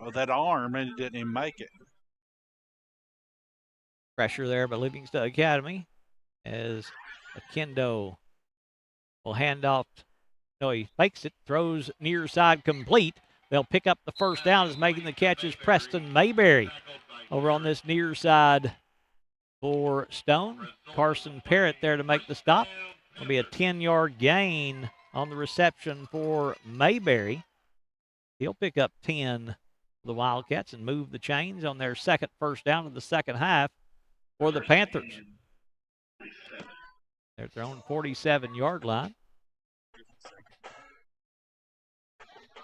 of that arm, and he didn't even make it. Pressure there by Livingston Academy as Akendo will hand off. No, he fakes it, throws near side complete. They'll pick up the first down as making the catches Preston Mayberry over on this near side for Stone. Carson Parrott there to make the stop. It'll be a 10-yard gain on the reception for Mayberry. He'll pick up 10 for the Wildcats and move the chains on their second first down of the second half for the Panthers. They're at their own 47-yard line.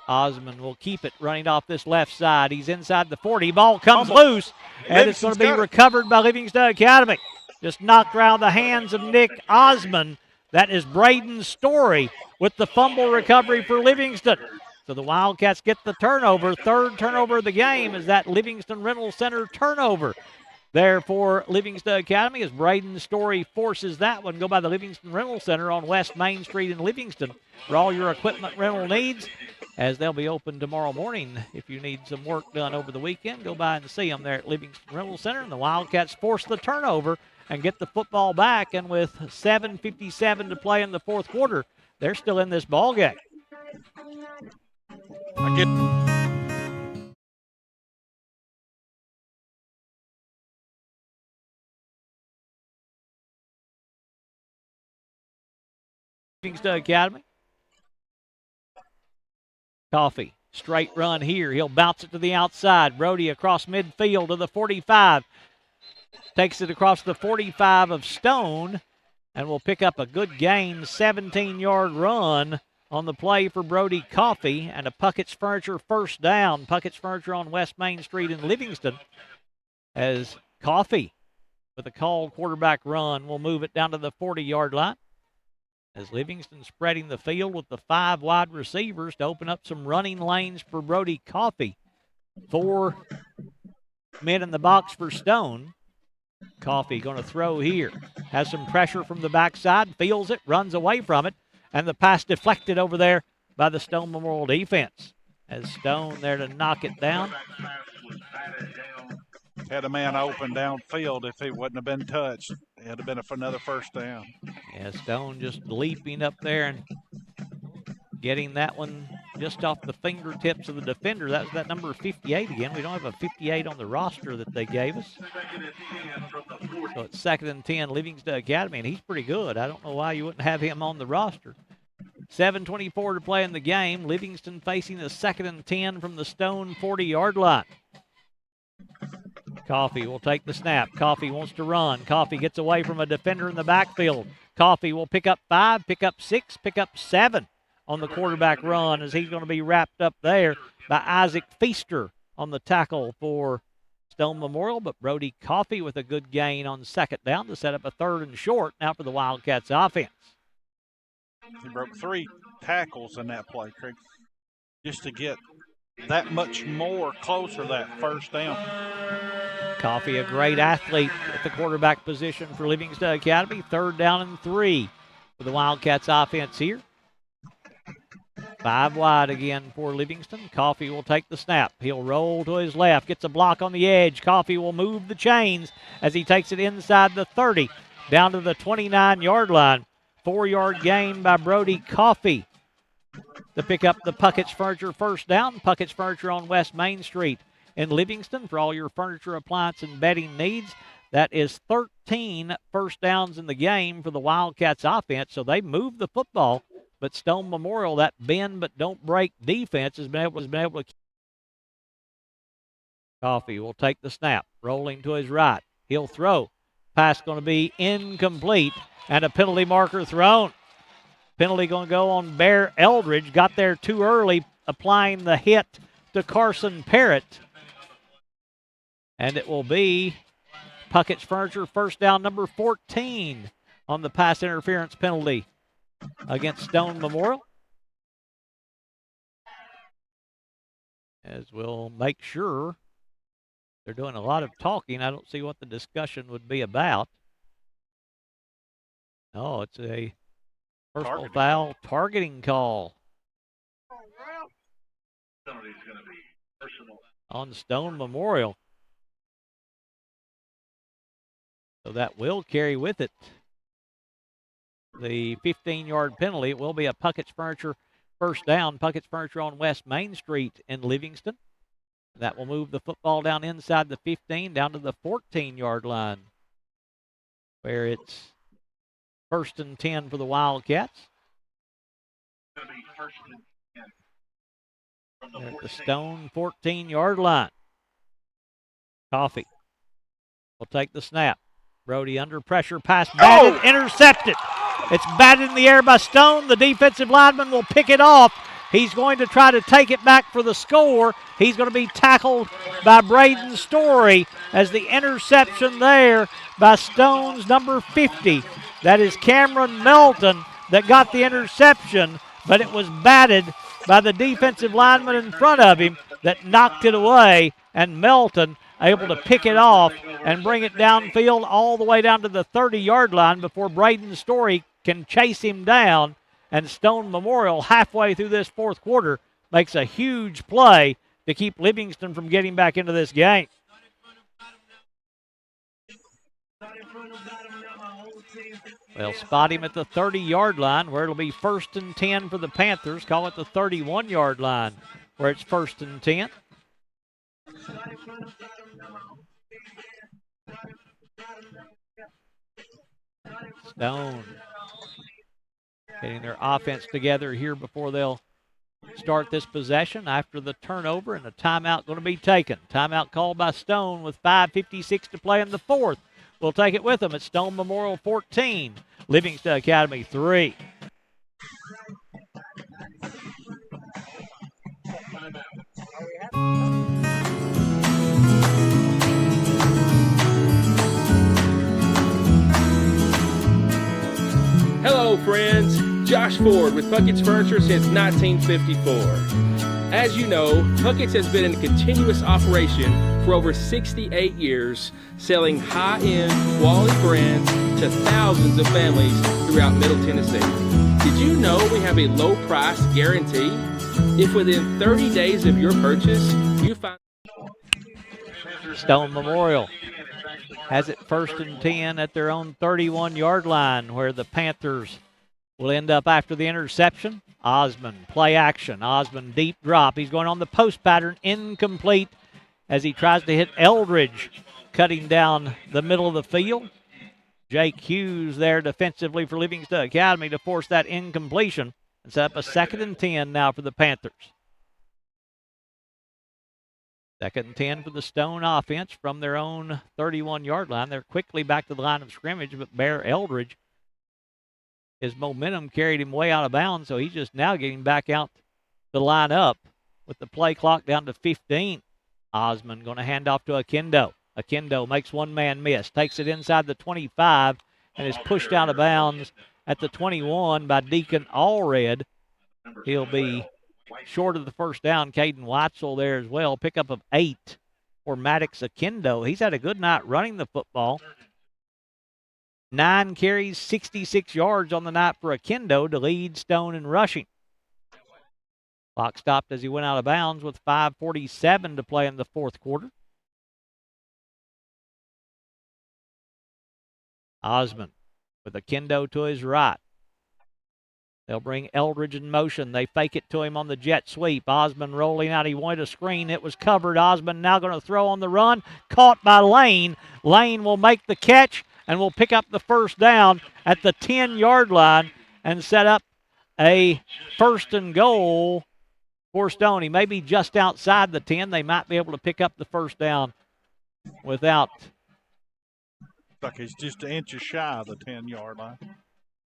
Osmond will keep it running off this left side. He's inside the 40. Ball comes loose, and it's going to be recovered by Livingston Academy. Just knocked around the hands of Nick Osmond. That is Braden Story with the fumble recovery for Livingston. So the Wildcats get the turnover. Third turnover of the game is that Livingston Rental Center turnover. There for Livingston Academy as Braden Story forces that one. Go by the Livingston Rental Center on West Main Street in Livingston for all your equipment rental needs, as they'll be open tomorrow morning. If you need some work done over the weekend, go by and see them there at Livingston Rental Center. And the Wildcats force the turnover and get the football back. And with 7:57 to play in the fourth quarter, they're still in this ball game. Livingston Academy. Coffee, straight run here. He'll bounce it to the outside. Brody across midfield to the 45. Takes it across the 45 of Stone and will pick up a good gain, 17-yard run on the play for Brody Coffee, and a Puckett's Furniture first down. Puckett's Furniture on West Main Street in Livingston, as Coffee with a called quarterback run will move it down to the 40-yard line. As Livingston spreading the field with the 5 wide receivers to open up some running lanes for Brody Coffee. 4 men in the box for Stone. Coffee going to throw here. Has some pressure from the backside, feels it, runs away from it, and the pass deflected over there by the Stone Memorial defense. As Stone there to knock it down. Had a man open downfield if he wouldn't have been touched. It would have been another first down. Yeah, Stone just leaping up there and getting that one just off the fingertips of the defender. That was that number 58 again. We don't have a 58 on the roster that they gave us. So it's 2nd and 10, Livingston Academy, and he's pretty good. I don't know why you wouldn't have him on the roster. 7:24 to play in the game. Livingston facing the 2nd and 10 from the Stone 40-yard line. Coffee will take the snap. Coffee wants to run. Coffee gets away from a defender in the backfield. Coffee will pick up 5, pick up 6, pick up 7 on the quarterback run, as he's going to be wrapped up there by Isaac Feaster on the tackle for Stone Memorial. But Brody Coffee with a good gain on 2nd down to set up a 3rd and short now for the Wildcats offense. He broke 3 tackles in that play, Craig, just to get that much more closer to that first down. Coffee, a great athlete at the quarterback position for Livingston Academy. 3rd down and 3 for the Wildcats offense here. 5 wide again for Livingston. Coffee will take the snap. He'll roll to his left, gets a block on the edge. Coffee will move the chains as he takes it inside the 30, down to the 29-yard line. 4-yard gain by Brody Coffee to pick up the Puckett's Furniture first down. Puckett's Furniture on West Main Street in Livingston for all your furniture, appliance, and bedding needs. That is 13 first downs in the game for the Wildcats offense, so they moved the football. But Stone Memorial, that bend but don't break defense, has been able to keep. Coffee will take the snap, rolling to his right. He'll throw. Pass going to be incomplete, and a penalty marker thrown. Penalty going to go on Bear Eldridge. Got there too early, applying the hit to Carson Parrott. And it will be Puckett's Furniture first down number 14 on the pass interference penalty against Stone Memorial. As we'll make sure they're doing a lot of talking. I don't see what the discussion would be about. Oh, it's a personal foul targeting call on Stone Memorial. So that will carry with it the 15-yard penalty. It will be a Puckett's Furniture first down. Puckett's Furniture on West Main Street in Livingston. That will move the football down inside the 15, down to the 14-yard line, where it's 1st and 10 for the Wildcats. They're at the Stone 14-yard line. Coffee will take the snap. Brody under pressure, pass batted, intercepted. It's batted in the air by Stone. The defensive lineman will pick it off. He's going to try to take it back for the score. He's going to be tackled by Braden Story as the interception there by Stone's number 50. That is Cameron Melton that got the interception, but it was batted by the defensive lineman in front of him that knocked it away, and Melton able to pick it off and bring it downfield all the way down to the 30-yard line before Braden Story can chase him down. And Stone Memorial, halfway through this 4th quarter, makes a huge play to keep Livingston from getting back into this game. They'll spot him at the 30-yard line, where it'll be 1st and 10 for the Panthers. Call it the 31-yard line, where it's 1st and 10. Stone getting their offense together here before they'll start this possession after the turnover, and a timeout going to be taken. Timeout called by Stone with 5:56 to play in the 4th. We'll take it with them at Stone Memorial 14, Livingston Academy 3. Hello, friends. Josh Ford with Puckett's Furniture since 1954. As you know, Puckett's has been in continuous operation for over 68 years, selling high-end quality brands to thousands of families throughout Middle Tennessee. Did you know we have a low price guarantee? If within 30 days of your purchase, you find Stone Memorial has it 1st and 10 at their own 31-yard line, where the Panthers will end up after the interception. Osmond, play action. Osmond, deep drop. He's going on the post pattern, incomplete as he tries to hit Eldridge, cutting down the middle of the field. Jake Hughes there defensively for Livingston Academy to force that incompletion and set up a 2nd and 10 now for the Panthers. 2nd and 10 for the Stone offense from their own 31-yard line. They're quickly back to the line of scrimmage, but Bear Eldridge, his momentum carried him way out of bounds, so he's just now getting back out to line up with the play clock down to 15. Osmond going to hand off to Akendo. Akendo makes one man miss, takes it inside the 25, and is pushed out of bounds at the 21 by Deacon Allred. He'll be short of the first down. Caden Weitzel there as well. Pickup of 8 for Maddox Akendo. He's had a good night running the football. 9 carries, 66 yards on the night for Akendo to lead Stone in rushing. Clock stopped as he went out of bounds with 5:47 to play in the fourth quarter. Osmond with Akendo to his right. They'll bring Eldridge in motion. They fake it to him on the jet sweep. Osmond rolling out. He wanted a screen. It was covered. Osmond now going to throw on the run. Caught by Lane. Lane will make the catch and will pick up the first down at the 10-yard line and set up a 1st and goal for Stone. He may be just outside the 10. They might be able to pick up the first down without. Like he's just inches shy of the 10-yard line.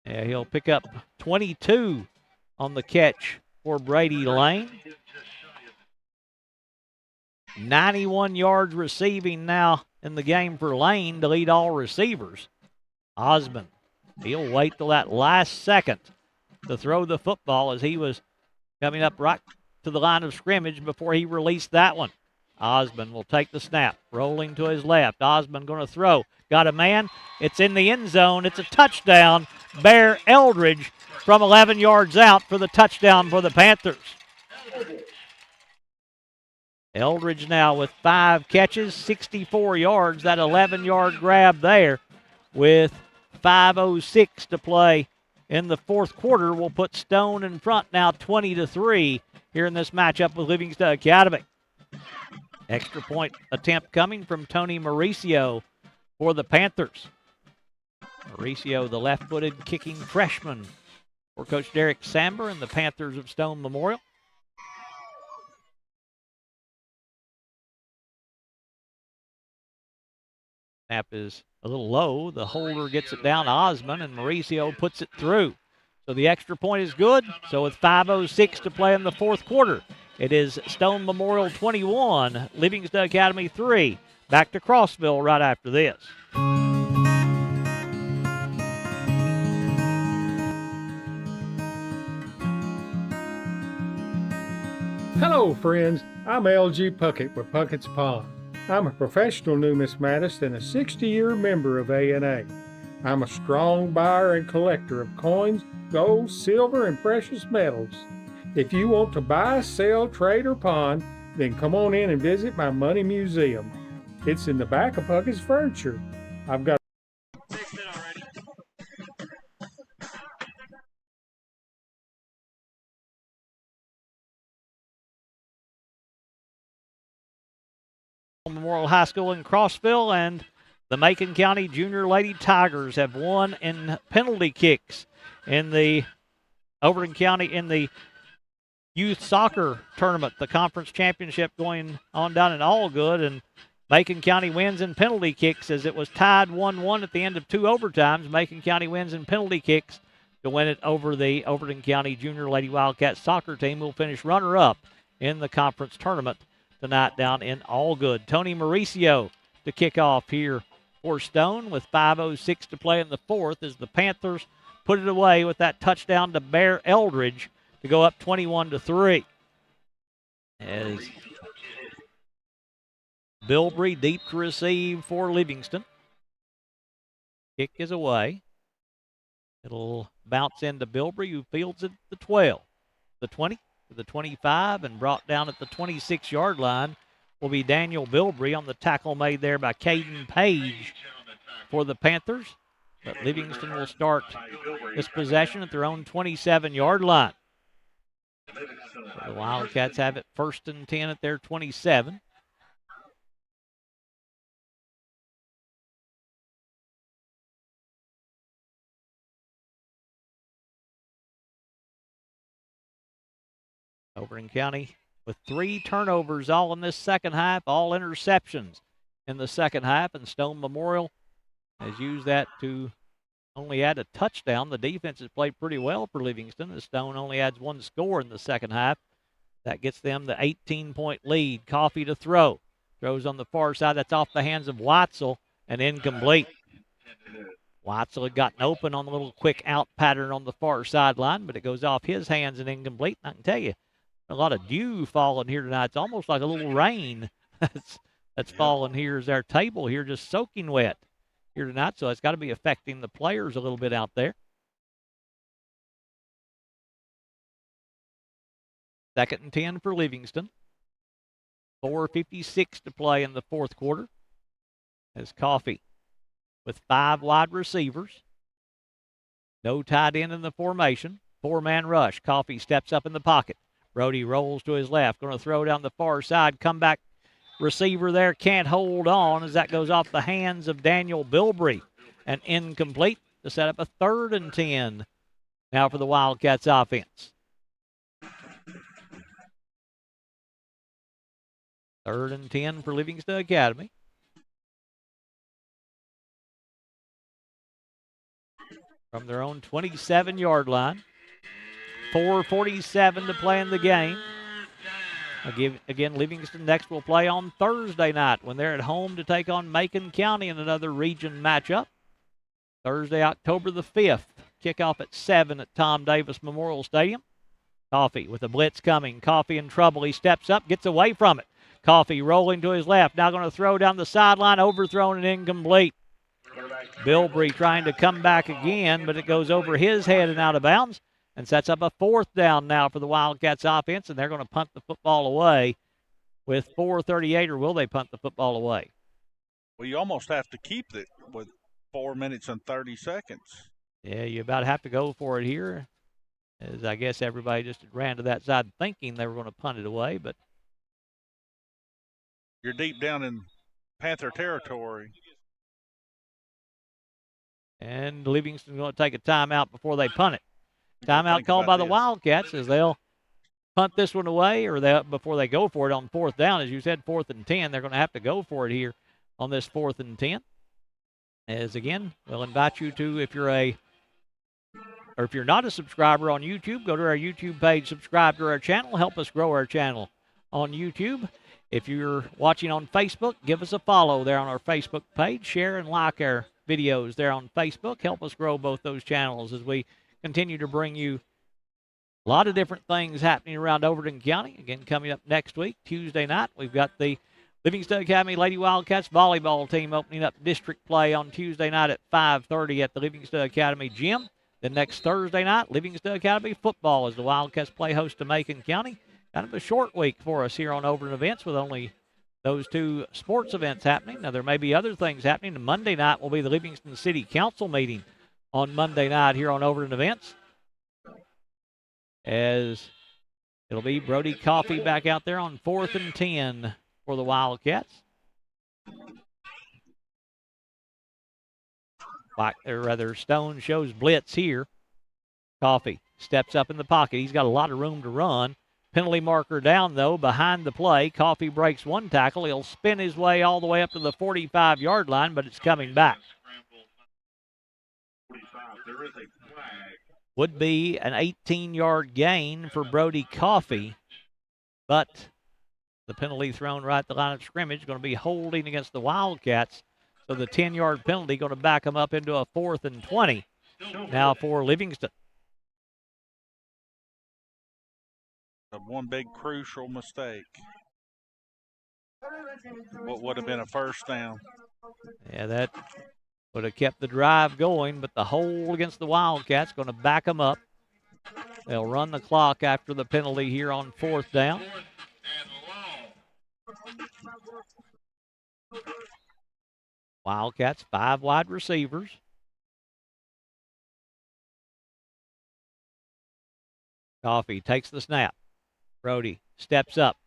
Yeah, he'll pick up 22 on the catch for Brady Lane. 91 yards receiving now in the game for Lane to lead all receivers. Osmond, he'll wait till that last second to throw the football as he was coming up right to the line of scrimmage before he released that one. Osmond will take the snap, rolling to his left. Osmond going to throw. Got a man. It's in the end zone. It's a touchdown. Bear Eldridge from 11 yards out for the touchdown for the Panthers. Eldridge now with 5 catches, 64 yards. That 11-yard grab there with 5:06 to play in the fourth quarter will put Stone in front now 20-3 here in this matchup with Livingston Academy. Extra point attempt coming from Tony Mauricio for the Panthers. Mauricio, the left-footed kicking freshman for Coach Derek Samber and the Panthers of Stone Memorial. Snap is a little low. The holder gets it down to Osmond, and Mauricio puts it through. So the extra point is good. So with 5:06 to play in the fourth quarter, it is Stone Memorial 21, Livingston Academy 3. Back to Crossville right after this. Hello, friends. I'm L.G. Puckett with Puckett's Pond. I'm a professional numismatist and a 60-year member of A&A. I'm a strong buyer and collector of coins, gold, silver, and precious metals. If you want to buy, sell, trade, or pawn, then come on in and visit my money museum. It's in the back of Puckett's Furniture. I've got Memorial High School in Crossville, and the Macon County Junior Lady Tigers have won in penalty kicks in the Overton County in the youth soccer tournament, the conference championship going on down in Allgood, and Macon County wins in penalty kicks as it was tied 1-1 at the end of 2 overtimes. Macon County wins in penalty kicks to win it over the Overton County Junior Lady Wildcats soccer team, who will finish runner-up in the conference tournament tonight down in Allgood. Tony Mauricio to kick off here for Stone with 5:06 to play in the fourth as the Panthers put it away with that touchdown to Bear Eldridge to go up 21-3. As Bilbrey deep to receive for Livingston. Kick is away. It'll bounce into Bilbrey, who fields it at the 12, the 20, to the 25, and brought down at the 26-yard line will be Daniel Bilbrey on the tackle made there by Caden Page for the Panthers. But Livingston will start this possession at their own 27-yard line. So the Wildcats have it 1st and 10 at their 27. Overton County with 3 turnovers all in this second half, all interceptions in the second half, and Stone Memorial has used that to only add a touchdown. The defense has played pretty well for Livingston, as Stone only adds 1 score in the second half. That gets them the 18-point lead. Coffee to throw. Throws on the far side. That's off the hands of Watzel and incomplete. Watzel had gotten open on the little quick out pattern on the far sideline, but it goes off his hands and incomplete. I can tell you, a lot of dew falling here tonight. It's almost like a little rain that's falling here as our table here, just soaking wet here tonight. So it's got to be affecting the players a little bit out there. 2nd and 10 for Livingston. 4:56 to play in the fourth quarter. As Coffee with 5 wide receivers. No tight end in the formation. 4-man rush. Coffee steps up in the pocket. Brody rolls to his left. Going to throw down the far side. Comeback receiver there. Can't hold on as that goes off the hands of Daniel Bilbrey. And incomplete to set up a 3rd and 10 now for the Wildcats offense. 3rd and 10 for Livingston Academy. From their own 27-yard line. 4:47 to play in the game. Again, Livingston next will play on Thursday night when they're at home to take on Macon County in another region matchup. Thursday, October the 5th. Kickoff at 7 at Tom Davis Memorial Stadium. Coffee with a blitz coming. Coffee in trouble. He steps up, gets away from it. Coffee rolling to his left. Now going to throw down the sideline. Overthrown and incomplete. Bilbrey trying to come back again, but it goes over his head and out of bounds. And sets up a 4th down now for the Wildcats offense, and they're going to punt the football away with 4:38, or will they punt the football away? Well, you almost have to keep it with 4 minutes and 30 seconds. Yeah, you about have to go for it here, as I guess everybody just ran to that side thinking they were going to punt it away, but you're deep down in Panther territory. And Livingston's going to take a timeout before they punt it. Timeout called by the Wildcats as they'll punt this one away, or before they go for it on 4th down. As you said, 4th and 10. They're going to have to go for it here on this 4th and 10. As again, we'll invite you to, if you're not a subscriber on YouTube, go to our YouTube page, subscribe to our channel, help us grow our channel on YouTube. If you're watching on Facebook, give us a follow there on our Facebook page. Share and like our videos there on Facebook. Help us grow both those channels as we continue to bring you a lot of different things happening around Overton County. Again, coming up next week, Tuesday night, we've got the Livingston Academy Lady Wildcats volleyball team opening up district play on Tuesday night at 5:30 at the Livingston Academy gym. Then next Thursday night, Livingston Academy football as the Wildcats play host to Macon County. Kind of a short week for us here on Overton Events with only those 2 sports events happening. Now, there may be other things happening. Monday night will be the Livingston City Council meeting on Monday night here on Overton Events, as it'll be Brody Coffee back out there on 4th and 10 for the Wildcats. Stone shows blitz here. Coffee steps up in the pocket. He's got a lot of room to run. Penalty marker down, though, behind the play. Coffee breaks 1 tackle. He'll spin his way all the way up to the 45-yard line, but it's coming back. Would be an 18-yard gain for Brody Coffee, but the penalty thrown right at the line of scrimmage, going to be holding against the Wildcats. So the 10-yard penalty going to back them up into a 4th and 20 now for Livingston. So one big crucial mistake. What would have been a first down. Yeah, that would have kept the drive going, but the hold against the Wildcats going to back them up. They'll run the clock after the penalty here on 4th down. Wildcats, 5 wide receivers. Coffee takes the snap. Brody steps up.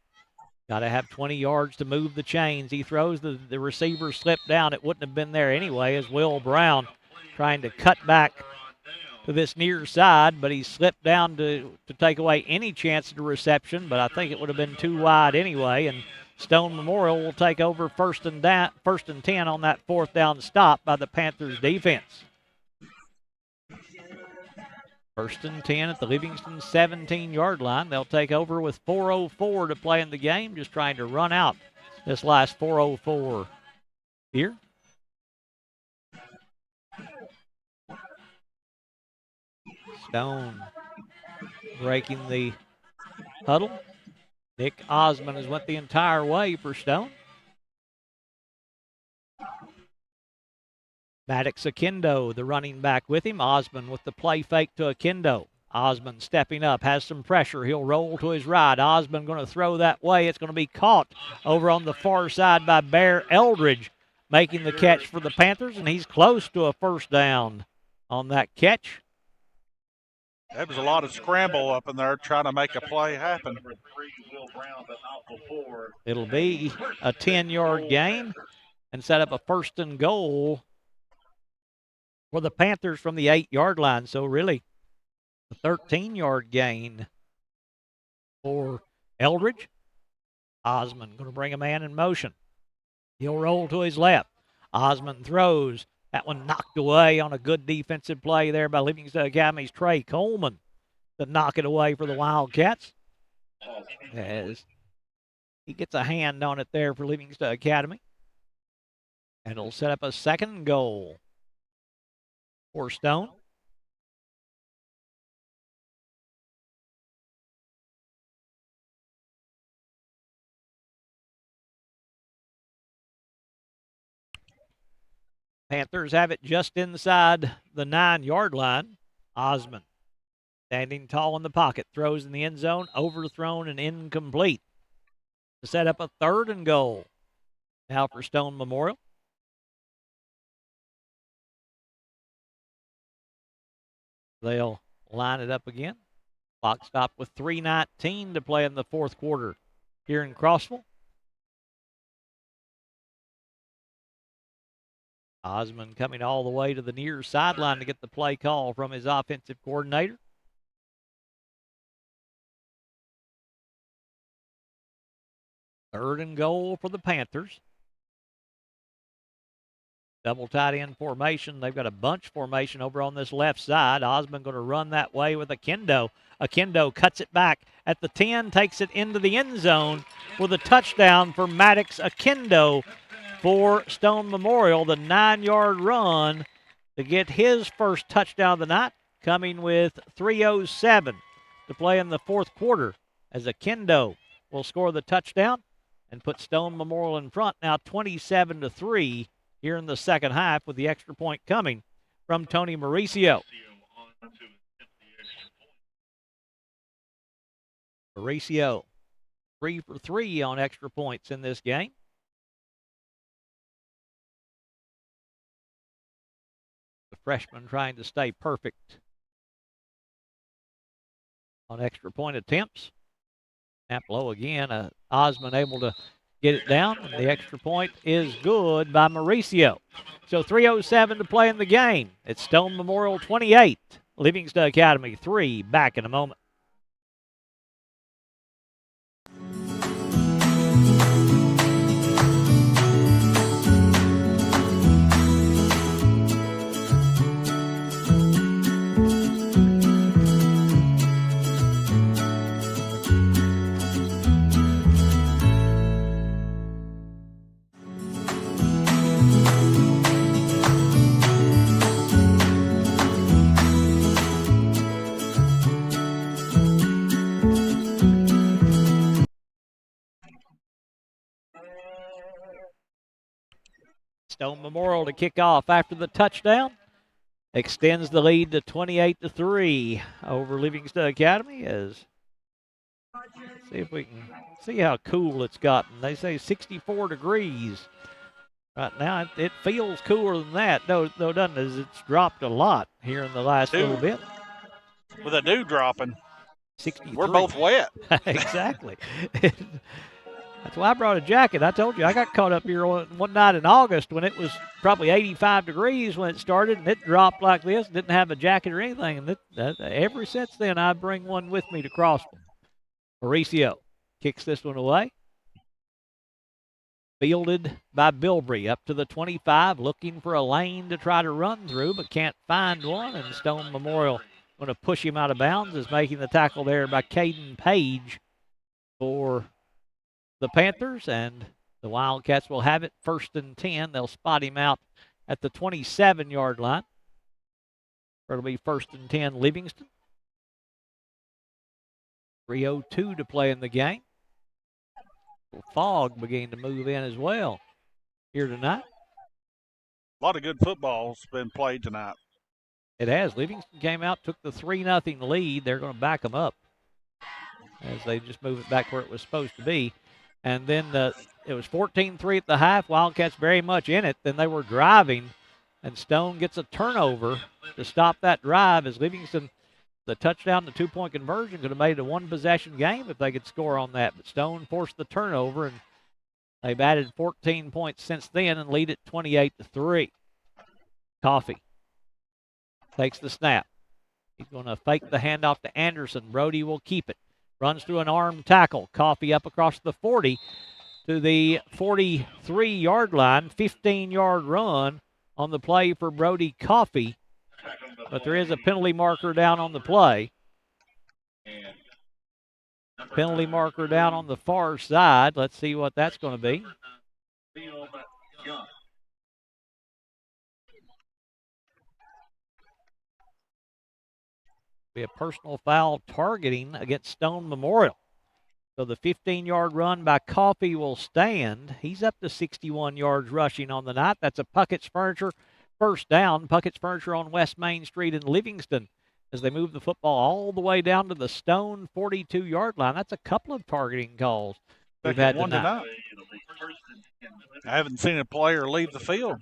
Got to have 20 yards to move the chains. He throws, the receiver slipped down. It wouldn't have been there anyway, as Will Brown trying to cut back to this near side, but he slipped down to take away any chance of the reception, but I think it would have been too wide anyway, and Stone Memorial will take over first and 10 on that 4th down stop by the Panthers defense. 1st and 10 at the Livingston 17-yard line. They'll take over with 4:04 to play in the game, just trying to run out this last 4:04 here. Stone breaking the huddle. Nick Osmond has went the entire way for Stone. Maddox Akindo, the running back with him. Osmond with the play fake to Akindo. Osmond stepping up, has some pressure. He'll roll to his right. Osmond going to throw that way. It's going to be caught over on the far side by Bear Eldridge, making the catch for the Panthers, and he's close to a first down on that catch. There was a lot of scramble up in there trying to make a play happen. It'll be a 10-yard gain and set up a 1st and goal for the Panthers from the 8-yard line. So really, a 13-yard gain for Eldridge. Osmond going to bring a man in motion. He'll roll to his left. Osmond throws. That one knocked away on a good defensive play there by Livingston Academy's Trey Coleman to knock it away for the Wildcats. As he gets a hand on it there for Livingston Academy. And it'll set up a 2nd goal for Stone. Panthers have it just inside the 9-yard line. Osmond standing tall in the pocket, throws in the end zone, overthrown and incomplete. To set up a 3rd and goal now for Stone Memorial. They'll line it up again. Clock stopped with 3:19 to play in the 4th quarter here in Crossville. Osmond coming all the way to the near sideline to get the play call from his offensive coordinator. Third and goal for the Panthers. Double tight end formation. They've got a bunch formation over on this left side. Osmond going to run that way with Akindo. Akindo cuts it back at the 10, takes it into the end zone with a touchdown for Maddox Akindo for Stone Memorial. The 9-yard run to get his first touchdown of the night, coming with 3:07 to play in the 4th quarter, as Akindo will score the touchdown and put Stone Memorial in front now 27-3 here in the second half, with the extra point coming from Tony Mauricio. Mauricio 3 for 3 on extra points in this game. The freshman trying to stay perfect on extra point attempts. Snap low again. Osmond able to get it down, and the extra point is good by Mauricio. So 3:07 to play in the game. It's Stone Memorial 28, Livingston Academy 3. Back in a moment. Stone Memorial to kick off after the touchdown. Extends the lead to 28-3 over Livingston Academy. As see if we can see how cool it's gotten. They say 64 degrees. Right now, it feels cooler than that. No, doesn't it? It's dropped a lot here in the last little bit. With a dew dropping. 63. We're both wet. Exactly. That's why I brought a jacket. I told you, I got caught up here one night in August when it was probably 85 degrees when it started, and it dropped like this. Didn't have a jacket or anything. And ever since then, I bring one with me to Crossville. Mauricio kicks this one away. Fielded by Bilbrey up to the 25, looking for a lane to try to run through, but can't find one. And Stone Memorial going to push him out of bounds, is making the tackle there by Caden Page for the Panthers, and the Wildcats will have it 1st and 10. They'll spot him out at the 27-yard line. It'll be 1st and 10 Livingston. 3:02 to play in the game. Fog beginning to move in as well here tonight. A lot of good football's been played tonight. It has. Livingston came out, took the 3-0 lead. They're going to back them up as they just move it back where it was supposed to be. And then it was 14-3 at the half. Wildcats very much in it. Then they were driving, and Stone gets a turnover to stop that drive as Livingston, the touchdown, the 2-point conversion, could have made it a one-possession game if they could score on that. But Stone forced the turnover, and they've added 14 points since then and lead it 28-3. Coffee takes the snap. He's going to fake the handoff to Anderson. Brody will keep it. Runs through an arm tackle. Coffee up across the 40 to the 43-yard line. 15-yard run on the play for Brody Coffee. But there is a penalty marker down on the play. Penalty marker down on the far side. Let's see what that's going to be. Be a personal foul targeting against Stone Memorial. So the 15-yard run by Coffee will stand. He's up to 61 yards rushing on the night. That's a Puckett's Furniture first down. Puckett's Furniture on West Main Street in Livingston as they move the football all the way down to the Stone 42-yard line. That's a couple of targeting calls we've had tonight. I haven't seen a player leave the field.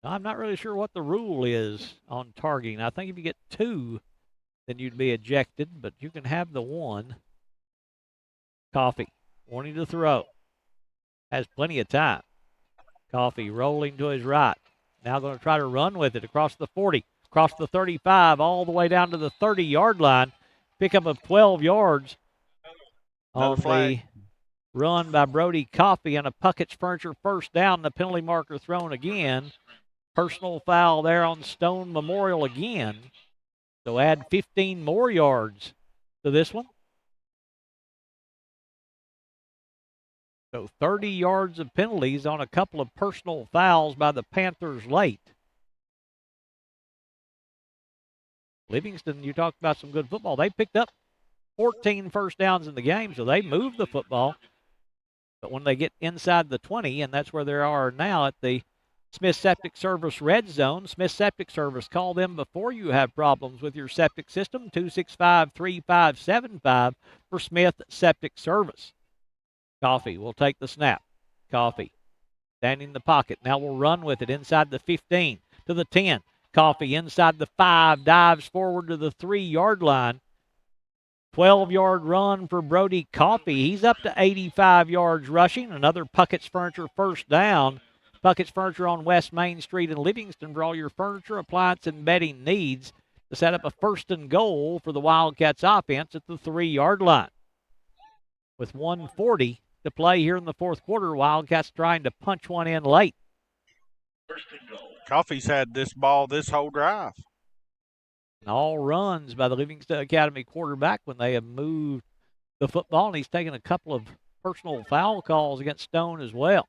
I'm not really sure what the rule is on targeting. I think if you get 2, then you'd be ejected, but you can have the 1. Coffee wanting to throw. Has plenty of time. Coffee rolling to his right. Now going to try to run with it across the 40, across the 35, all the way down to the 30-yard line. Pickup of 12 yards on the run by Brody Coffee and a Puckett's Furniture first down. The penalty marker thrown again. Personal foul there on Stone Memorial again. So add 15 more yards to this one. So 30 yards of penalties on a couple of personal fouls by the Panthers late. Livingston, you talked about some good football. They picked up 14 first downs in the game, so they moved the football. But when they get inside the 20, and that's where they are now at the Smith Septic Service red zone. Smith Septic Service, call them before you have problems with your septic system. 265-3575 for Smith Septic Service. Coffee will take the snap. Coffee standing in the pocket. Now we'll run with it inside the 15 to the 10. Coffee inside the 5, dives forward to the 3-yard line. 12-yard run for Brody Coffee. He's up to 85 yards rushing. Another Puckett's Furniture first down. Puckett's Furniture on West Main Street in Livingston for all your furniture, appliance, and bedding needs to set up a 1st and goal for the Wildcats offense at the 3-yard line. With 1:40 to play here in the fourth quarter, Wildcats trying to punch one in late. Coffee's had this ball this whole drive. And all runs by the Livingston Academy quarterback when they have moved the football, and he's taken a couple of personal foul calls against Stone as well.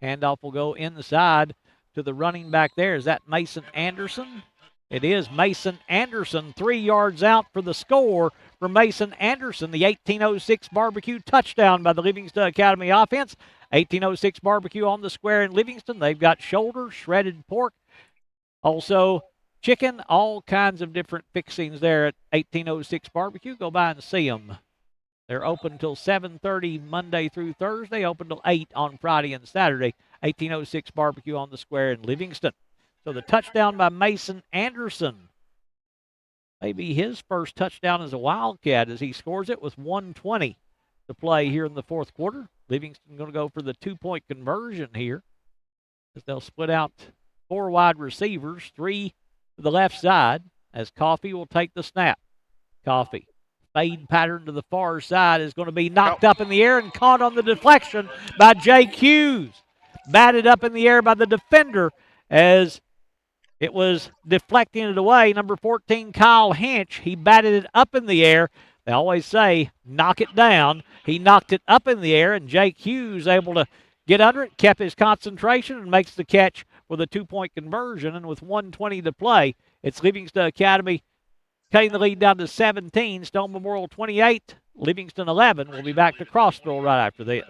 Handoff will go inside to the running back there. Is that Mason Anderson? It is Mason Anderson, 3 yards out for the score for Mason Anderson. The 1806 barbecue touchdown by the Livingston Academy offense. 1806 Barbecue on the square in Livingston. They've got shoulder, shredded pork, also chicken, all kinds of different fixings there at 1806 Barbecue. Go by and see them. They're open until 7:30 Monday through Thursday, open till 8 on Friday and Saturday. 1806 Barbecue on the square in Livingston. So the touchdown by Mason Anderson. Maybe his first touchdown as a Wildcat as he scores it with 1:20 to play here in the fourth quarter. Livingston going to go for the 2-point conversion here as they'll split out 4 wide receivers, 3 to the left side as Coffee will take the snap. Coffee. Fade pattern to the far side is going to be knocked up in the air and caught on the deflection by Jake Hughes. Batted up in the air by the defender as it was deflecting it away. Number 14, Kyle Hinch, he batted it up in the air. They always say, knock it down. He knocked it up in the air, and Jake Hughes able to get under it, kept his concentration, and makes the catch with a 2-point conversion. And with 1:20 to play, it's Livingston Academy cutting the lead down to 17. Stone Memorial 28, Livingston 11. We'll be back to Crossville right after this.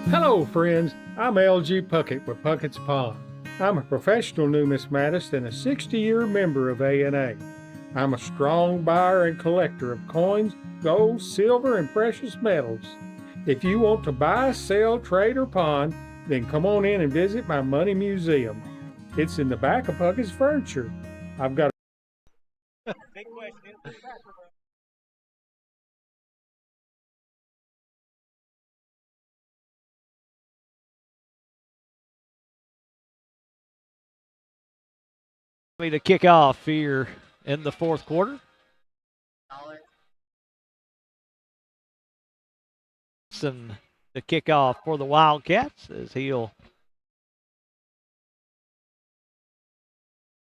Hello, friends. I'm L.G. Puckett with Puckett's Pond. I'm a professional numismatist and a 60-year member of A&A. I'm a strong buyer and collector of coins, gold, silver, and precious metals. If you want to buy, sell, trade, or pawn, then come on in and visit my money museum. It's in the back of Puckett's Furniture. I've got Big question. To kick off here in the fourth quarter. And the kickoff for the Wildcats as he'll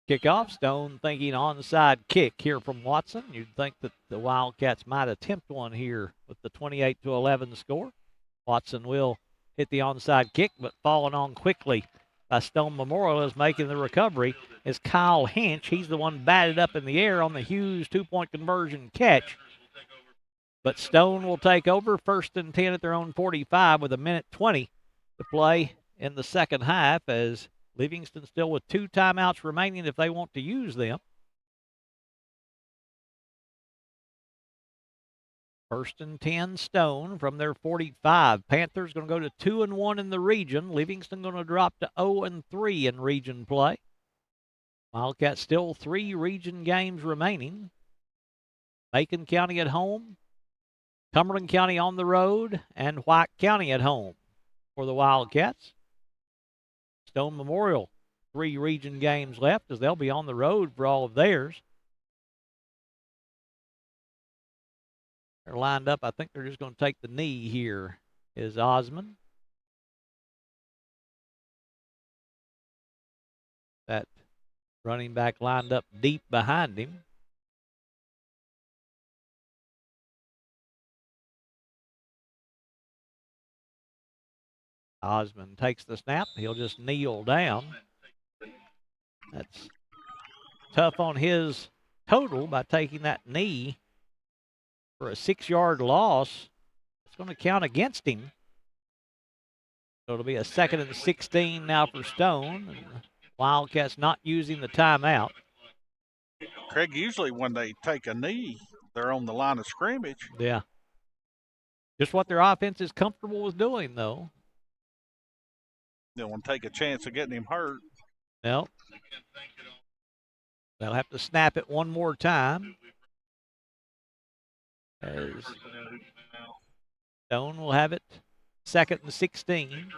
kick off. Stone thinking onside kick here from Watson. You'd think that the Wildcats might attempt one here with the 28-11 score. Watson will hit the onside kick, but falling on quickly by Stone Memorial is making the recovery is Kyle Hinch. He's the one batted up in the air on the Hughes 2-point conversion catch. But Stone will take over 1st and 10 at their own 45 with 1:20 to play in the second half as Livingston still with 2 timeouts remaining if they want to use them. 1st and 10 Stone from their 45. Panthers going to go to 2-1 in the region. Livingston going to drop to 0-3 in region play. Wildcats still 3 region games remaining. Macon County at home, Cumberland County on the road, and White County at home for the Wildcats. Stone Memorial, 3 region games left as they'll be on the road for all of theirs. They're lined up. I think they're just going to take the knee here is Osmond. That running back lined up deep behind him. Osmond takes the snap. He'll just kneel down. That's tough on his total by taking that knee for a 6-yard loss. It's going to count against him. So it'll be a 2nd and 16 now for Stone. And Wildcats not using the timeout. Craig, usually when they take a knee, they're on the line of scrimmage. Yeah. Just what their offense is comfortable with doing, though. They don't want to take a chance of getting him hurt. No. They'll have to snap it one more time. As Stone will have it 2nd and 16.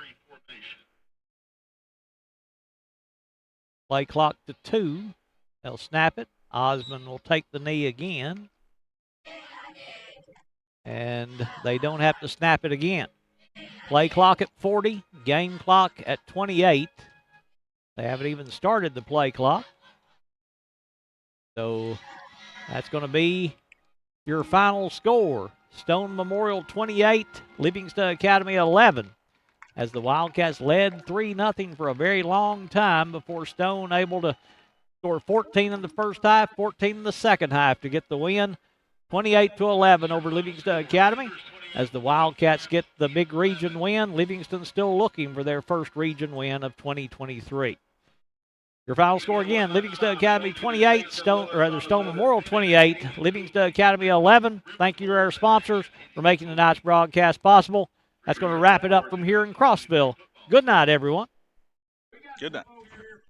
Play clock to 2. They'll snap it. Osmond will take the knee again. And they don't have to snap it again. Play clock at 40, game clock at 28. They haven't even started the play clock. So that's going to be your final score. Stone Memorial 28, Livingston Academy 11. As the Wildcats led 3-0 for a very long time before Stone able to scored 14 in the first half, 14 in the second half to get the win, 28-11 over Livingston Academy. As the Wildcats get the big region win, Livingston still looking for their first region win of 2023. Your final score again, Livingston Academy 28, Stone Memorial 28, Livingston Academy 11. Thank you to our sponsors for making tonight's broadcast possible. That's going to wrap it up from here in Crossville. Good night, everyone. Good night.